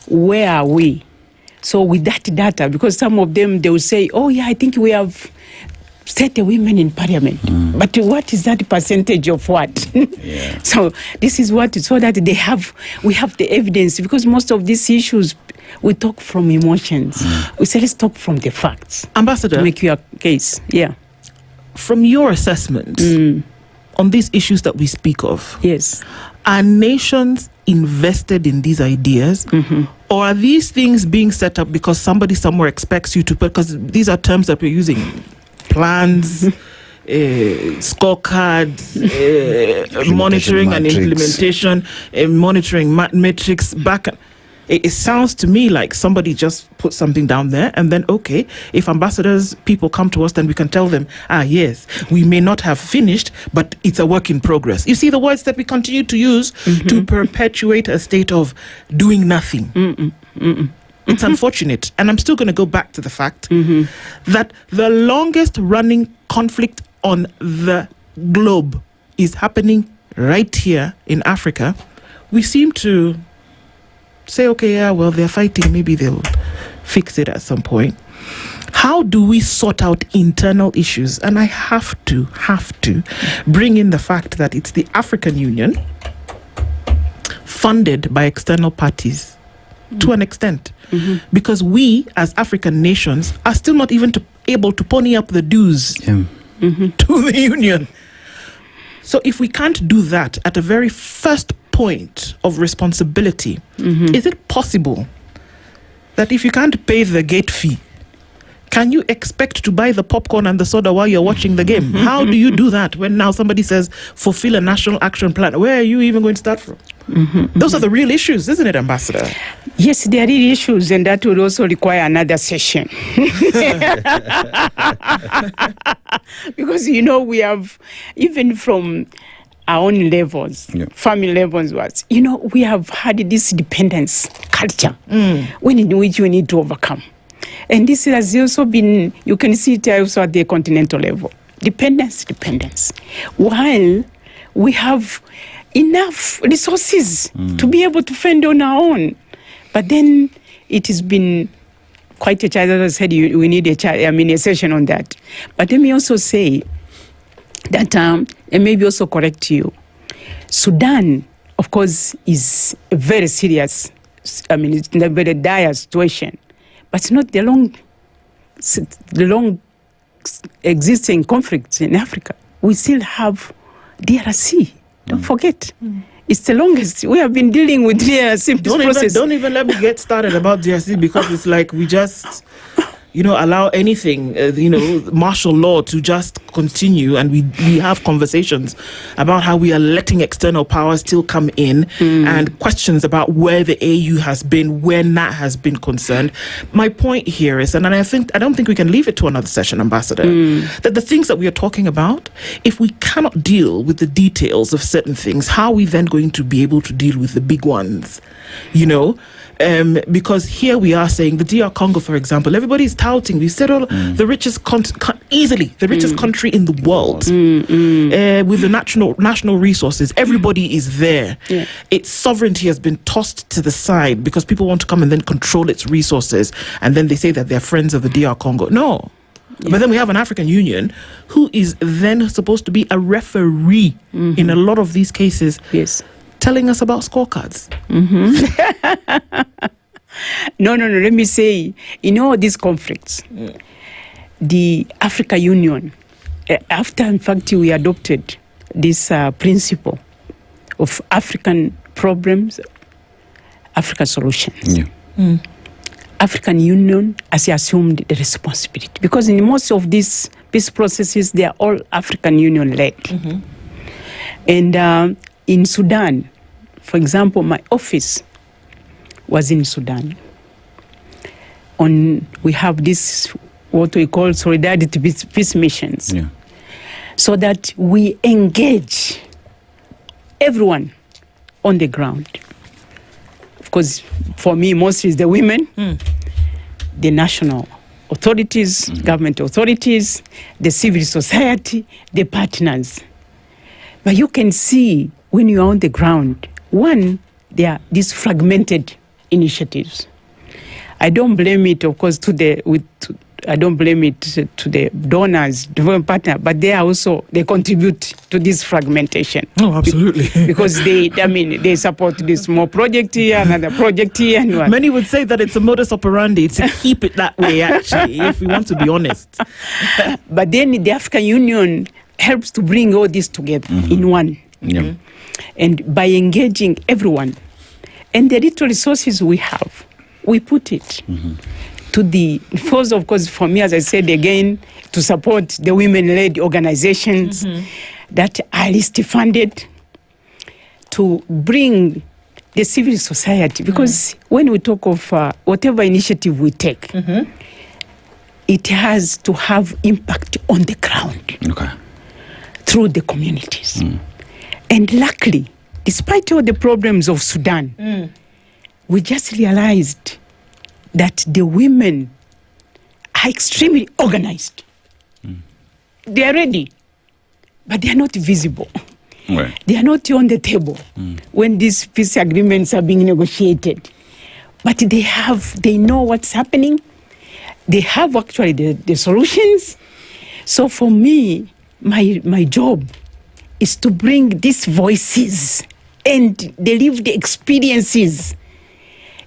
where are we? So with that data, because some of them, they will say, oh yeah, I think we have 30 women in parliament. But what is that percentage of what? So this is so that we have the evidence, because most of these issues, we talk from emotions. We say, let's talk from the facts. Ambassador, to make your case. From your assessment on these issues that we speak of, are nations invested in these ideas, or are these things being set up because somebody somewhere expects you to put, because these are terms that we're using, plans, scorecards, monitoring and implementation, monitoring metrics back. It sounds to me like somebody just put something down there, and then, okay, if ambassadors, people come to us, then we can tell them, yes, we may not have finished, but it's a work in progress. You see the words that we continue to use to perpetuate a state of doing nothing. It's unfortunate. And I'm still going to go back to the fact that the longest running conflict on the globe is happening right here in Africa. We seem to say, okay, they're fighting, maybe they'll fix it at some point. How do we sort out internal issues? And I have to bring in the fact that it's the African Union, funded by external parties to an extent, because we as African nations are still not even able to pony up the dues to the union. So if we can't do that at a very first point of responsibility, is it possible that if you can't pay the gate fee, can you expect to buy the popcorn and the soda while you're watching the game? How do you do that when now somebody says fulfill a national action plan? Where are you even going to start from? Those are the real issues, isn't it, Ambassador? Yes, they are real issues, and that would also require another session. Because we have, even from our own levels, family levels, we have had this dependence culture in which we need to overcome. And this has also been, you can see it also at the continental level. Dependence. While we have enough resources to be able to fend on our own. But then it has been quite a challenge. As I said, we need a session on that. But let me also say that, and maybe also correct you, Sudan, of course, is a very serious, it's a very dire situation, but it's not the long existing conflicts in Africa. We still have DRC. Don't forget. It's the longest. We have been dealing with DRC process. Don't even let me get started about DRC, because it's like we just, allow anything, martial law to just continue, and we have conversations about how we are letting external powers still come in, and questions about where the AU has been, when that has been concerned. My point here is, and I don't think we can leave it to another session, Ambassador, that the things that we are talking about, if we cannot deal with the details of certain things, how are we then going to be able to deal with the big ones? Because here we are saying the DR Congo, for example, everybody's touting. We said the richest easily the richest country in the world with the national resources. Everybody is there. Yeah. Its sovereignty has been tossed to the side because people want to come and then control its resources, and then they say that they're friends of the DR Congo. No. Yeah. But then we have an African Union who is then supposed to be a referee in a lot of these cases. Yes. Telling us about scorecards. No. Let me say, in all these conflicts, the African Union, after in fact we adopted this principle of African problems, African solutions. Yeah. African Union has assumed the responsibility, because in most of these peace processes, they are all African Union led. And in Sudan, for example, my office was in Sudan. We have this, what we call solidarity peace missions. Yeah. So that we engage everyone on the ground. Of course, for me, mostly it's the women, the national authorities, government authorities, the civil society, the partners. But you can see when you are on the ground, one, there are these fragmented initiatives. I don't blame it, of course, to the donors, development partner, but they contribute to this fragmentation. Oh, absolutely. Because they support this small project here, another project here, and what. Many would say that it's a modus operandi to keep it that way, actually, if we want to be honest. But then the African Union helps to bring all this together in one. Yeah. And by engaging everyone, and the little resources we have, we put it to the first, of course, for me, as I said again, to support the women-led organizations that are least funded, to bring the civil society, because when we talk of whatever initiative we take, it has to have impact on the ground through the communities. And luckily, despite all the problems of Sudan, we just realized that the women are extremely organized. They are ready, but they are not visible. Right. They are not on the table when these peace agreements are being negotiated. But they know what's happening. They have actually the solutions. So for me, my job is to bring these voices and deliver the experiences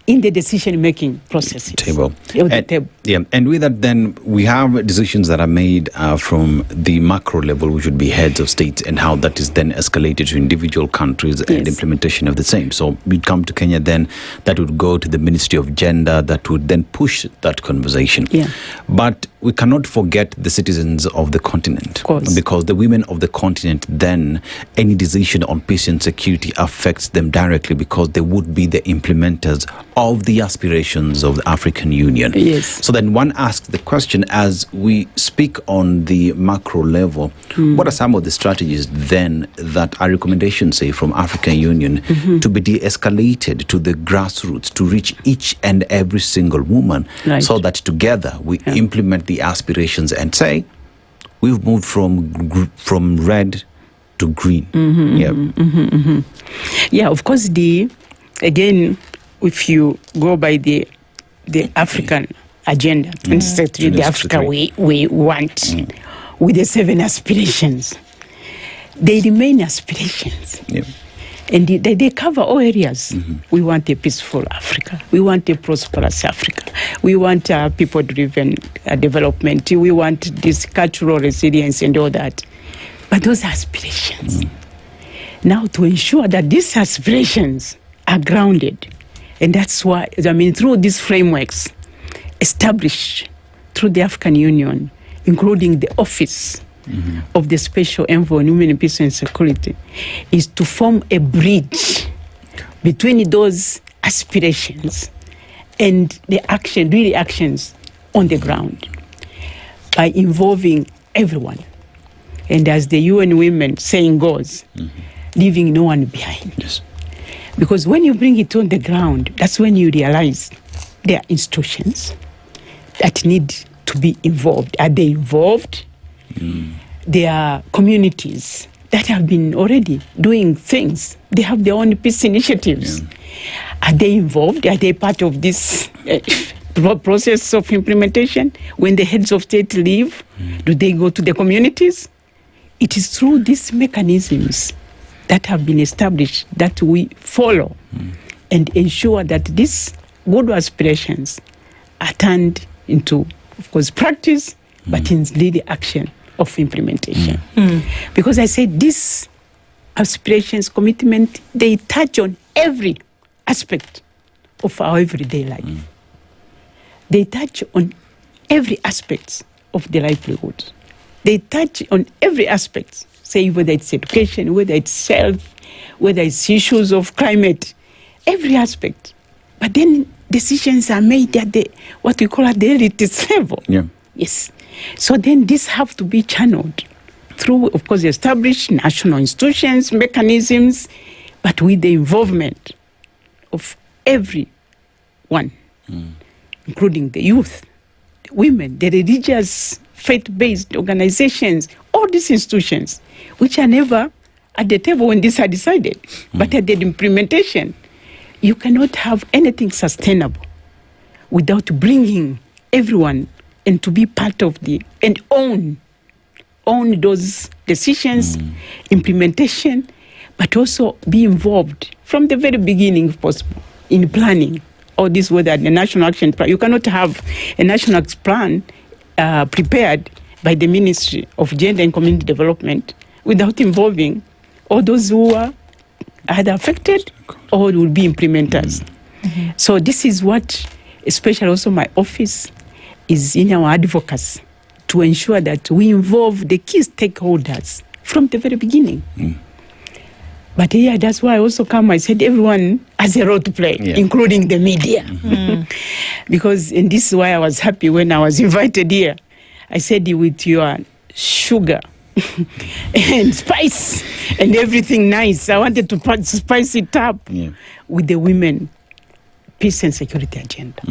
in the decision-making processes. And with that, then, we have decisions that are made from the macro level, which would be heads of states, and how that is then escalated to individual countries and implementation of the same. So we'd come to Kenya then, that would go to the Ministry of Gender, that would then push that conversation. Yeah. But we cannot forget the citizens of the continent. Of course. Because the women of the continent, then, any decision on peace and security affects them directly, because they would be the implementers of the aspirations of the African Union. Yes. So then one asks the question, as we speak on the macro level, what are some of the strategies then that our recommendations say from African Union to be de-escalated to the grassroots, to reach each and every single woman, so that together we implement the aspirations and say, we've moved from red to green. Yeah, of course, again, if you go by the the African agenda, 2033, the Africa we want, with the 7 aspirations. They remain aspirations. Yeah. And they cover all areas. We want a peaceful Africa. We want a prosperous Africa. We want people-driven development. We want this cultural resilience and all that. But those aspirations. Now, to ensure that these aspirations are grounded, and that's why, through these frameworks established through the African Union, including the office of the Special Envoy on Women, Peace and Security, is to form a bridge between those aspirations and the real actions on the ground by involving everyone. And as the UN Women saying goes, leaving no one behind. Yes. Because when you bring it on the ground, that's when you realize there are institutions that need to be involved. Are they involved? There are communities that have been already doing things. They have their own peace initiatives. Are they involved? Are they part of this process of implementation? When the heads of state leave, do they go to the communities? It is through these mechanisms that have been established that we follow and ensure that these good aspirations are turned into, of course, practice, but in really action of implementation. Because I said these aspirations, commitment, they touch on every aspect of our everyday life. They touch on every aspect of the livelihood. They touch on every aspect, say whether it's education, whether it's health, whether it's issues of climate, every aspect. But then decisions are made at what we call at the elitist level. Yeah. Yes. So then these have to be channeled through, of course, established national institutions, mechanisms, but with the involvement of everyone, including the youth, the women, the religious, faith-based organizations, all these institutions, which are never at the table when these are decided, but at the implementation. You cannot have anything sustainable without bringing everyone and to be part of and own those decisions, implementation, but also be involved from the very beginning, if possible, in planning all this, whether the national action plan. You cannot have a national plan prepared by the Ministry of Gender and Community Development without involving all those who are either affected or will be implementers. So this is what, especially also my office, is in our advocacy, to ensure that we involve the key stakeholders from the very beginning. But yeah, that's why I also I said everyone has a role to play, including the media. Because, and this is why I was happy when I was invited here. I said, with your sugar and spice and everything nice, I wanted to spice it up with the women peace and security agenda.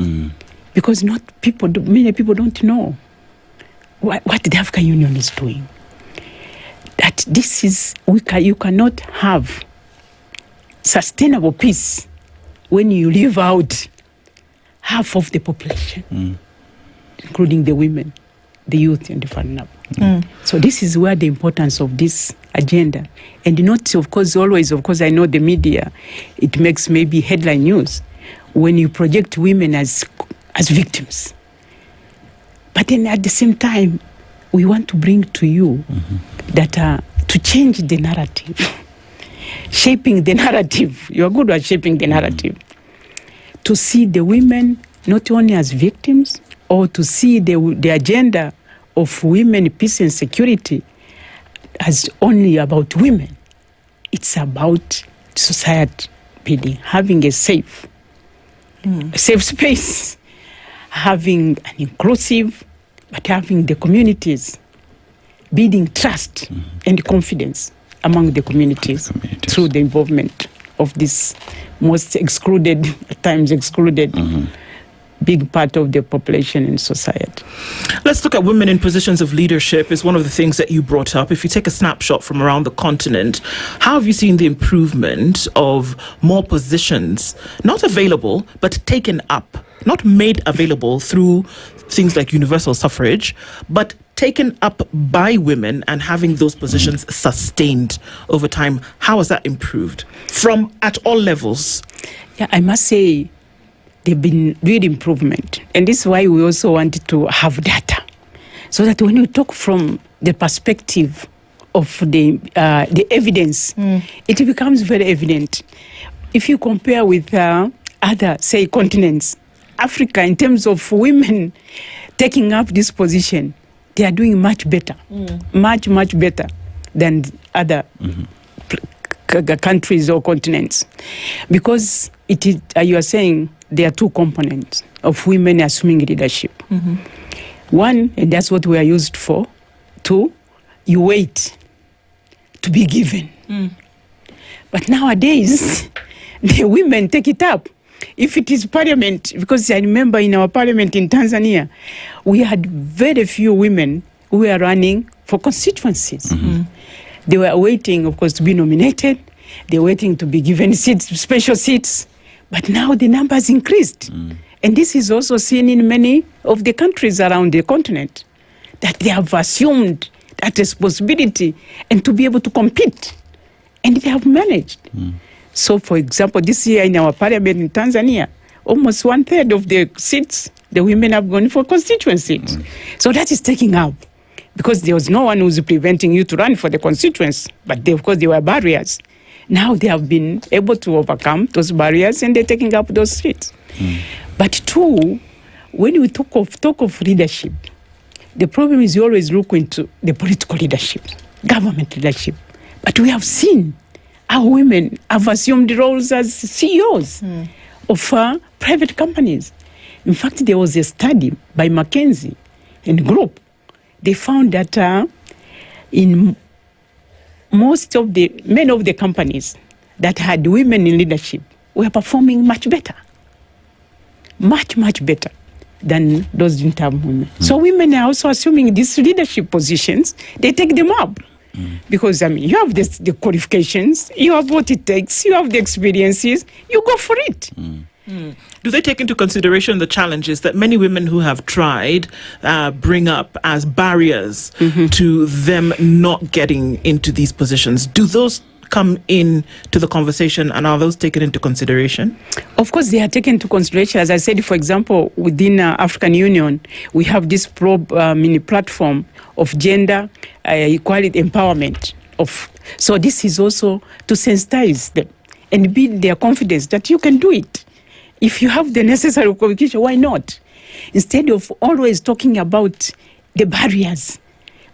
Because many people don't know what the African Union is doing. That this is, you cannot have sustainable peace when you leave out half of the population, including the women, the youth, and the vulnerable. So this is where the importance of this agenda, and not, of course, always, of course, I know the media, it makes maybe headline news when you project women as victims. But then at the same time, we want to bring to you that to change the narrative, shaping the narrative. You are good at shaping the narrative. To see the women not only as victims, or to see the agenda of women, peace and security as only about women. It's about society building, having a safe space, having an inclusive, but having the communities, building trust and confidence among the communities through the involvement of this most excluded, at times excluded, big part of the population in society. Let's look at women in positions of leadership. Is one of the things that you brought up. If you take a snapshot from around the continent, how have you seen the improvement of more positions, not available, but taken up, not made available through things like universal suffrage, but taken up by women and having those positions sustained over time? How has that improved from at all levels? Yeah, I must say they've been real improvement. And this is why we also wanted to have data, so that when you talk from the perspective of the evidence, it becomes very evident. If you compare with other, say, continents, Africa, in terms of women taking up this position, they are doing much better, much better than other countries or continents. Because it is, you are saying there are two components of women assuming leadership. One, and that's what we are used for. Two, you wait to be given. But nowadays, the women take it up. If it is parliament, because I remember in our parliament in Tanzania, we had very few women who were running for constituencies. They were waiting, of course, to be nominated. They were waiting to be given seats, special seats. But now the numbers increased. And this is also seen in many of the countries around the continent, that they have assumed that responsibility and to be able to compete. And they have managed. So, for example, this year in our parliament in Tanzania, almost 1/3 of the seats, the women have gone for constituencies. So that is taking up, because there was no one who was preventing you to run for the constituency, but of course there were barriers. Now they have been able to overcome those barriers and they're taking up those seats. But two, when we talk of leadership, the problem is you always look into the political leadership, government leadership. But we have seen how women have assumed roles as CEOs of private companies. In fact, there was a study by McKinsey and Group. They found that in many of the companies that had women in leadership were performing much better. Much better than those didn't have women. So women are also assuming these leadership positions. They take them up. Because, you have the qualifications, you have what it takes, you have the experiences, you go for it. Do they take into consideration the challenges that many women who have tried bring up as barriers to them not getting into these positions? Do those come in to the conversation, and are those taken into consideration? Of course, they are taken into consideration. As I said, for example, within African Union, we have this mini platform of gender equality empowerment. So this is also to sensitize them and build their confidence that you can do it. If you have the necessary qualification, why not? Instead of always talking about the barriers,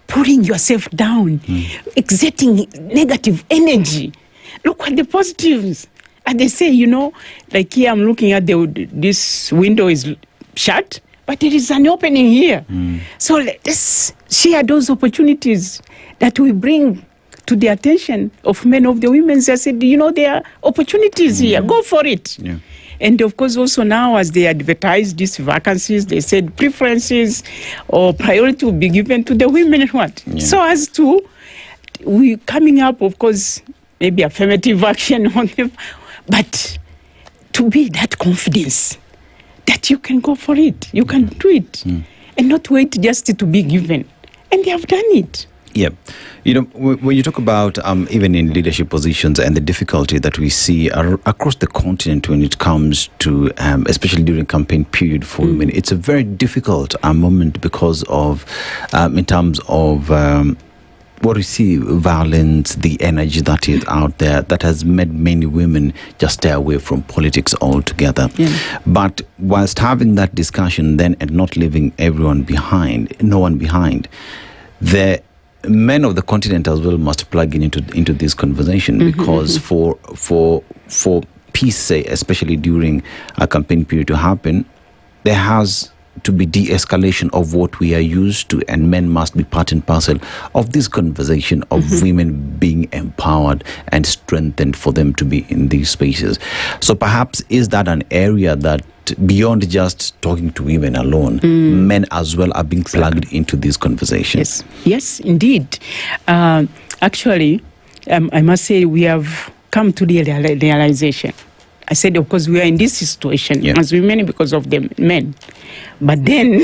putting yourself down, exerting negative energy. Look at the positives. And they say, like here I'm looking at this window is shut, but there is an opening here. So let's share those opportunities that we bring to the attention of many of the women. They said, there are opportunities here, go for it. And of course, also now as they advertise these vacancies, they said preferences or priority will be given to the women. So as to, we coming up, of course, maybe affirmative action on them, but to be that confidence that you can go for it, you can do it, and not wait just to be given. And they have done it. Yeah. When you talk about even in leadership positions and the difficulty that we see across the continent when it comes to, especially during campaign period for women, it's a very difficult moment because of, in terms of what we see, violence, the energy that is out there, that has made many women just stay away from politics altogether. But whilst having that discussion then and not leaving no one behind, men of the continent as well must plug into this conversation, because for peace, say, especially during a campaign period to happen, there has to be de-escalation of what we are used to, and men must be part and parcel of this conversation of women being empowered and strengthened for them to be in these spaces. So perhaps is that an area that beyond just talking to women alone, men as well are being plugged into these conversations. Yes, indeed. Actually, I must say we have come to the realization. I said, of course, we are in this situation as women because of the men. But then,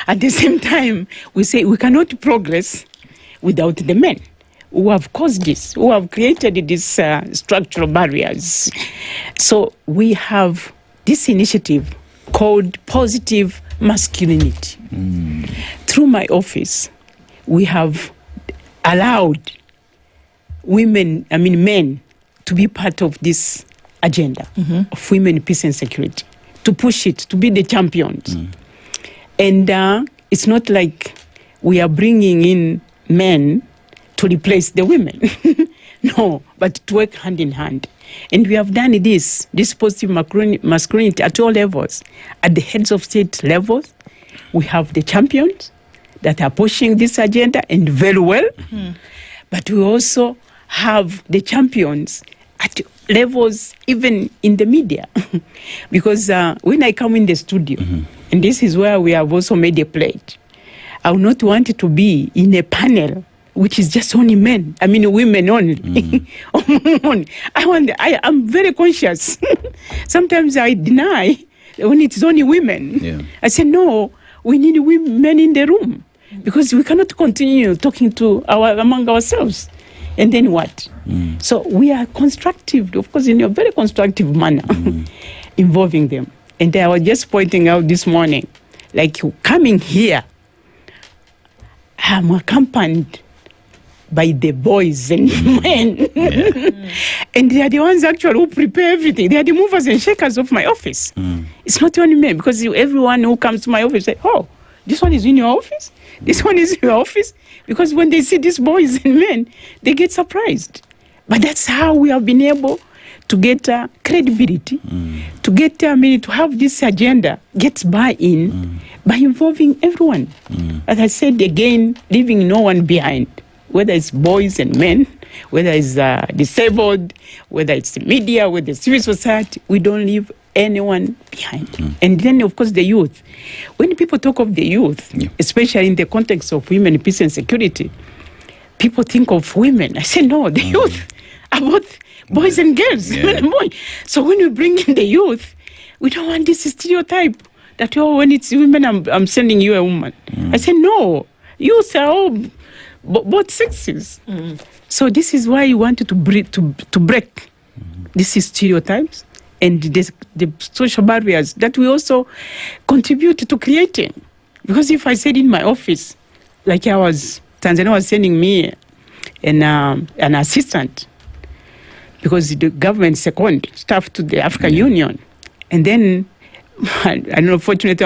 at the same time, we say we cannot progress without the men who have caused this, who have created these structural barriers. So we have this initiative called Positive Masculinity. Through my office, we have allowed men to be part of this agenda of women, peace and security, to push it, to be the champions. And it's not like we are bringing in men to replace the women. No, but to work hand in hand. And we have done this positive masculinity at all levels. At the heads of state levels, we have the champions that are pushing this agenda, and very well. But we also have the champions at levels even in the media. Because when I come in the studio, and this is where we have also made a pledge, I would not want it to be in a panel which is just only men. Women only. I'm very conscious. Sometimes I deny when it's only women. I say, no, we need men in the room because we cannot continue talking among ourselves. And then what? So we are constructive, of course, in a very constructive manner, involving them. And I was just pointing out this morning, like coming here, I'm accompanied by the boys and men. And they are the ones actually who prepare everything. They are the movers and shakers of my office. It's not only men, because everyone who comes to my office says, oh, this one is in your office? This one is in your office? Because when they see these boys and men, they get surprised. But that's how we have been able to get credibility, to get to have this agenda, get buy-in by involving everyone. As I said again, leaving no one behind, whether it's boys and men, whether it's disabled, whether it's the media, whether it's civil society, we don't leave anyone behind. And then, of course, the youth. When people talk of the youth, especially in the context of women, peace and security, people think of women. I say, no, the youth are both boys and girls. So when we bring in the youth, we don't want this stereotype that, when it's women, I'm sending you a woman. I say, no, youth are all both sexes. So this is why we wanted to break these stereotypes and the social barriers that we also contribute to creating. Because if I said in my office, like Tanzania was sending me an assistant, because the government second staff to the African Union, and then I don't know,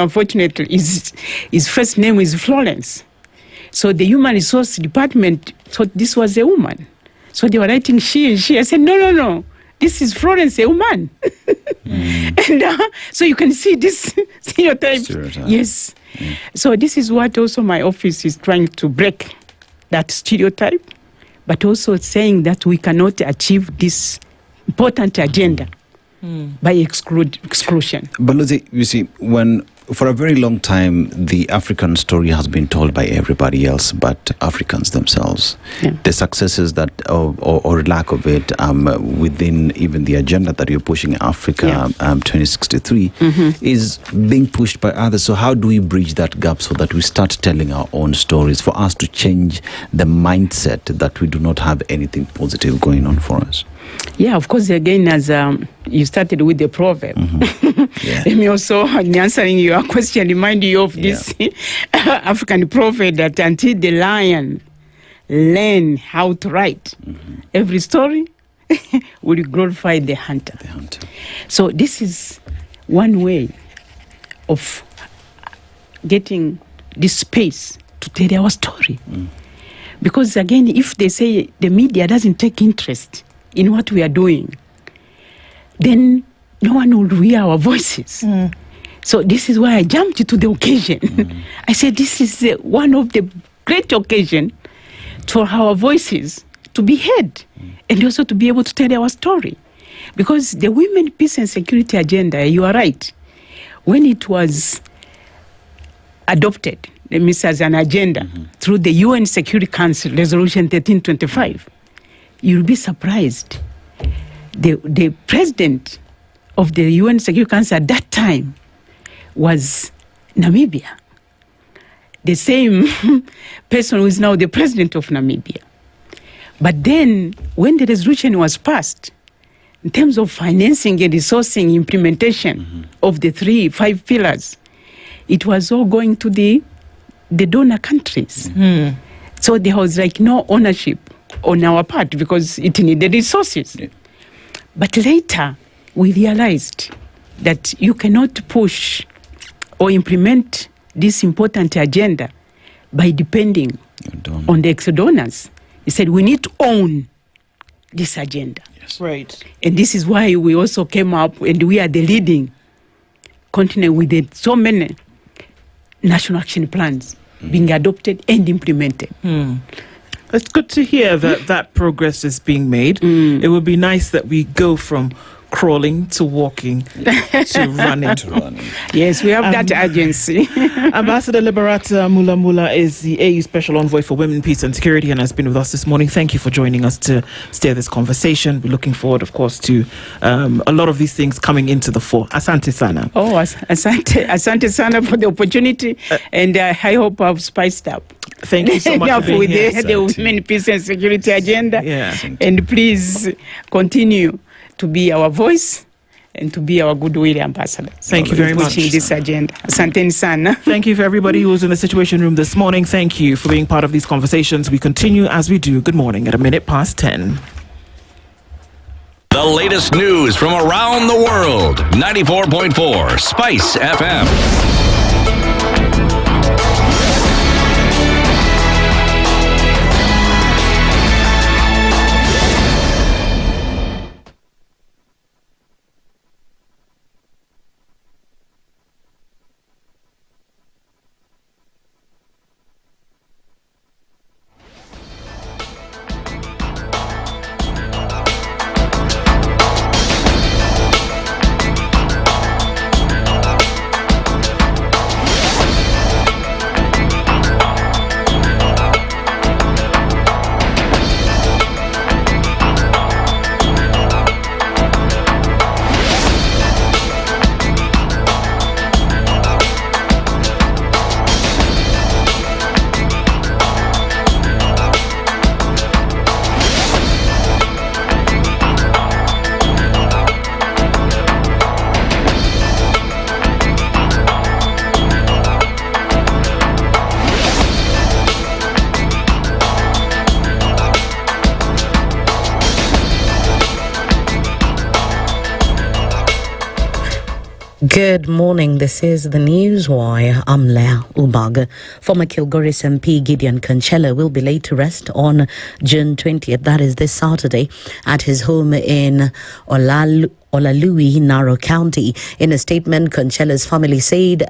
unfortunately, his first name is Florence. So the human resource department thought this was a woman. So they were writing she and she. I said, no, this is Florence, a woman. And so you can see this stereotype. Yes. So this is what also my office is trying to break, that stereotype, but also saying that we cannot achieve this important agenda by exclusion. But Lucy, you see, for a very long time, the African story has been told by everybody else but Africans themselves. The successes that, or lack of it, within even the agenda that you're pushing, Africa 2063, is being pushed by others. So how do we bridge that gap so that we start telling our own stories, for us to change the mindset that we do not have anything positive going on for us? Yeah, of course, again, as you started with the proverb. Let me also, in answering your question, remind you of this African proverb that until the lion learn how to write, every story will glorify the hunter. So this is one way of getting this space to tell our story. Because again, if they say the media doesn't take interest in what we are doing, then no one will hear our voices. So this is why I jumped to the occasion. I said this is one of the great occasions for our voices to be heard and also to be able to tell our story. Because the women, peace and security agenda, you are right, when it was adopted, as an agenda through the UN Security Council Resolution 1325, you'll be surprised. The president of the UN Security Council at that time was Namibia, the same person who is now the president of Namibia. But then, when the resolution was passed, in terms of financing and resourcing implementation of the 5 pillars, it was all going to the donor countries. So there was like no ownership on our part because it needed resources. Yeah. But later, we realized that you cannot push or implement this important agenda by depending on the ex-donors. He said, we need to own this agenda. Yes. Right. And this is why we also came up, and we are the leading continent with so many national action plans being adopted and implemented. It's good to hear that progress is being made. It would be nice that we go from crawling to walking to running. Yes, we have that urgency. Ambassador Liberata Mula is the AU Special Envoy for Women, Peace and Security and has been with us this morning. Thank you for joining us to steer this conversation. We're looking forward, of course, to a lot of these things coming into the fore. Asante Sana. Oh, Asante Sana for the opportunity, and I hope I've spiced up. Thank you so much for being with here. the Women, Peace and Security agenda. Yeah. And please continue to be our voice and to be our goodwill ambassador. Thank you very much. Pushing this agenda. Asante sana. Thank you for everybody who was in the Situation Room this morning. Thank you for being part of these conversations. We continue as we do. Good morning at 10:01. The latest news from around the world. 94.4 Spice FM. Good morning. This is the Newswire. I'm Lea Ubaga. Former Kilgoris MP Gideon Kanchela will be laid to rest on June 20th. That is this Saturday at his home in Olalui, Naro County. In a statement, Kanchela's family said